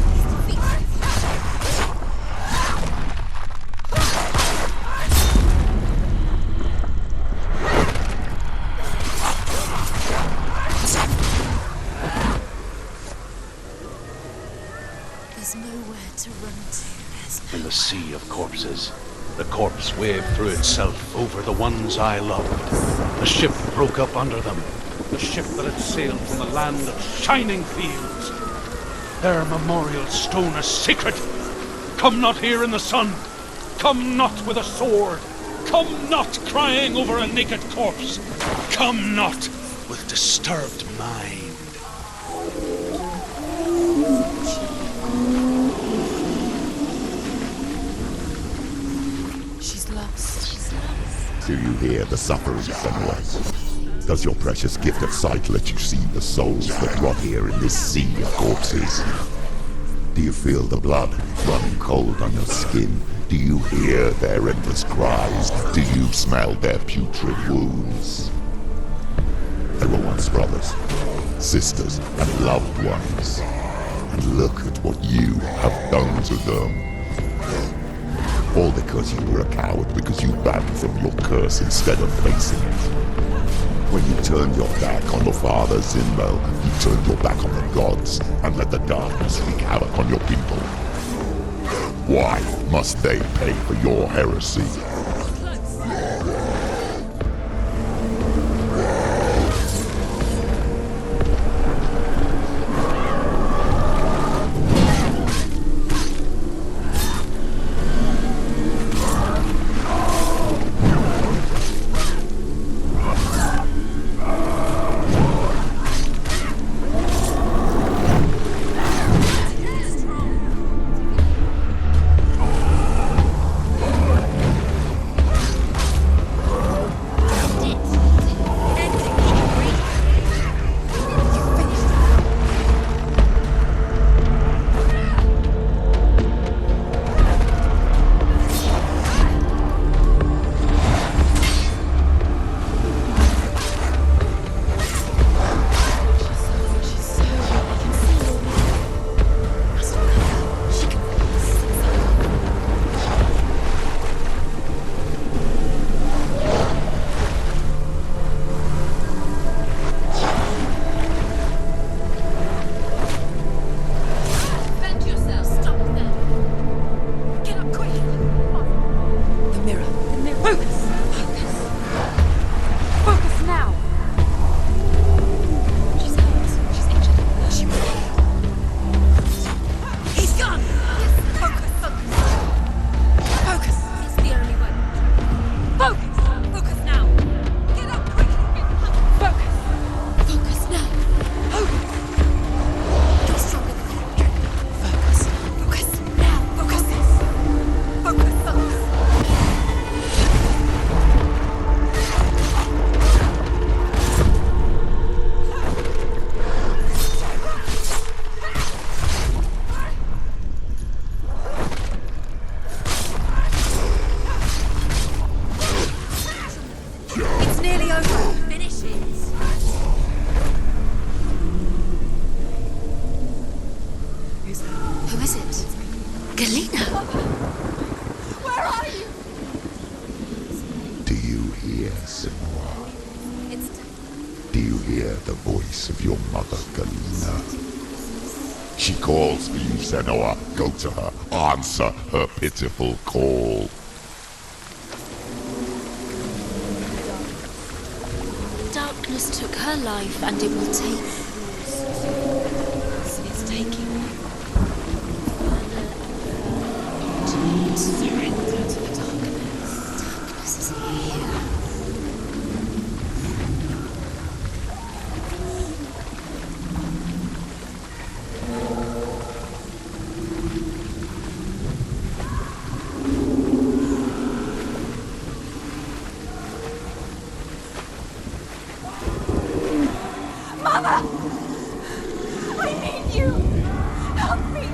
There's nowhere to run to. In the sea of corpses, the corpse waved through itself over the ones I loved. The ship broke up under them. The ship that had sailed from the land of shining fields. Their memorial stone is sacred. Come not here in the sun. Come not with a sword. Come not crying over a naked corpse. Come not with disturbed mind. She's lost. She's lost. Do you hear the suffering, Senua? Does your precious gift of sight let you see the souls that rot here in this sea of corpses? Do you feel the blood running cold on your skin? Do you hear their endless cries? Do you smell their putrid wounds? They were once brothers, sisters, and loved ones. And look at what you have done to them. All because you were a coward, because you backed from your curse instead of facing it. When you turned your back on your father Zinmel, you turned your back on the gods and let the darkness wreak havoc on your people. Why must they pay for your heresy? Do you hear the voice of your mother, Galina? She calls for you, Senua. Go to her. answer her pitiful call. Darkness took her life, and it will take yours. It's taking you. Surrender to the darkness. Darkness is here. Mother! I need you! Help me!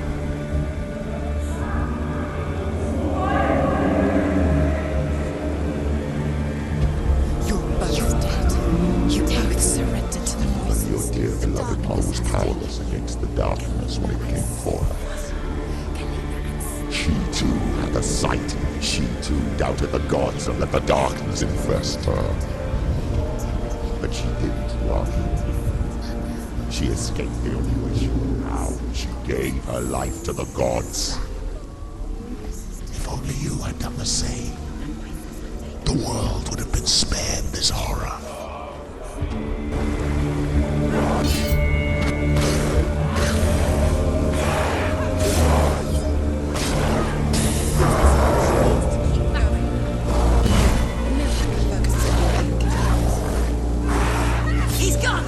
You're both dead. You both surrendered to the voices. Your dear beloved mother was powerless against the darkness when it came for her. She too had a sight. She too doubted the gods and let the darkness infest her. But she didn't run. She escaped the only way she knew how. She gave her life to the gods. If only you had done the same, the world would have been spared this horror. He's gone!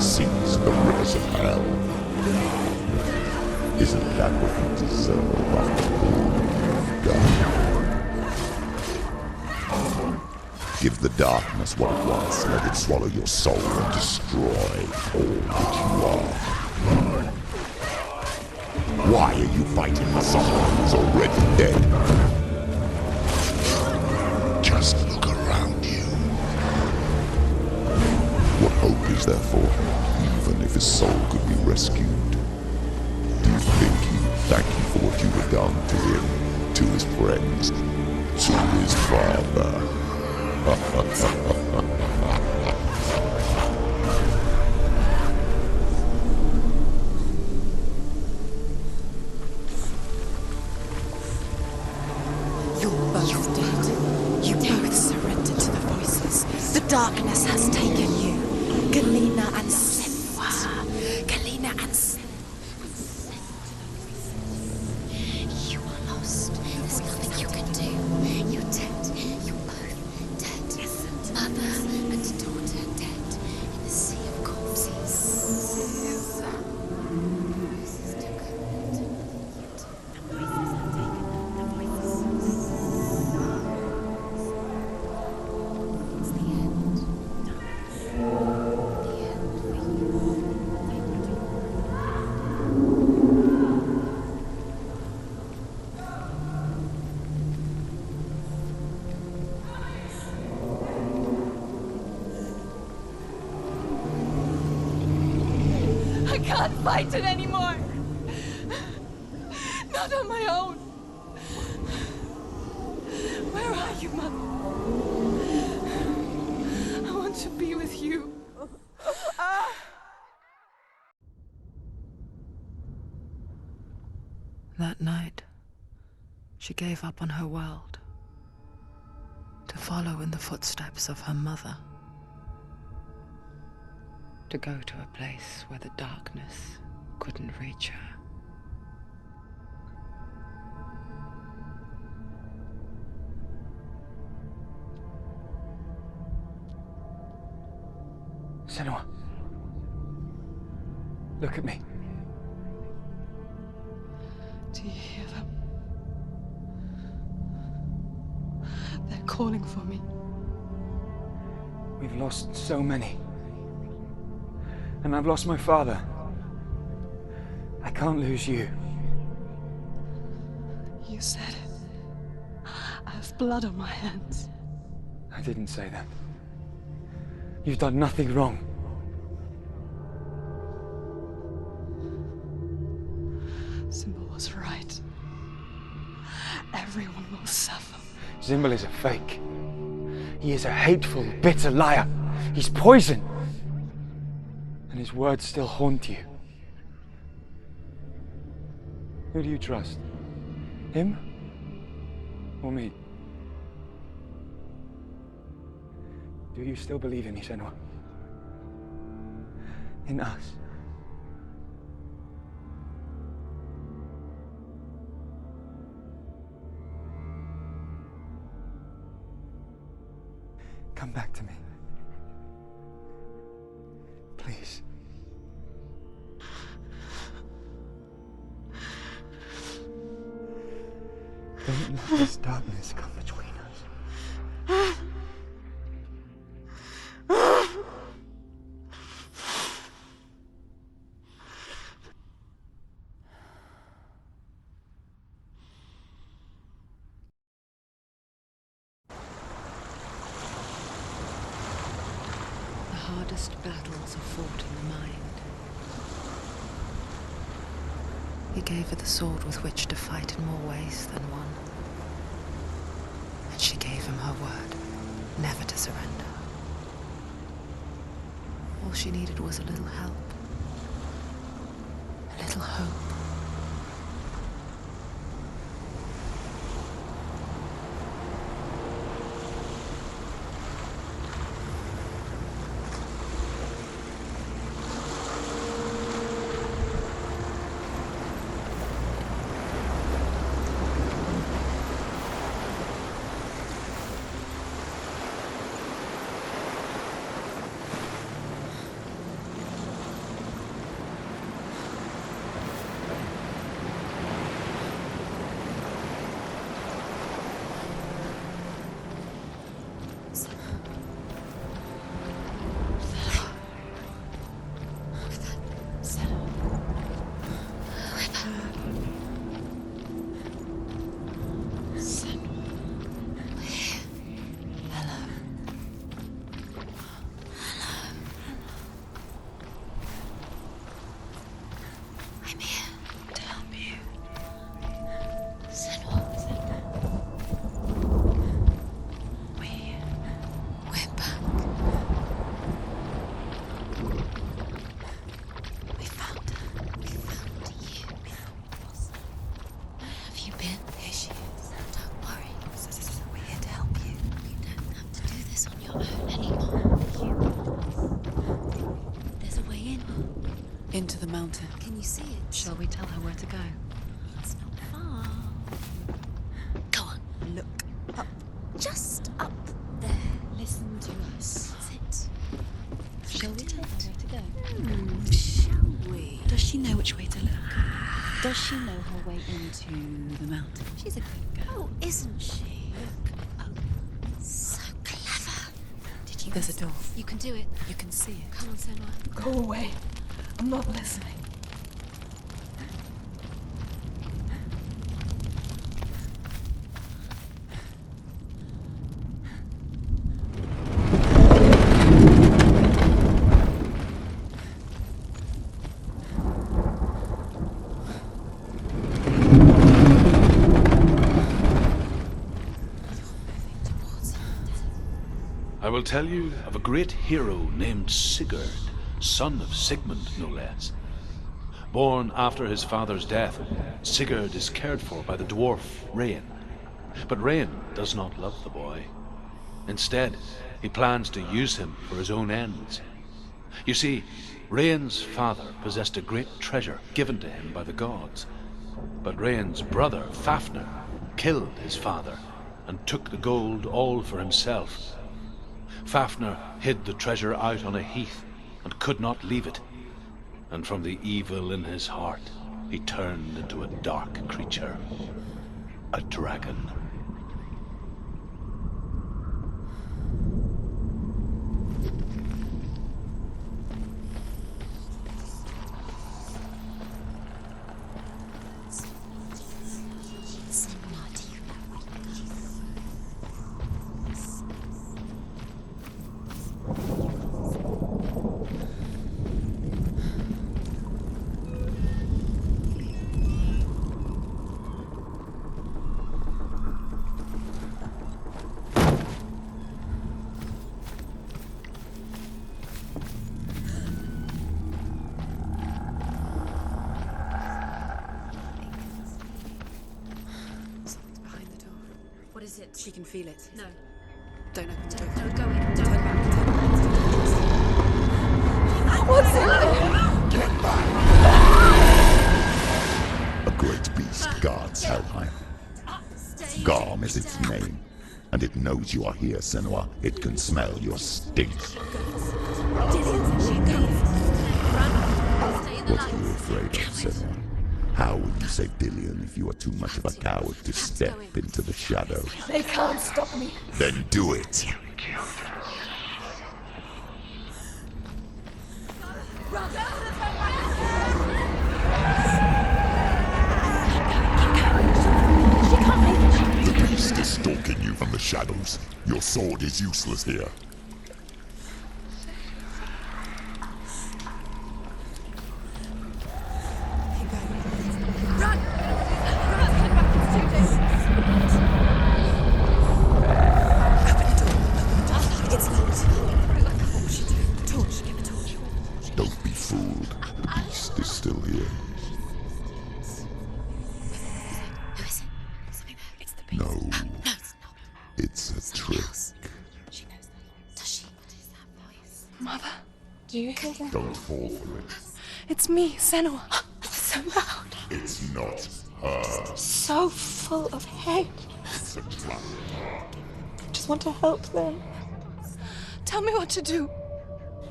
seas and the rivers of hell. Isn't that what you deserve after all you've done? Give the darkness what it wants, let it swallow your soul and destroy all that you are. Why are you fighting someone who's already dead? Just look around you. What hope is there for him, even if his soul could be rescued? Do you think he'd thank you for what you have done to him, to his friends, to his father? You're both dead. You both surrendered to the voices. The darkness has taken you. Melina and Senua. Melina and Senua. You are lost. There's nothing you can do. You're dead. You're both dead. Mother and daughter dead in the sea of corpses. I can't fight it anymore. Not on my own. Where are you, Mother? I want to be with you. That night, she gave up on her world to follow in the footsteps of her mother, to go to a place where the darkness couldn't reach her. Senua. Look at me. Do you hear them? They're calling for me. We've lost so many. And I've lost my father. I can't lose you. You said it. I have blood on my hands. I didn't say that. You've done nothing wrong. Symbol was right. Everyone will suffer. Zimbel is a fake. He is a hateful, bitter liar. He's poison. And his words still haunt you. Who do you trust? Him? Or me? Do you still believe in me, Senua? In us? Come back to me. Please. Don't let this darkness come between us. The hardest battles are fought in the mind. He gave her the sword with which to fight in more ways than one. And she gave him her word, never to surrender. All she needed was a little help, a little hope. Into the mountain. Can you see it? Shall we tell her where to go? It's not far. Go on. Look up. Just up there. Listen to us. That's it. Shall we tell her where to go? Shall we? Does she know which way to look? Does she know her way into the mountain? She's a good girl. Oh, isn't she? Look up. So clever. Did you? There's a door. You can do it. You can see it. Come on, Senua. Go away. I'm not listening. I will tell you of a great hero named Sigurd, son of Sigmund, no less. Born after his father's death, Sigurd is cared for by the dwarf Rain. But Rain does not love the boy. Instead, he plans to use him for his own ends. You see, Rain's father possessed a great treasure given to him by the gods. But Rain's brother, Fafnir, killed his father and took the gold all for himself. Fafnir hid the treasure out on a heath and could not leave it. And from the evil in his heart, he turned into a dark creature, a dragon. She can feel it. No. Don't open the door. No, go in. Don't. Turn back. What's in there? Get back! A great beast guards Helheim. Garm is its name, and it knows you are here, Senua. It can smell your stink. What are you afraid of, Senua? How will you save Dillion if you are too much of a coward to step into the shadow? They can't stop me. Then do it! The beast is stalking you from the shadows. Your sword is useless here. Don't be fooled. The beast is still here. Who is it? Something there. It's the beast. No. No, it's not. It's a trick. She knows that. Does she? What is that voice? Mother, do you hear that? Don't fall for it. It's me, Senua. It's so loud. It's not her. So full of hate. It's a trap. I just want to help them. Tell me what to do.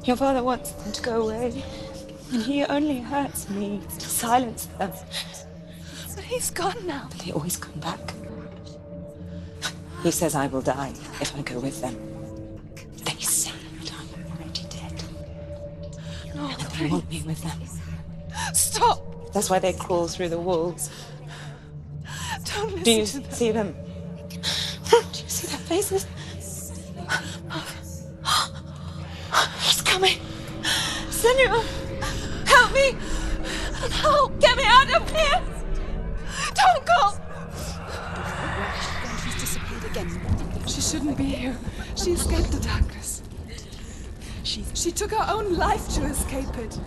Your father wants them to go away, and he only hurts me to silence them. But he's gone now. But they always come back. He says I will die if I go with them. They say that I'm already dead. No, And they want me with them. Stop! That's why they crawl through the walls. Don't listen Do you to them. see them? Do you see their faces? He's coming! Senua! Help me! Help! Get me out of here! Don't go! She's disappeared again. She shouldn't be here. She escaped the darkness. She took her own life to escape it.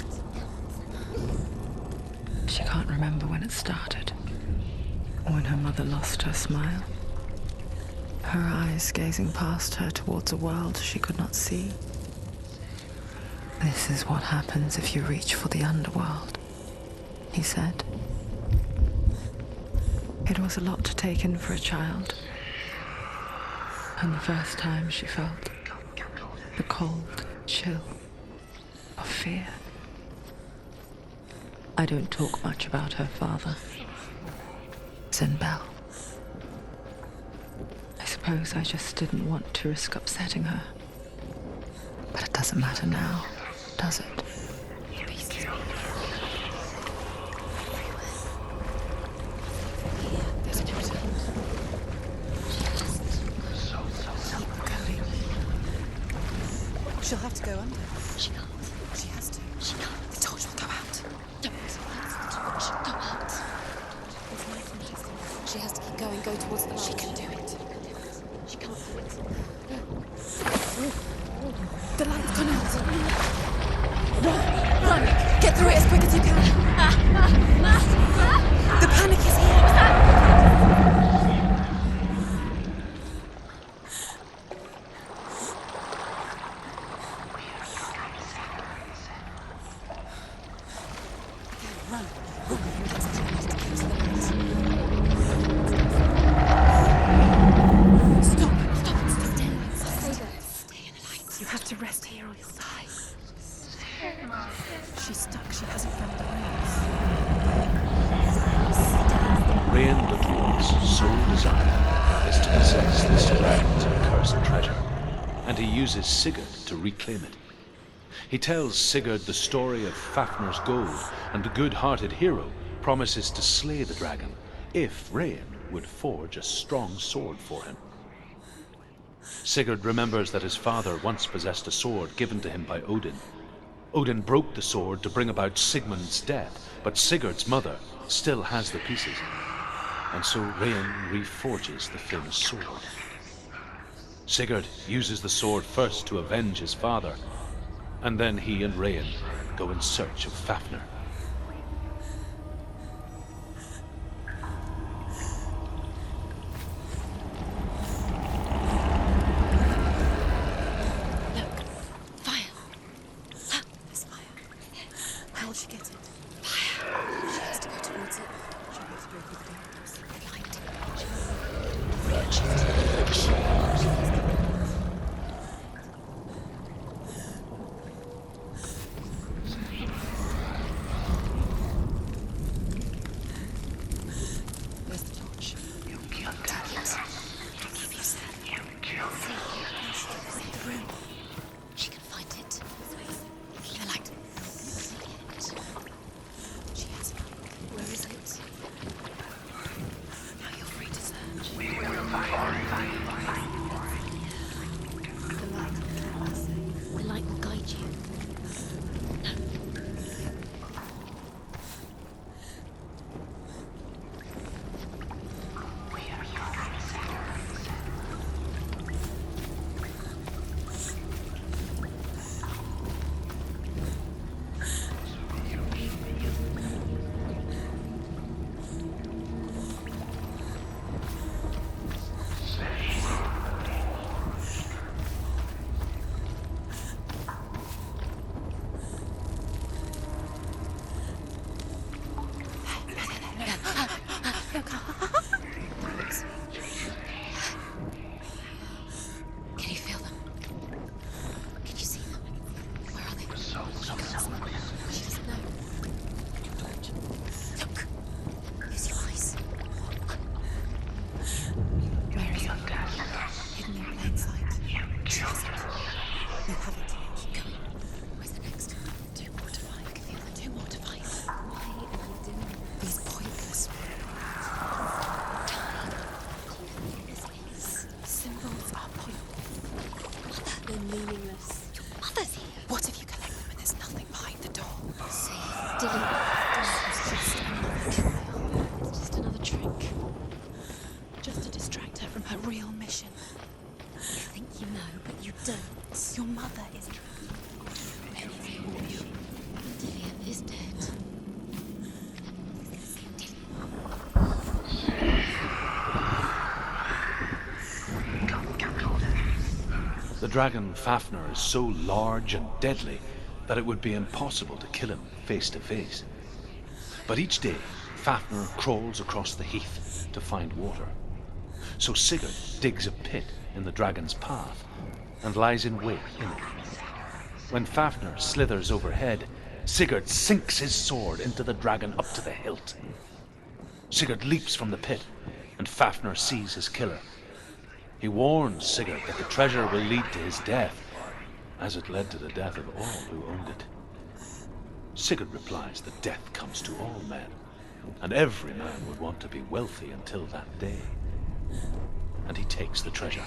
She can't remember when it started. When her mother lost her smile. Her eyes gazing past her towards a world she could not see. This is what happens if you reach for the underworld, he said. It was a lot to take in for a child. And the first time she felt the cold chill of fear. I don't talk much about her father, Zinbel. I suppose I just didn't want to risk upsetting her. But it doesn't matter now, does it? She'll have to go under. She can't. She has to. She can't. The torch will go out. Don't let the torch go out. She has to keep going, go towards the light. She can do it. She can't do it. The light's gone out. Run! Run! Get through it as quick as you can. The panic is here. Sigurd to reclaim it. He tells Sigurd the story of Fafnir's gold, and the good-hearted hero promises to slay the dragon if Rain would forge a strong sword for him. Sigurd remembers that his father once possessed a sword given to him by Odin. Odin broke the sword to bring about Sigmund's death, but Sigurd's mother still has the pieces, and so Rain reforges the famous sword. Sigurd uses the sword first to avenge his father, and then he and Rain go in search of Fafnir. Look, fire. There's fire. How will she get it? Fire. She has to go towards it. She'll have to go through the darkness. Light. The dragon Fafnir is so large and deadly that it would be impossible to kill him face to face. But each day, Fafnir crawls across the heath to find water. So Sigurd digs a pit in the dragon's path and lies in wait in it. When Fafnir slithers overhead, Sigurd sinks his sword into the dragon up to the hilt. Sigurd leaps from the pit, and Fafnir sees his killer. He warns Sigurd that the treasure will lead to his death, as it led to the death of all who owned it. Sigurd replies that death comes to all men, and every man would want to be wealthy until that day. And he takes the treasure.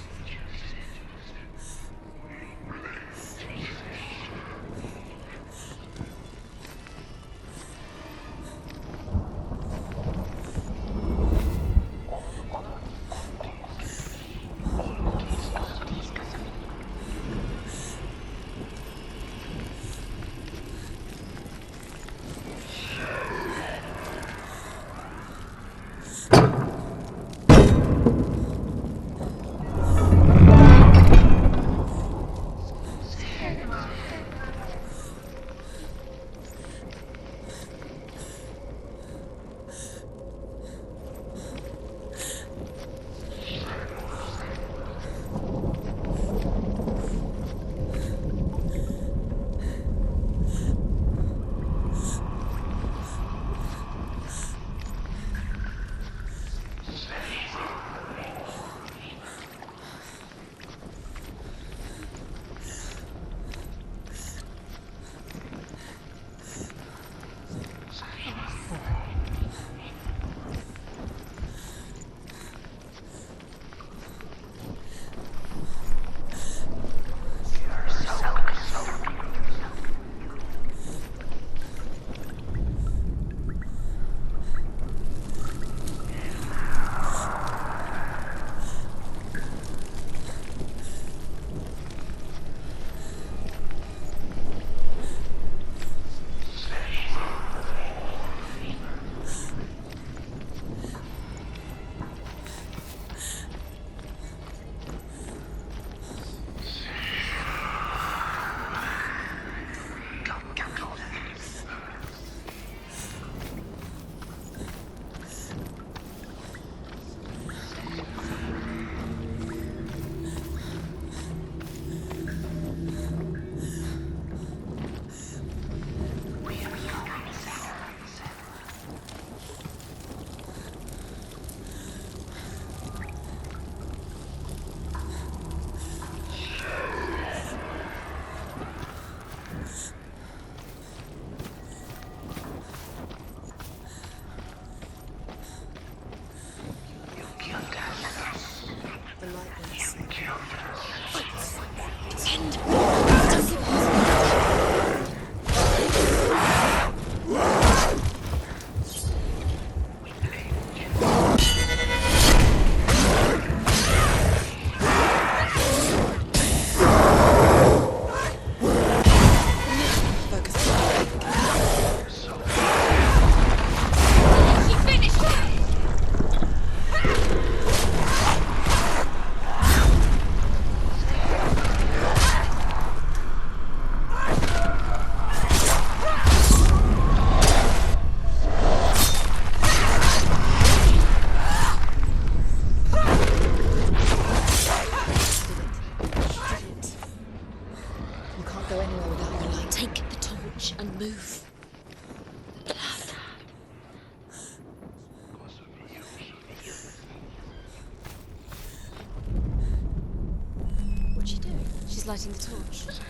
Lighting the torch. It's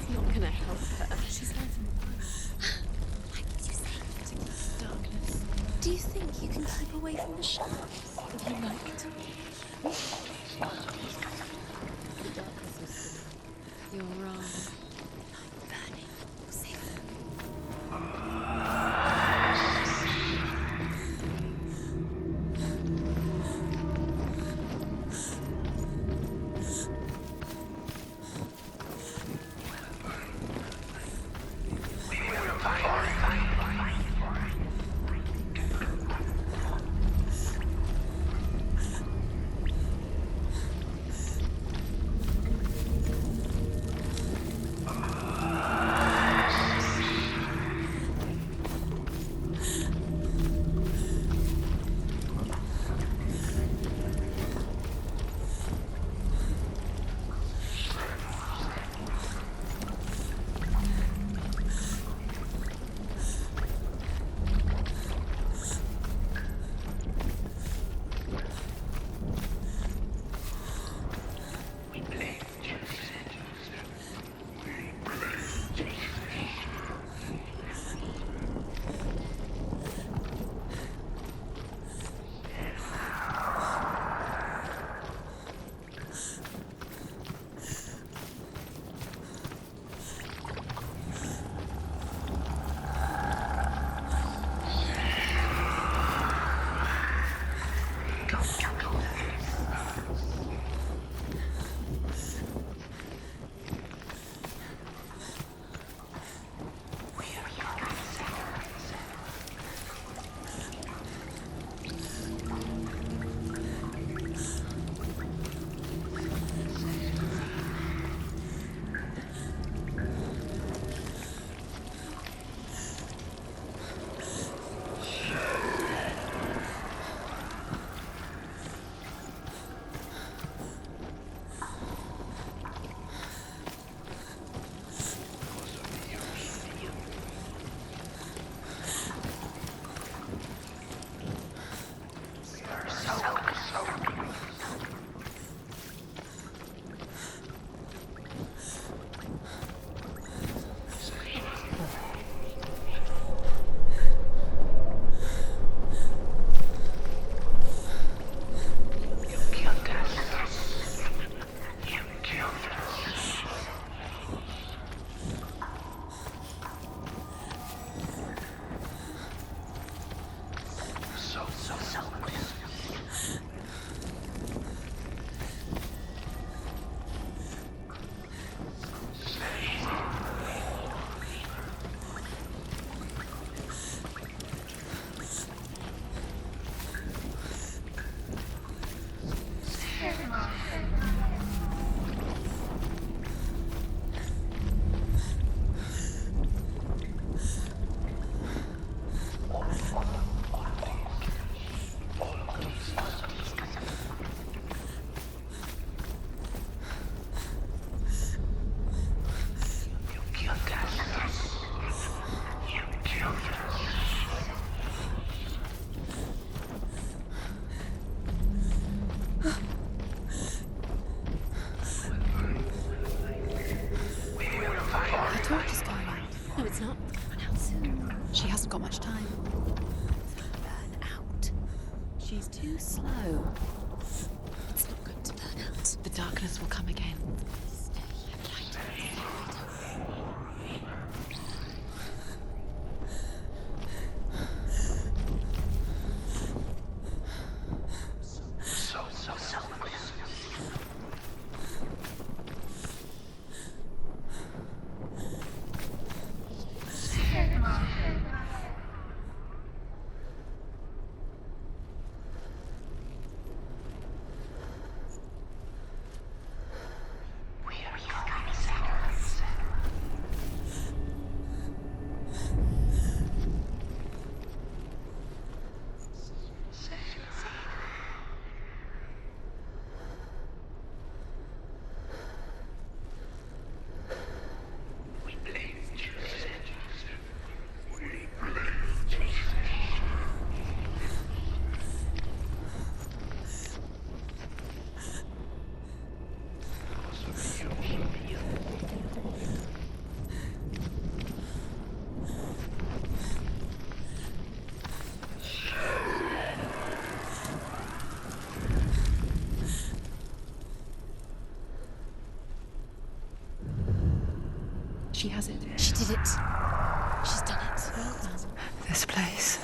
not gonna help her. She's lighting the fire. Like what you say, getting the darkness. Do you think you can keep away from the shadows if you like to? The darkness is good. You're wrong. Burning. Save her. She hasn't got much time. Burn out. She's too slow. It's not going to burn out. The darkness will come again. She has it. She did it. She's done it. Well done. This place.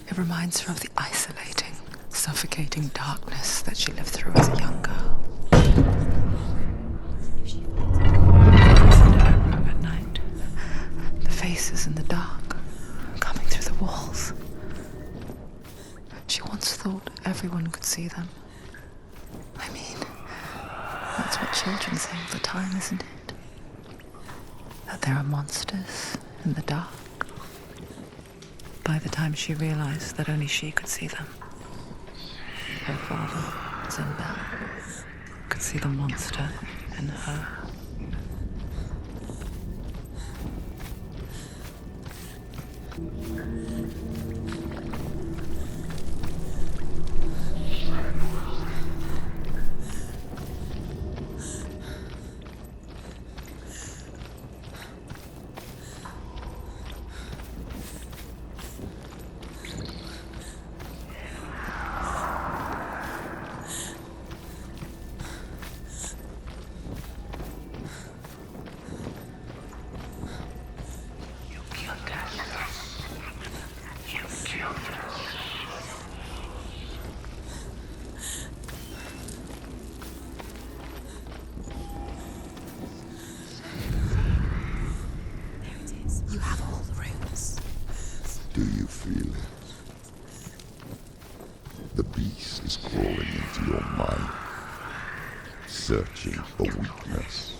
It reminds her of the isolating, suffocating darkness that she lived through as a young girl. At night, the faces in the dark, coming through the walls. She once thought everyone could see them. I mean, that's what children say all the time, isn't it? That there are monsters in the dark. By the time she realized that only she could see them, her father, Zimbel, could see the monster in her. You have all the rooms. Do you feel it? The beast is crawling into your mind, searching for weakness.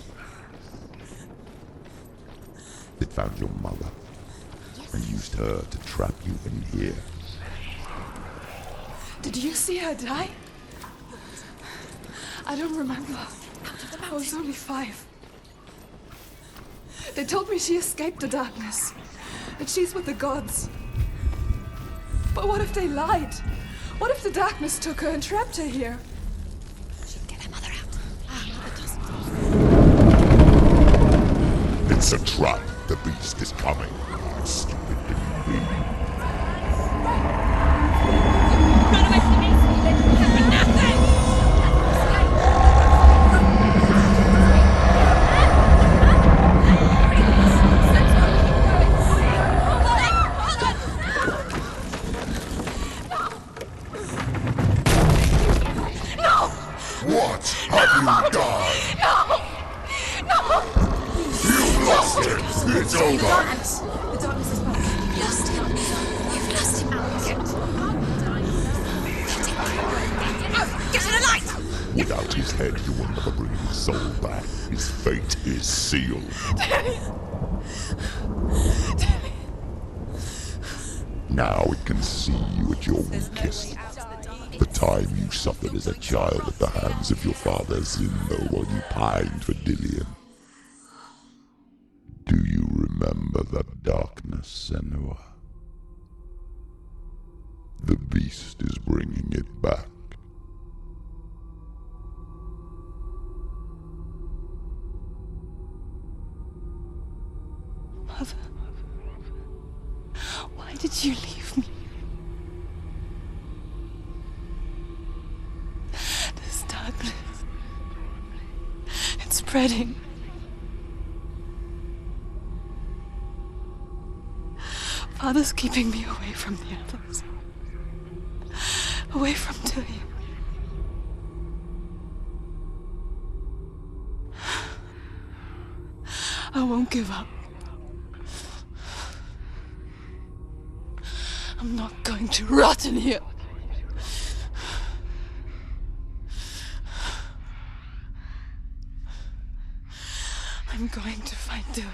It found your mother and used her to trap you in here. Did you see her die? I don't remember. I was only 5. They told me she escaped the darkness, that she's with the gods. But what if they lied? What if the darkness took her and trapped her here? She can get her mother out. Mother doesn't. It's a trap. The beast is coming. Stupid baby. Run away from the beast! Nothing! What have you done? No! You've lost it! It's over! The darkness is back. You've lost him. You've lost him. Get to the light! Without his head, you will never bring his soul back. His fate is sealed. Now it can see you at your weakest. The time you suffered as a child at the hands of your father Zindo while you pined for Dillian. Do you remember that darkness, Senua? The beast is bringing it back. Mother. did you leave me? This darkness. It's spreading. Father's keeping me away from the others. Away from Tilly. I won't give up. I'm not going to rot in here. I'm going to fight Tilly.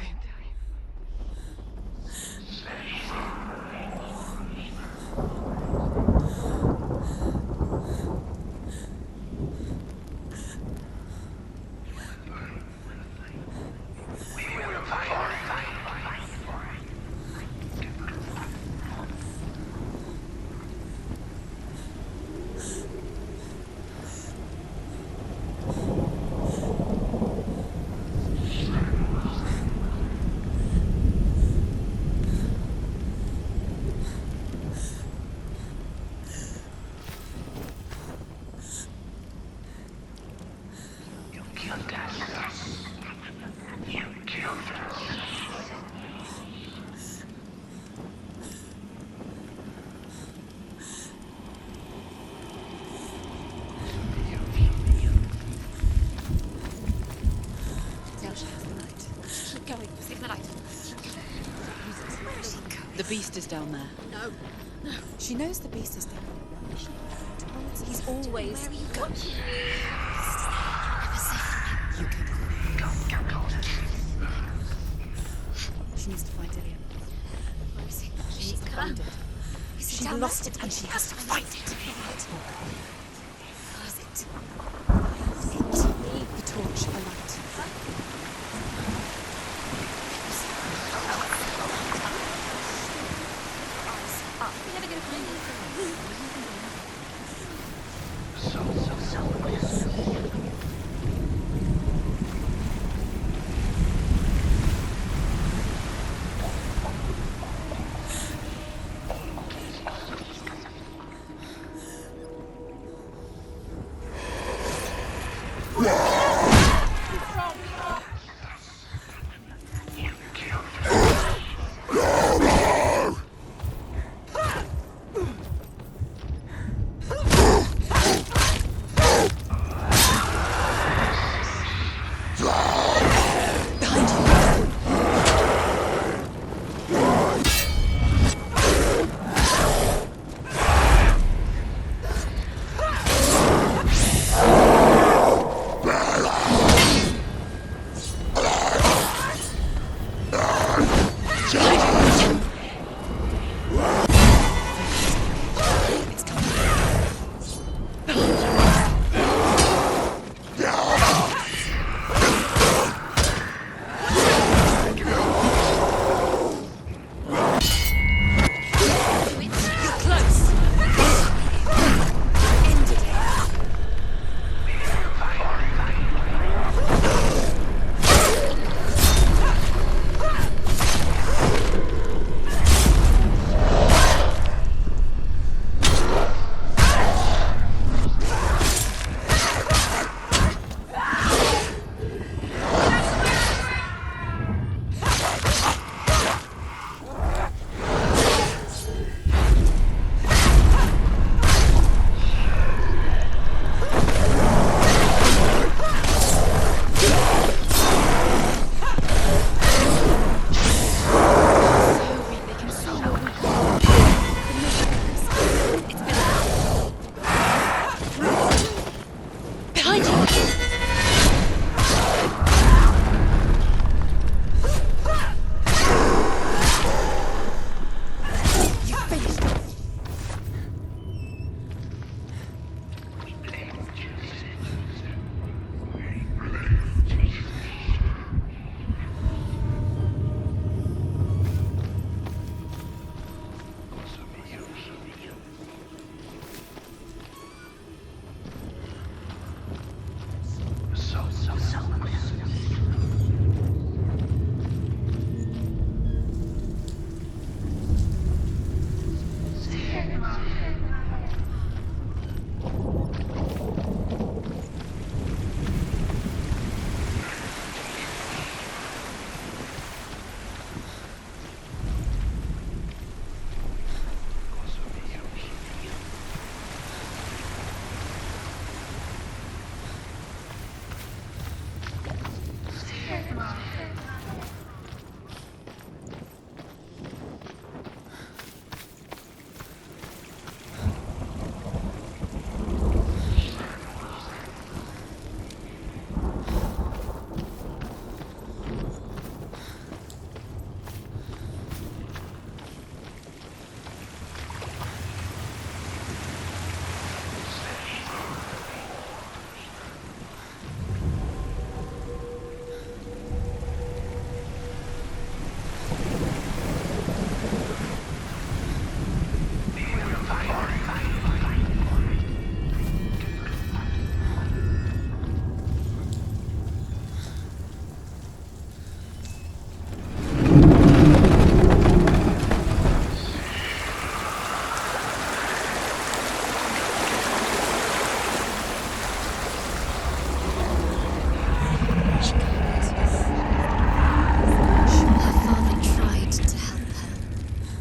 The beast is down there. No. She knows the beast is down there. He's always watching you. You can. She needs to find Dillian. Where is he? She needs to find it. She lost it and she has to find it. Where is it? The torch, a light. You're never going to find anything.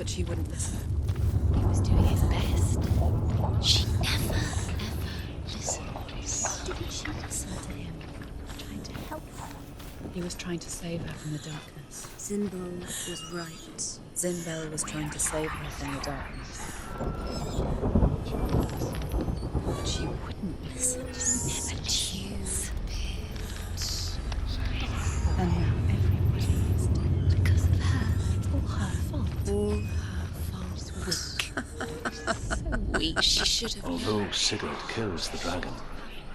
but she wouldn't listen. He was doing his best. She never, ever listens. Why didn't she listen to him? Trying to help her. He was trying to save her from the darkness. Zinbel was right. Zinbel was trying to save her from the darkness. But she wouldn't listen. Never listens. And now everybody is dead. Because of her. It's all her fault. All her fault. So weak. She should have Although Sigurd kills the dragon,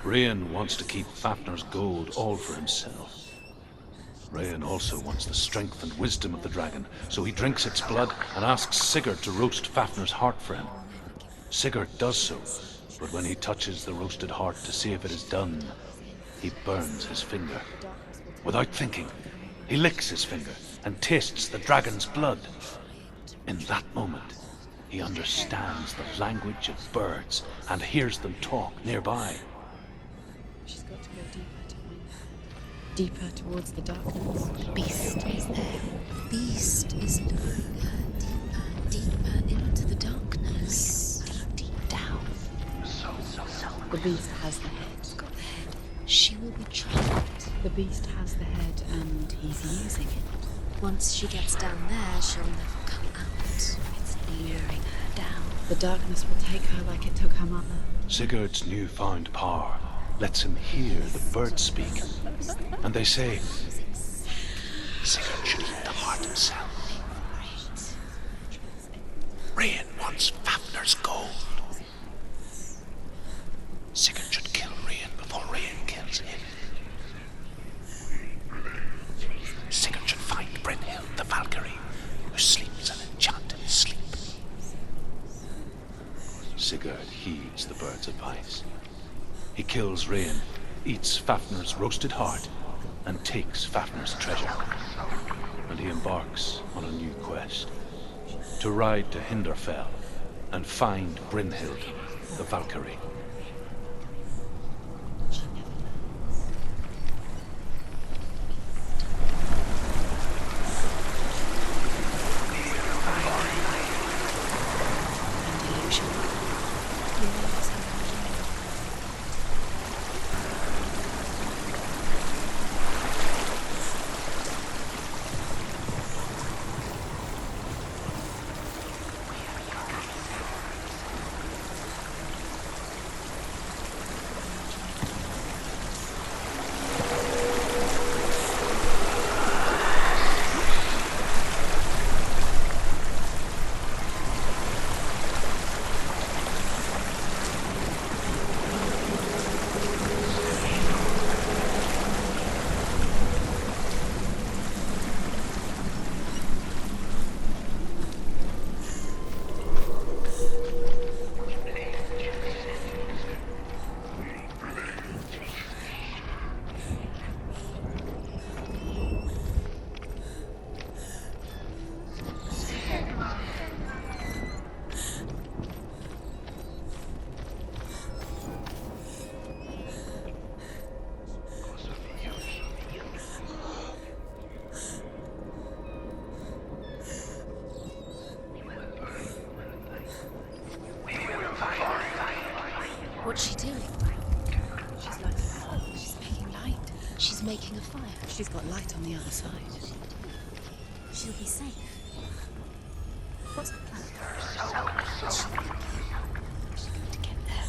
Rain wants to keep Fafnir's gold all for himself. Rain also wants the strength and wisdom of the dragon, so he drinks its blood and asks Sigurd to roast Fafnir's heart for him. Sigurd does so, but when he touches the roasted heart to see if it is done, he burns his finger. Without thinking, he licks his finger and tastes the dragon's blood. In that moment, he understands the language of birds and hears them talk nearby. She's got to go deeper to find her. Deeper towards the darkness. The beast is there. The beast is luring her deeper, deeper into the darkness. Deep down. The beast has the head. It's got the head. She will be trapped. The beast has the head and he's using it. Once she gets down there, she'll never come out. It's luring her down. The darkness will take her like it took her mother. Sigurd's newfound power lets him hear the birds speak, and they say, Sigurd should eat the heart himself. Rain wants Fafnir's gold. Sigurd should kill Rain before Rain kills him. Sigurd should find Brynhild the Valkyrie, who sleeps an enchanted sleep. Sigurd heeds the bird's advice. He kills Rain, eats Fafnir's roasted heart, and takes Fafnir's treasure. And he embarks on a new quest, to ride to Hinderfell and find Brynhild the Valkyrie. What's she doing? She's lighting a fire. She's making light. She's making a fire. She's got light on the other side. She'll be safe. What's the plan? She's going to get there.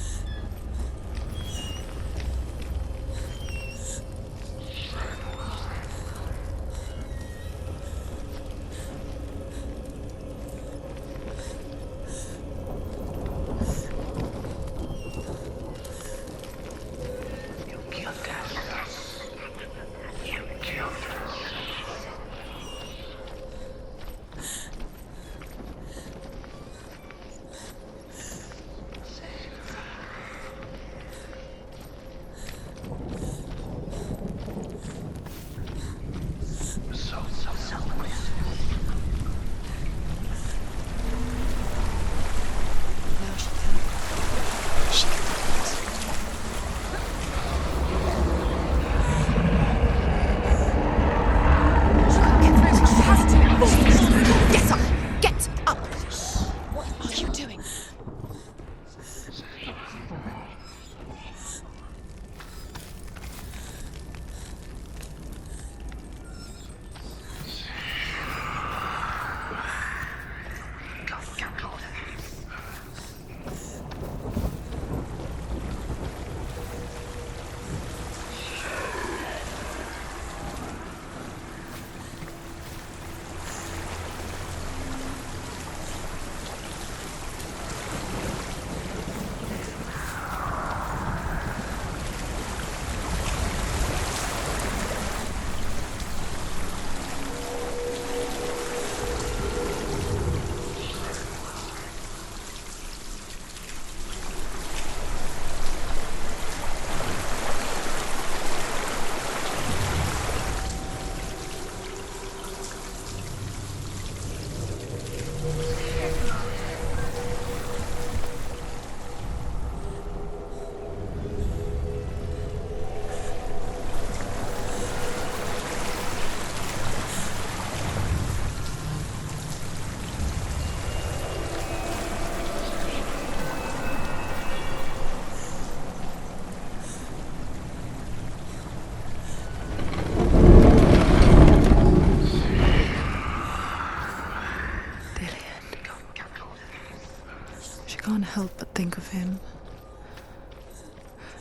can't help but think of him.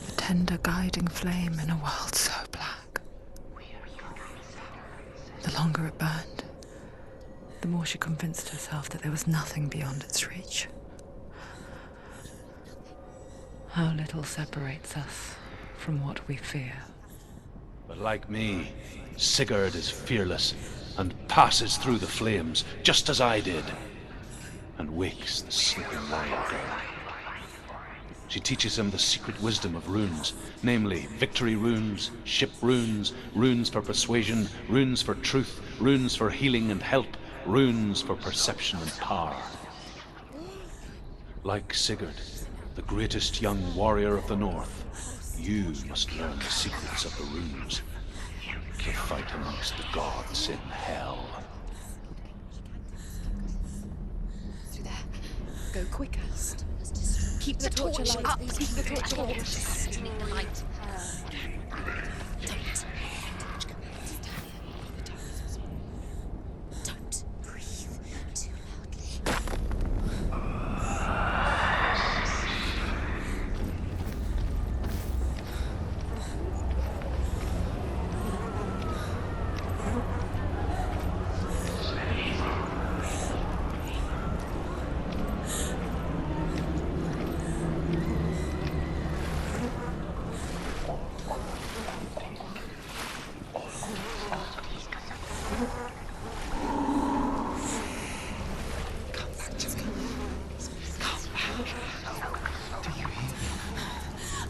A tender guiding flame in a world so black. The longer it burned, the more she convinced herself that there was nothing beyond its reach. How little separates us from what we fear. But like me, Sigurd is fearless and passes through the flames, just as I did, and wakes the sleeping wild girl. She teaches him the secret wisdom of runes, namely victory runes, ship runes, runes for persuasion, runes for truth, runes for healing and help, runes for perception and power. Like Sigurd, the greatest young warrior of the North, you must learn the secrets of the runes to fight amongst the gods in hell. Through there. Go quicker. Keep the torch up. Keep the torch alight. Don't breathe too loudly.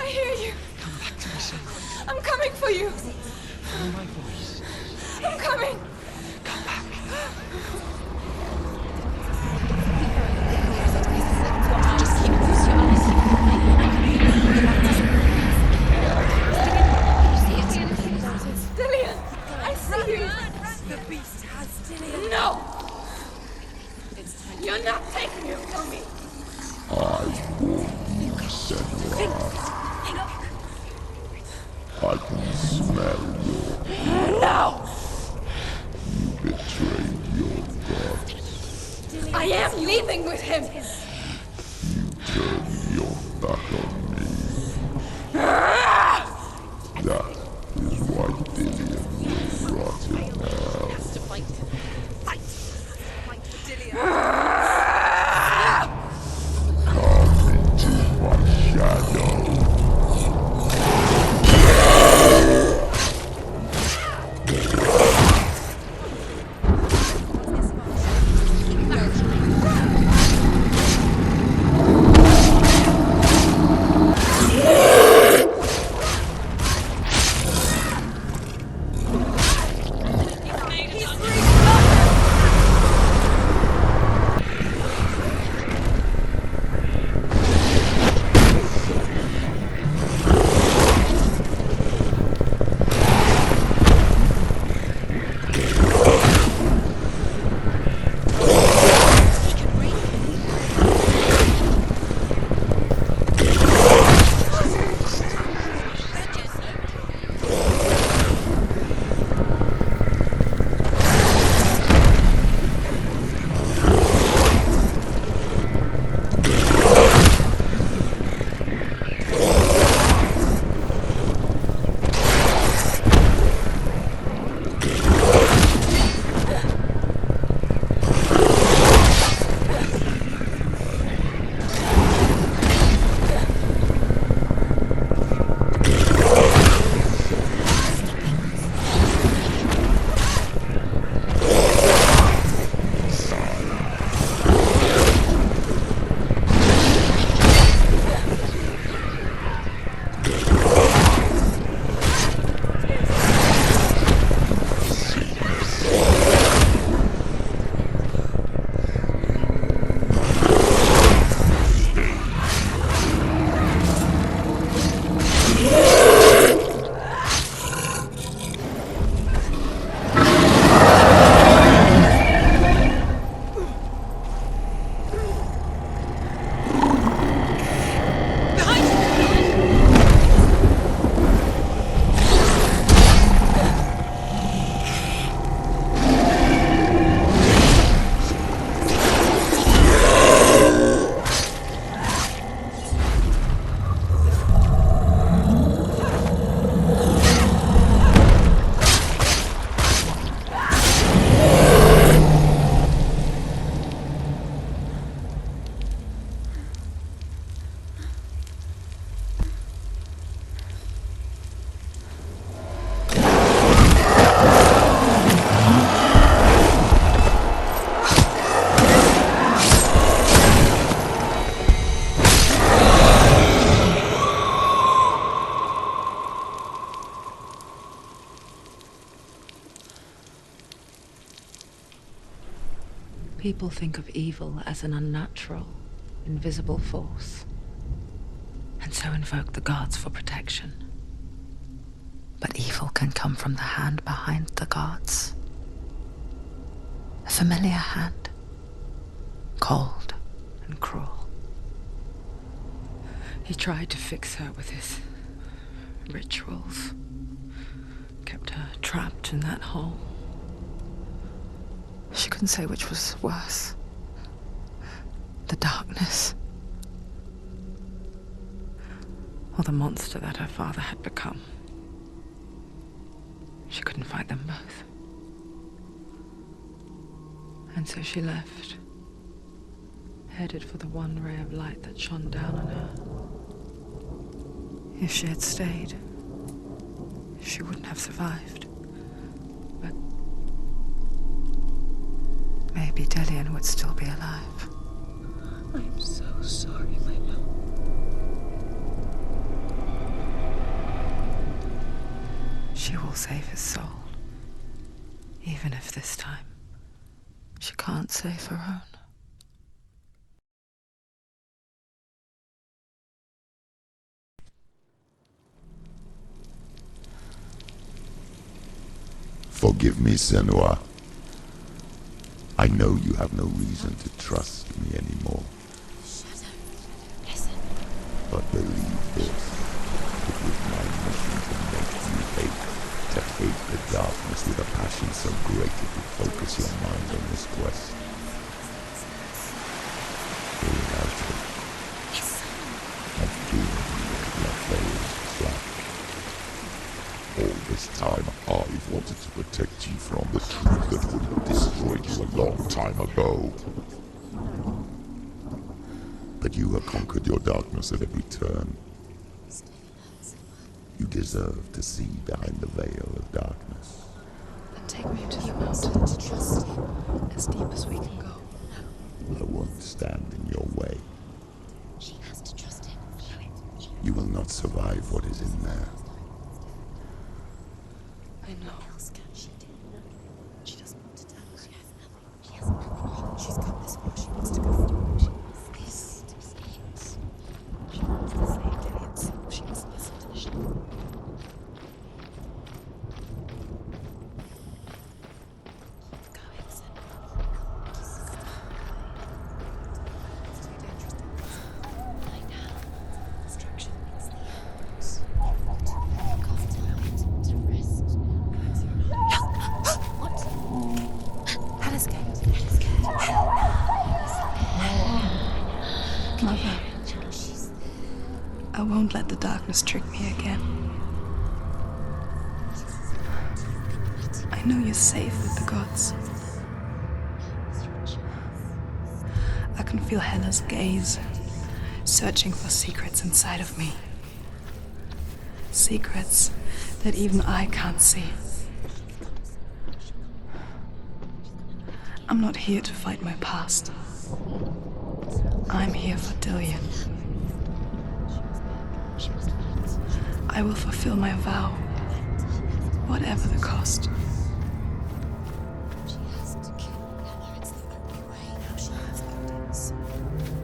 I hear you. Come back to me, Senua. I'm coming for you. Follow my voice. I'm coming. Come back. Just keep close to your eyes. Dillian, I see you. The beast has Dillian. No. You're not taking him from me. I warn you, Senua. I can smell your... No. You betrayed your gods. I am leaving with him. You turned your back on me. That is why Dillian will rot in hell. To fight. Fight. Fight for Dillian. Come into my shadow. People think of evil as an unnatural, invisible force, and so invoke the gods for protection. But evil can come from the hand behind the gods. A familiar hand, cold and cruel. He tried to fix her with his rituals, kept her trapped in that hole. She couldn't say which was worse. The darkness, or the monster that her father had become. She couldn't fight them both. And so she left, headed for the one ray of light that shone down on her. If she had stayed, she wouldn't have survived. But maybe Delian would still be alive. I'm so sorry, my love. She will save his soul, even if this time she can't save her own. Forgive me, Senua. I know you have no reason to trust me anymore. Shadow, listen. But believe this, it was my mission to make you hate the darkness with a passion so great it would focus your mind on this quest. Going out of it, and doing your veils black. All this time, I've wanted to protect you from the truth that would have destroyed you a long time ago. But you have conquered your darkness at every turn. You deserve to see behind the veil of darkness. Then take me to the mountain to trust you, as deep as we can go. I won't stand in your way. She has to trust him. You will not survive what is in there. I know. She doesn't want to tell us. She has nothing. She's got this far. She wants to go through. This is it. She wants to save Delian's soul. She must listen to the shadow. Go ahead, son. It's too dangerous. I know. Destruction means the end. Can't tell it to rest. What? Hella's scared. Hella's scared. Mother, I won't let the darkness trick me again. I know you're safe with the gods. I can feel Hella's gaze, searching for secrets inside of me. Secrets that even I can't see. I'm not here to fight my past. I'm here for Delian. I will fulfill my vow, whatever the cost. She has to kill Hella. It's the only way. Now she has evidence.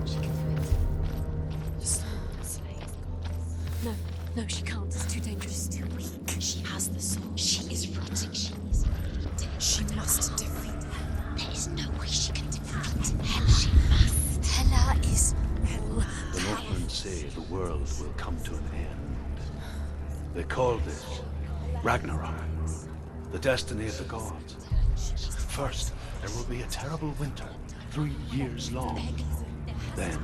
She can do it. Just slay his gods. No, she can't. It's too dangerous. She's too weak. She has the soul. She is rotting. She must defeat her. There is no way she can defeat Hella. She must. Hella is all The Northmen say the world will come to an end. They call this Ragnarok, the destiny of the gods. First, there will be a terrible winter, 3 years long. Then,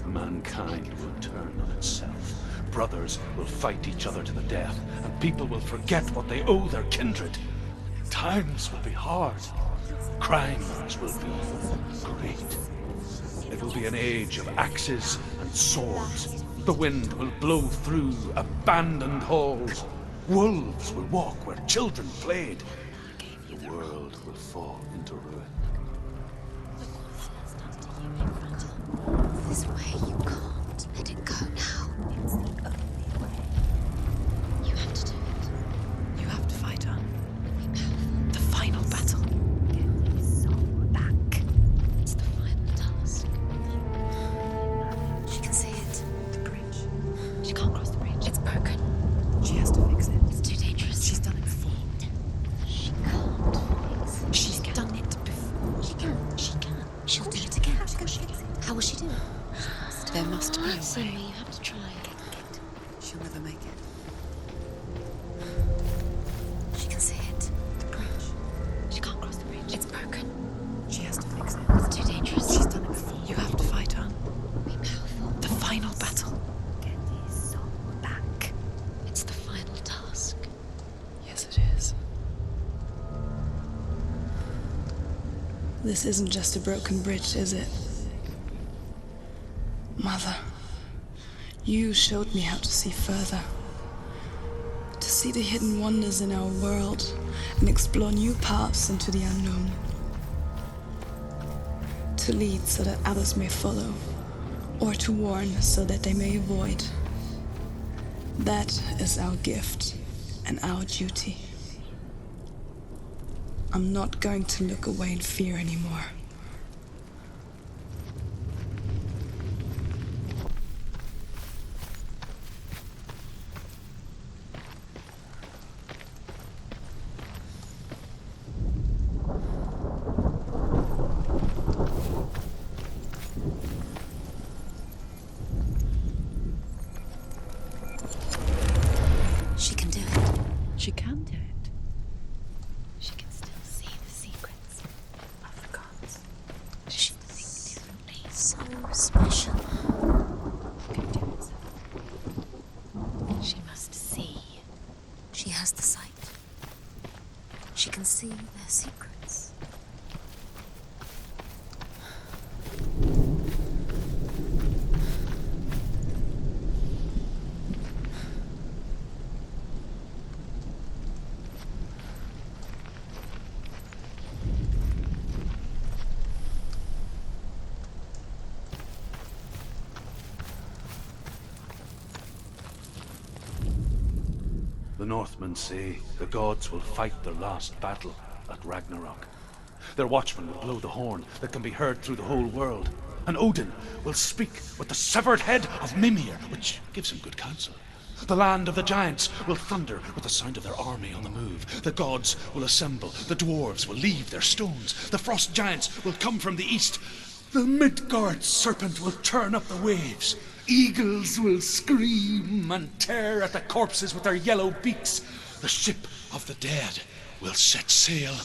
mankind will turn on itself. Brothers will fight each other to the death, and people will forget what they owe their kindred. Times will be hard. Crimes will be great. It will be an age of axes and swords. The wind will blow through abandoned halls. Wolves will walk where children played. The world will fall into ruin. this way. You can't let it go now. It's the only way. You have to do it. You have to fight on. The final battle. Get his soul back. She'll do it again. How will she do it? There must be a way. Senua, you have to try. She'll never make it. She can see it. The bridge. She can't cross the bridge. It's broken. She has to fix it. It's too dangerous. She's done it before. You have to fight on. Be powerful. The final battle. Get his soul back. It's the final task. Yes, it is. This isn't just a broken bridge, is it? Mother, you showed me how to see further. To see the hidden wonders in our world and explore new paths into the unknown. To lead so that others may follow, or to warn so that they may avoid. That is our gift and our duty. I'm not going to look away in fear anymore. She can do it. She can do it. She can still see the secrets of the gods. She thinks differently. So special. Can do it. She must see. She has the sight. She can see their secrets. The Northmen say the gods will fight their last battle at Ragnarok. Their watchmen will blow the horn that can be heard through the whole world. And Odin will speak with the severed head of Mimir, which gives him good counsel. The land of the giants will thunder with the sound of their army on the move. The gods will assemble. The dwarves will leave their stones. The frost giants will come from the east. The Midgard serpent will turn up the waves. Eagles will scream and tear at the corpses with their yellow beaks. The ship of the dead will set sail.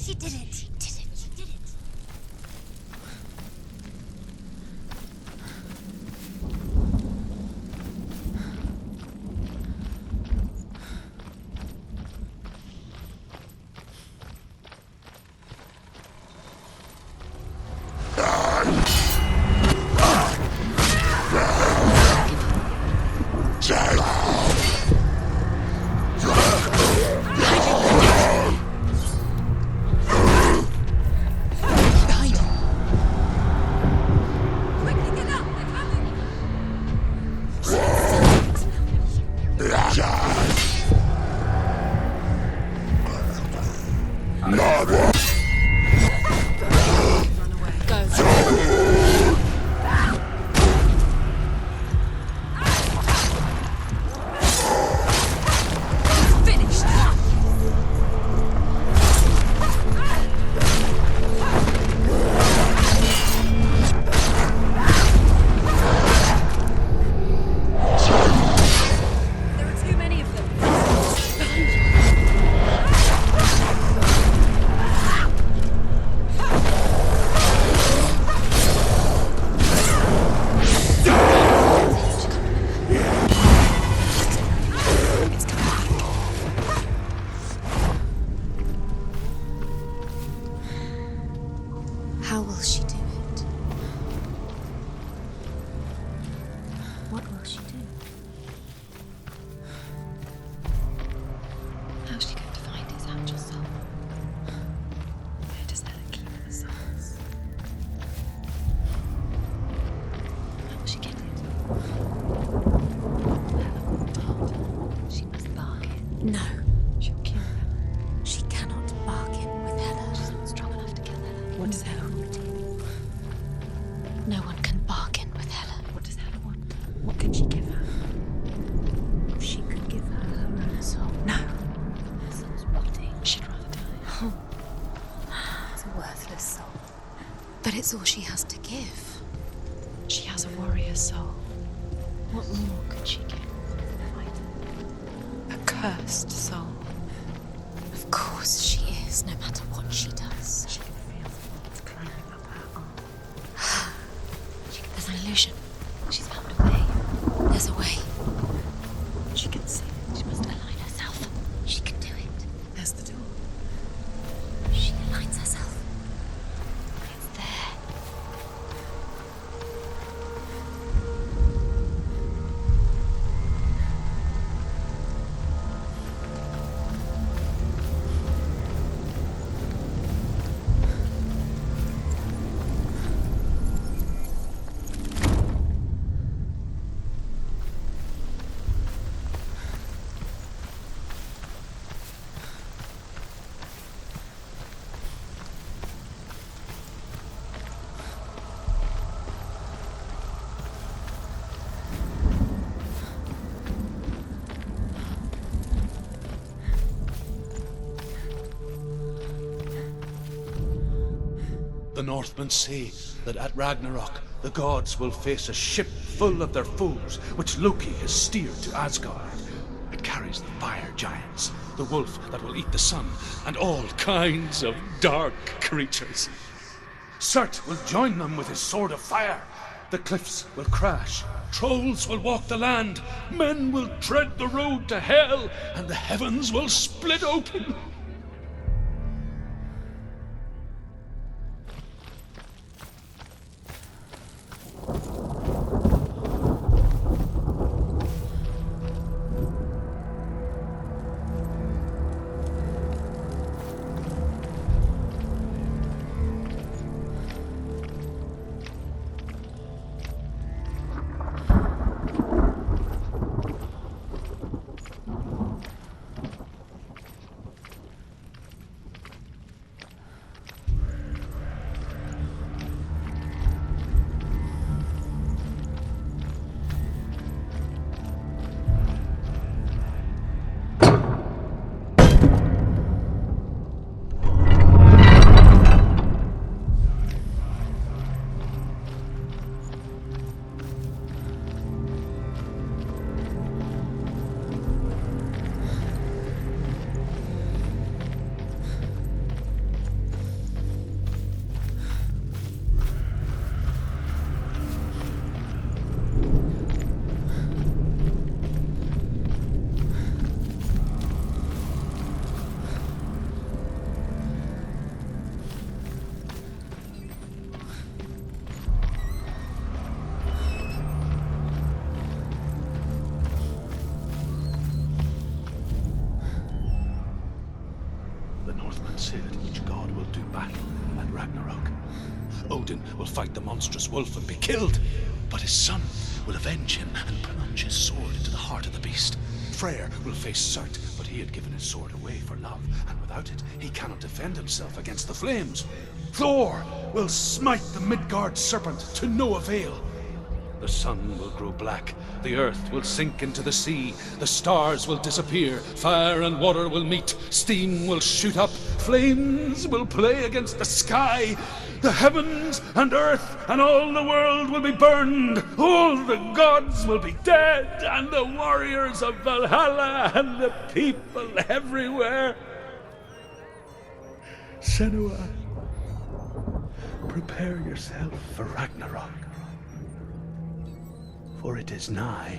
She did it. She did it. She did it. will she do it? What will she do? How's she going to find his actual soul? Where does Hella keep the souls? How will she get it? Hella will not. She must bargain. No. She'll kill Hella. She cannot bargain with Hella. She's not strong enough to kill Hella. What does Hella want? No one can bargain with Hella. What does Hella want? What can she give her? She could give her her own soul. No. Her soul's rotting. She'd rather die. It's a worthless soul. But it's all she has to give. She has a warrior soul. What more could she give? A cursed soul. Of course she is, no matter what she does. She can feel the thoughts climbing up her arm. There's an illusion. She's found a way. There's a way. She can see it. She must align herself. She can do it. There's the door. She aligns herself. It's there. The Northmen say that at Ragnarok, the gods will face a ship full of their foes, which Loki has steered to Asgard. It carries the fire giants, the wolf that will eat the sun, and all kinds of dark creatures. Surt will join them with his sword of fire. The cliffs will crash, trolls will walk the land, men will tread the road to hell, and the heavens will split open. Odin will fight the monstrous wolf and be killed, but his son will avenge him and plunge his sword into the heart of the beast. Freyr will face Surt, but he had given his sword away for love, and without it, he cannot defend himself against the flames. Thor will smite the Midgard serpent to no avail. The sun will grow black, the earth will sink into the sea, the stars will disappear, fire and water will meet, steam will shoot up, flames will play against the sky, the heavens and earth and all the world will be burned, all the gods will be dead, and the warriors of Valhalla and the people everywhere. Senua, prepare yourself for Ragnarok, for it is nigh.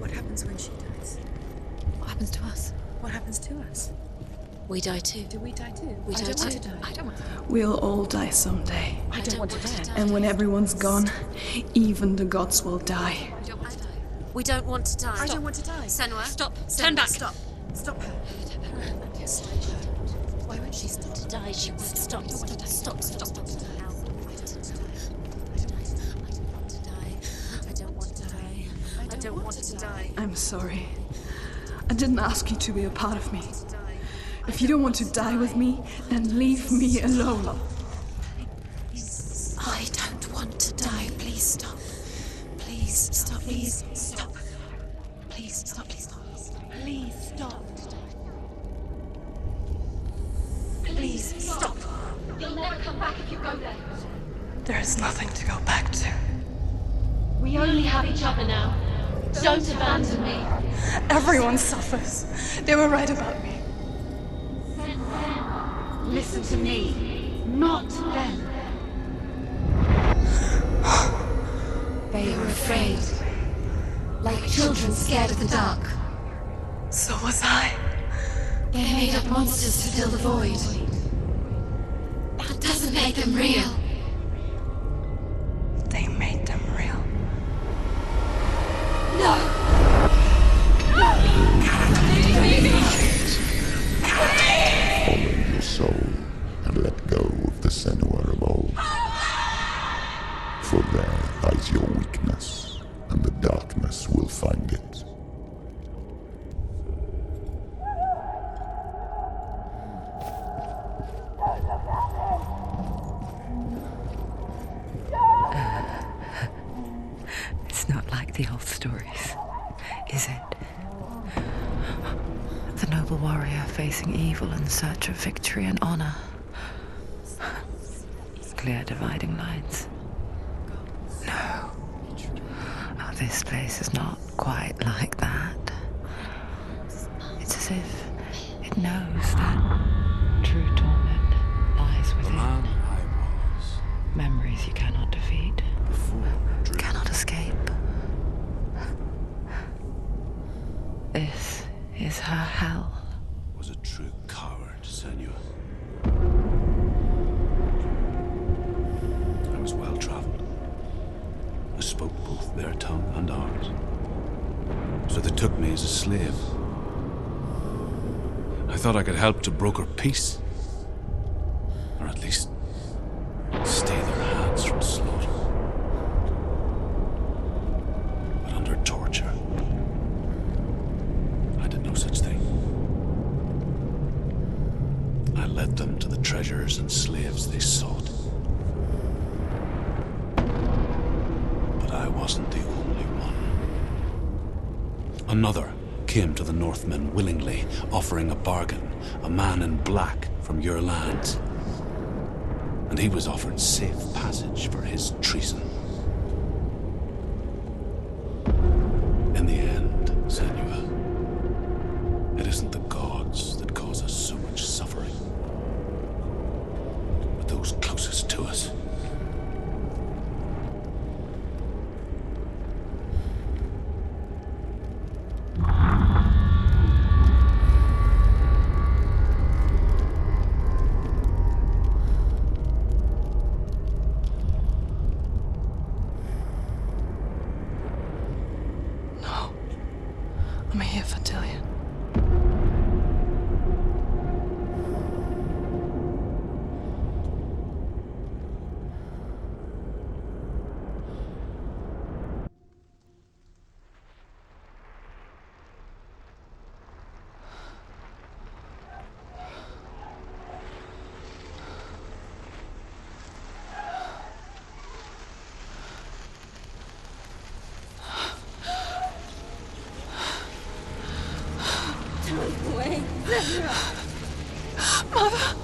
What happens when she dies? What happens to us? What happens to us? We die too. Do we die too? We I die don't want too. to die. I don't want to die. We'll all die someday. I don't want to die. And when everyone's gone, even the gods will die. We don't want to die. I don't want to die. Senua, stop. Senua, Turn back. Stop. Stop her. Why won't she stop to die? She won't stop. Stop. Stop. I don't want to die. I don't want to die. I'm sorry. I didn't ask you to be a part of me. If you don't want to die with me, then leave me alone. I don't want to die. Please stop. Please stop. Please stop. Please stop. Please stop. Please stop. Please stop. You'll never come back if you go there. There is nothing to go back to. We only have each other now. Don't abandon me. Everyone suffers. They were right about me. Listen to me, not them. They are afraid, like children scared of the dark. So was I. They made up monsters to fill the void. That doesn't make them real. They made them real. No! Follow your soul and let go of the Senua of old. For there lies your weakness, and the darkness will find it. It's not like the old stories, is it? The noble warrior facing evil in search of victory and honor. Clear dividing lines. No. Oh, this place is not quite like that. It's as if it knows that true torment lies The within. man I was Memories you cannot defeat. before dream. Cannot escape. This is her hell. Was a true coward, Senua. I was well traveled. I spoke both their tongue and ours. So they took me as a slave. I thought I could help to broker peace. Or at least stay their hands from slaughter. But under torture, I did no such thing. I led them to the treasures and slaves they sought. But I wasn't the only one. Another came to the Northmen willingly, offering a bargain, a man in black from your lands. And he was offered safe passage for his treason. In the end, Senua, it isn't the gods that cause us so much suffering, but those closest to us. No. I'm here for Dillian. Wait, Mother!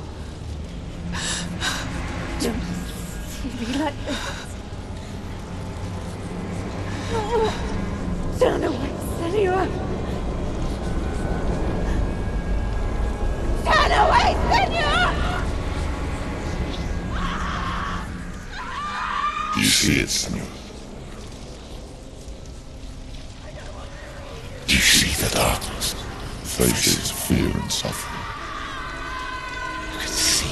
don't see me like this. Turn away, Senua! Turn away, Senua! Do you see it, Senua? The darkness faces fear and suffering. You can see it.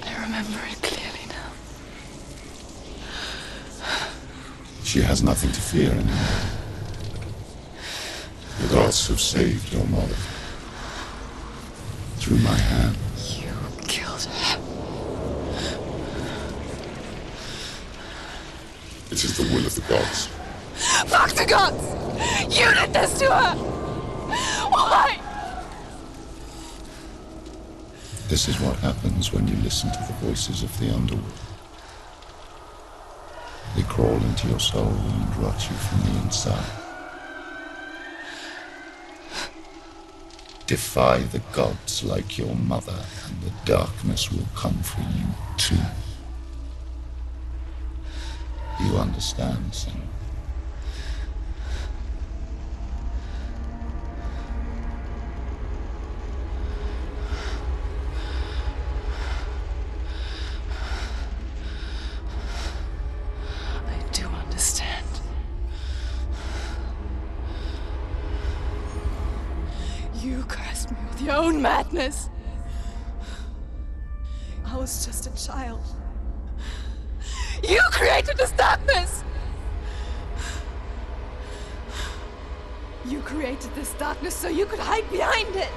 I remember it clearly now. She has nothing to fear anymore. The gods have saved your mother. Through my hand. You killed her. It is the will of the gods. Fuck the gods! You did this to her! Why? This is what happens when you listen to the voices of the underworld. They crawl into your soul and rot you from the inside. Defy the gods like your mother, and the darkness will come for you too. You understand, Senua? I do understand. You cursed me with your own madness. I was just a child. You created this darkness! You created this darkness so you could hide behind it!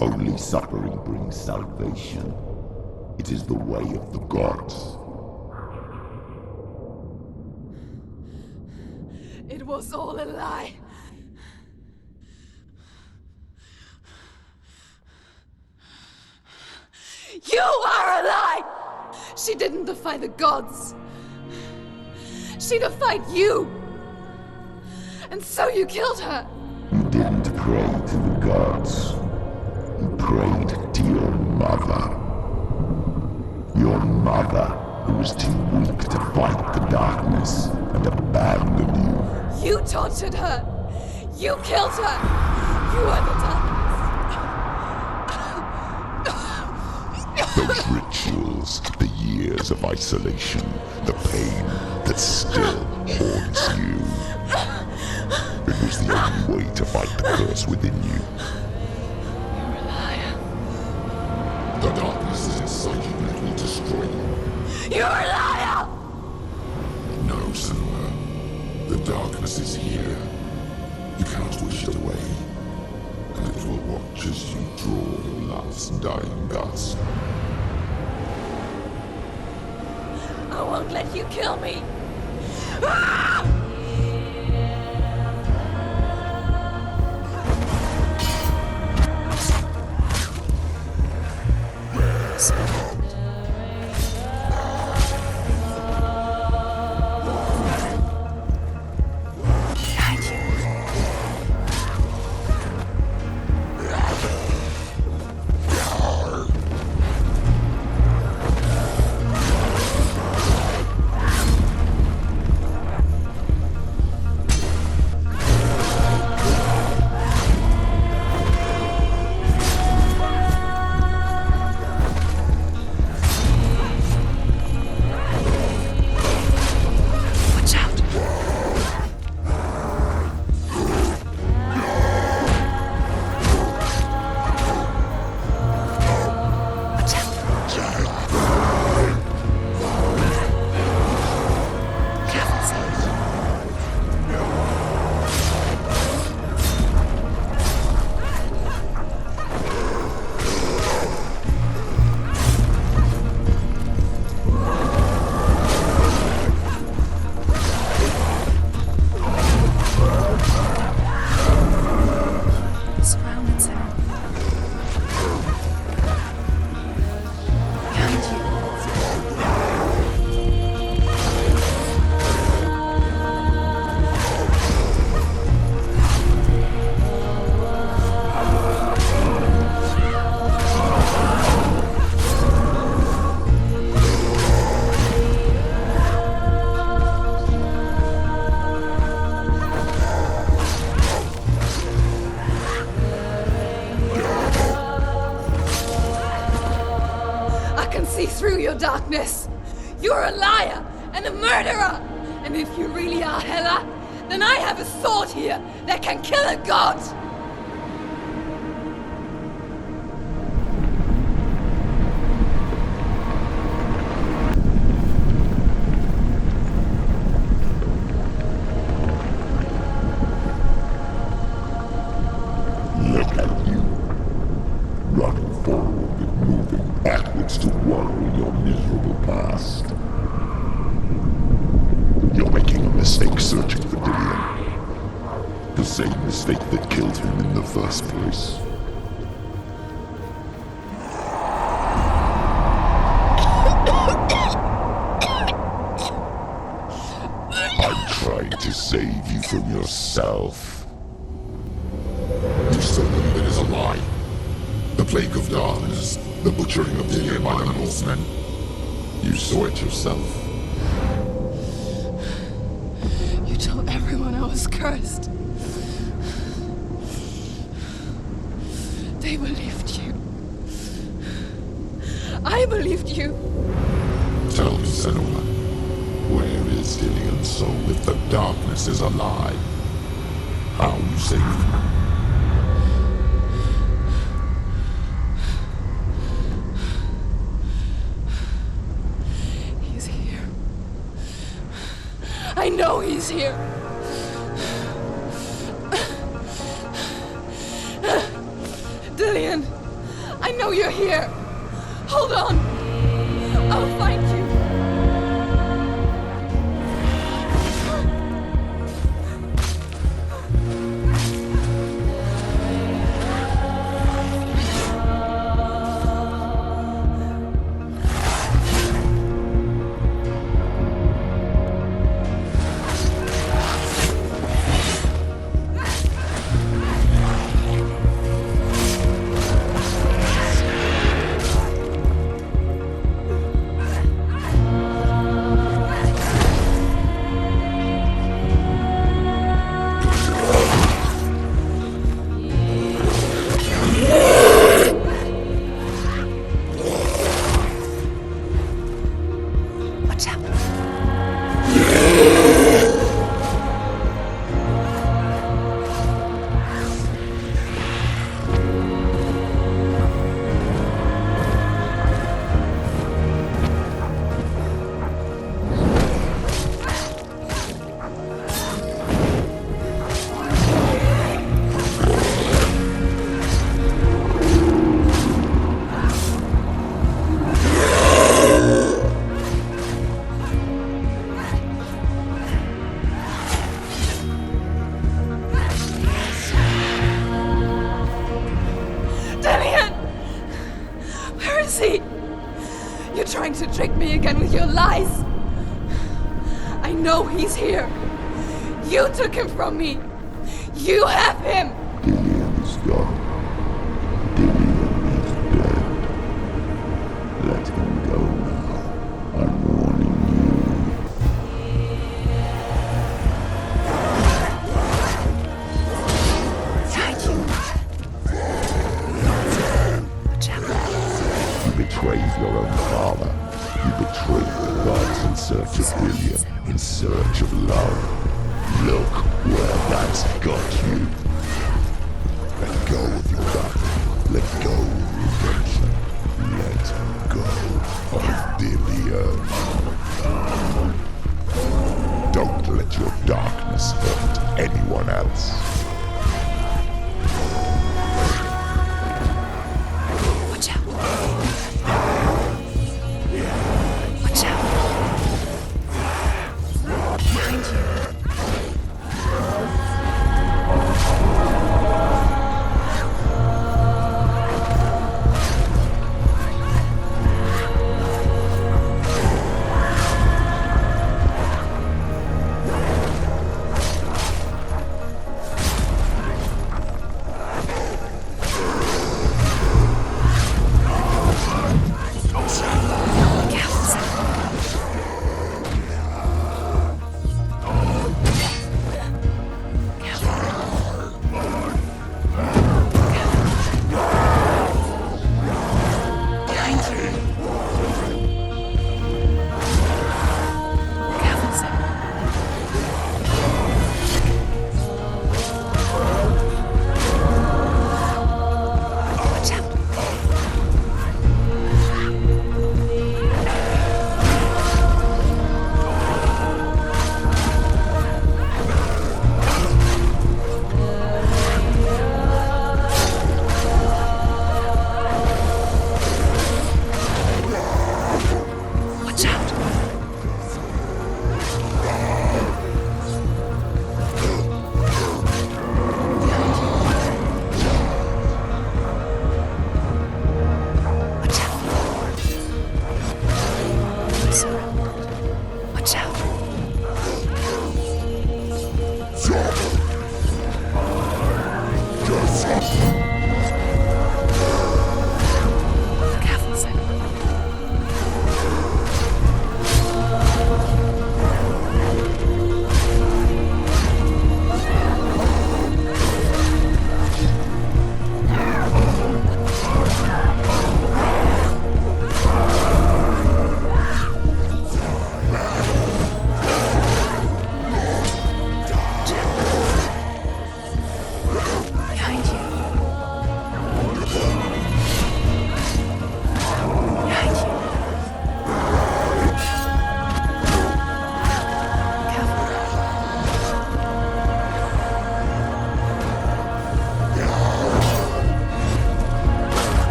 Only suffering brings salvation. It is the way of the gods. It was all a lie. You are a lie! She didn't defy the gods. She defied you. And so you killed her. You didn't pray to the gods. You prayed to your mother. Your mother, who was too weak to fight the darkness and abandon you. You tortured her. You killed her. You are the darkness. Those rituals, the years of isolation, the pain that still haunts you. It was the only way to fight the curse within you. You're a liar. The darkness is inside you and it will destroy you. You're a liar! No, Senua. The darkness is here. You cannot wish it away. And it will watch as you draw your last dying gasp. I won't let you kill me. Ah! darkness! You're a liar and a murderer! And if you really are Hela, then I have a sword here that can kill a god! Look at you. Running forward and moving backwards to wallow in your miserable past. You're making a mistake searching for Dillion. The same mistake that killed him in the first place. I'm trying to save you from yourself. You still believe it is a lie? The plague of darkness, the butchering of Dillion by the Norsemen. You saw it yourself. You told everyone I was cursed. They believed you. I believed you. Tell me, Senua, where is Dillion soul if the darkness is a lie? How you save him? He's here. I know he's here. Dillion, I know you're here. Hold on. I'll find you. You're trying to trick me again with your lies. I know he's here. You took him from me. You have him. Dillion is gone. Dillion is dead. Let him go now. I'm warning you. You betrayed your own father. You betrayed the gods in search of Dillion, in search of love. Look where that's got you. Let go of your love. Let go of redemption. Let go of Dillion. Don't let your darkness hurt anyone else. Watch out. Watch out. Behind you.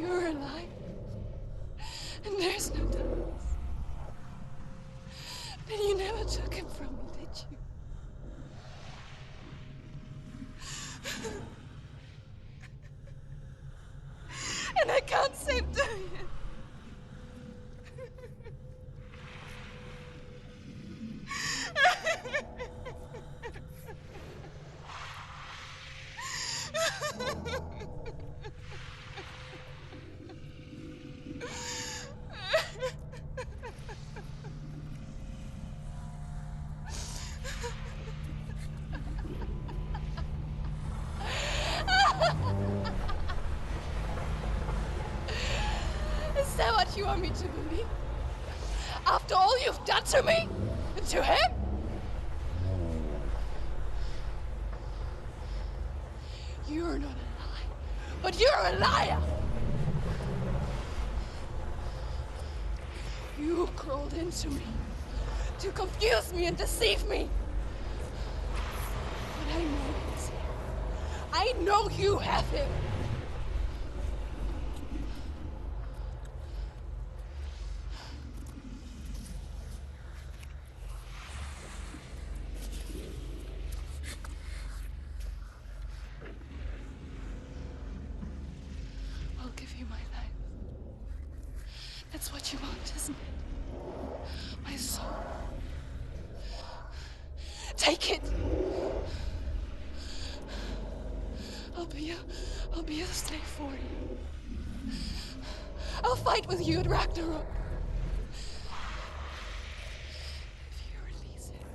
you're alive, and there's no darkness, then you never took him from me, did you? And I can't save Dorian. Is that what you want me to believe? After all you've done to me? And to him? You're not a lie, but you're a liar! You crawled into me to confuse me and deceive me. But I know he's here. I know you have him. I'll give you my life. That's what you want, isn't it? My soul. Take it. I'll be a slave for you. I'll fight with you at Ragnarok. If you release it.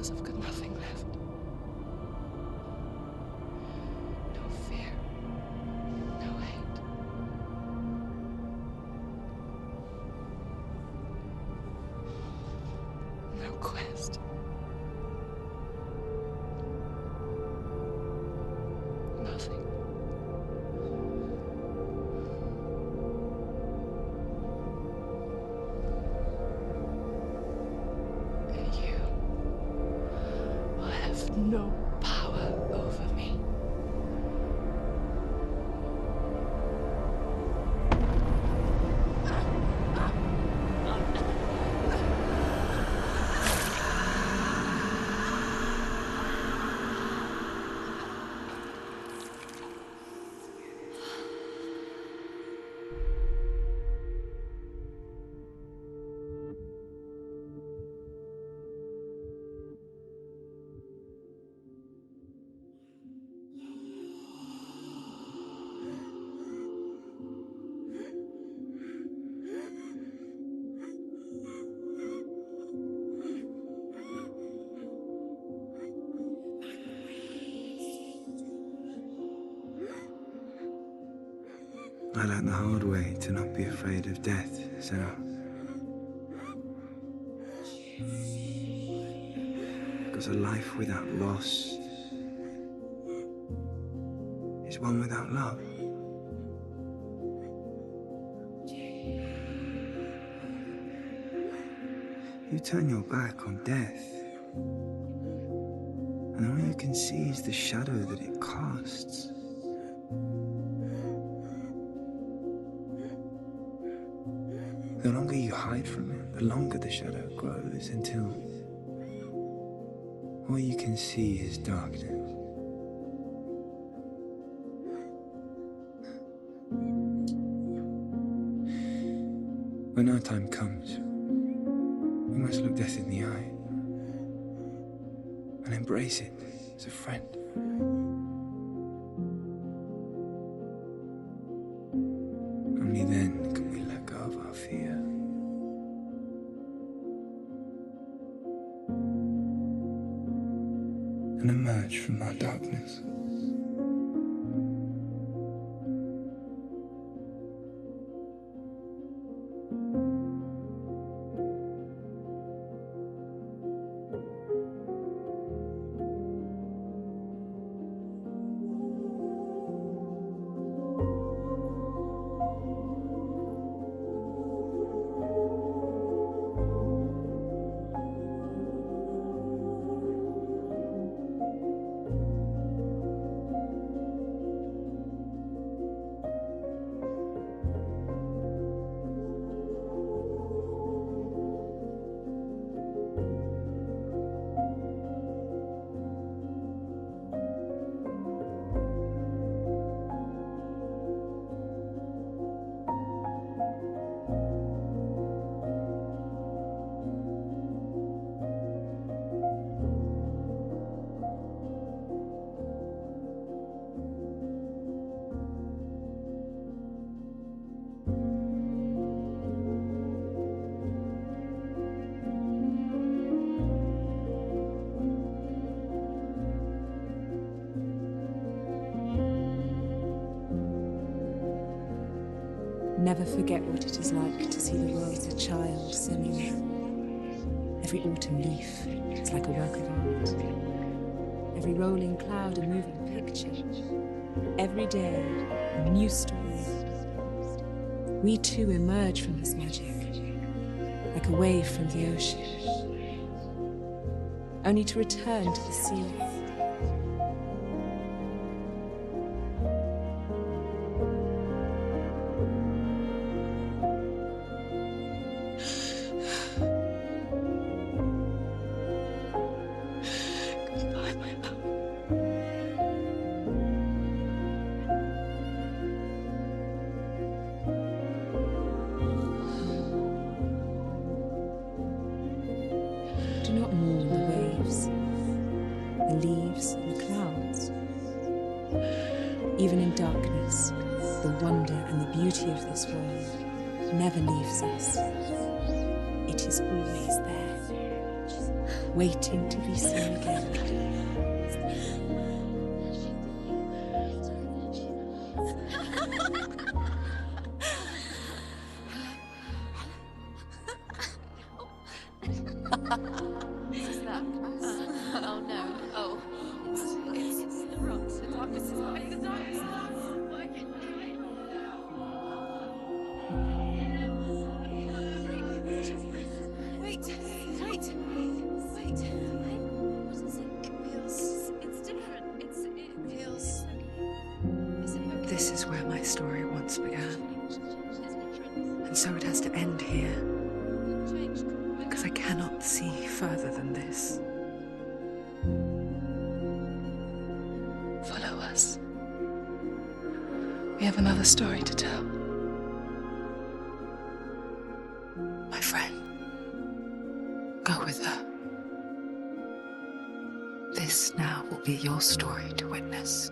I've got nothing left. No fear. No hate. No quest. Nothing. And you will have no power over me. I learned the hard way to not be afraid of death, Senua. Because a life without loss is one without love. You turn your back on death, and all you can see is the shadow that it casts. The longer you hide from it, the longer the shadow grows until all you can see is darkness. When our time comes, we must look death in the eye and embrace it as a friend. Only then can we let go of our fear. And emerge from our darkness. Never forget what it is like to see the world as a child, Senua. Every autumn leaf is like a work of art. Every rolling cloud a moving picture. Every day a new story. We too emerge from this magic, like a wave from the ocean, only to return to the sea. Do not mourn the waves, the leaves, and the clouds. Even in darkness, the wonder and the beauty of this world never leaves us. It is always there, waiting to be seen again. Oh no. Oh. It's the rocks. The darkness is coming. The darkness is Wait. What is it? It feels... It's different. It feels... This is where my story once began. And so it has to end here. Because I cannot see further than this. Follow us. We have another story to tell. My friend, go with her. This now will be your story to witness.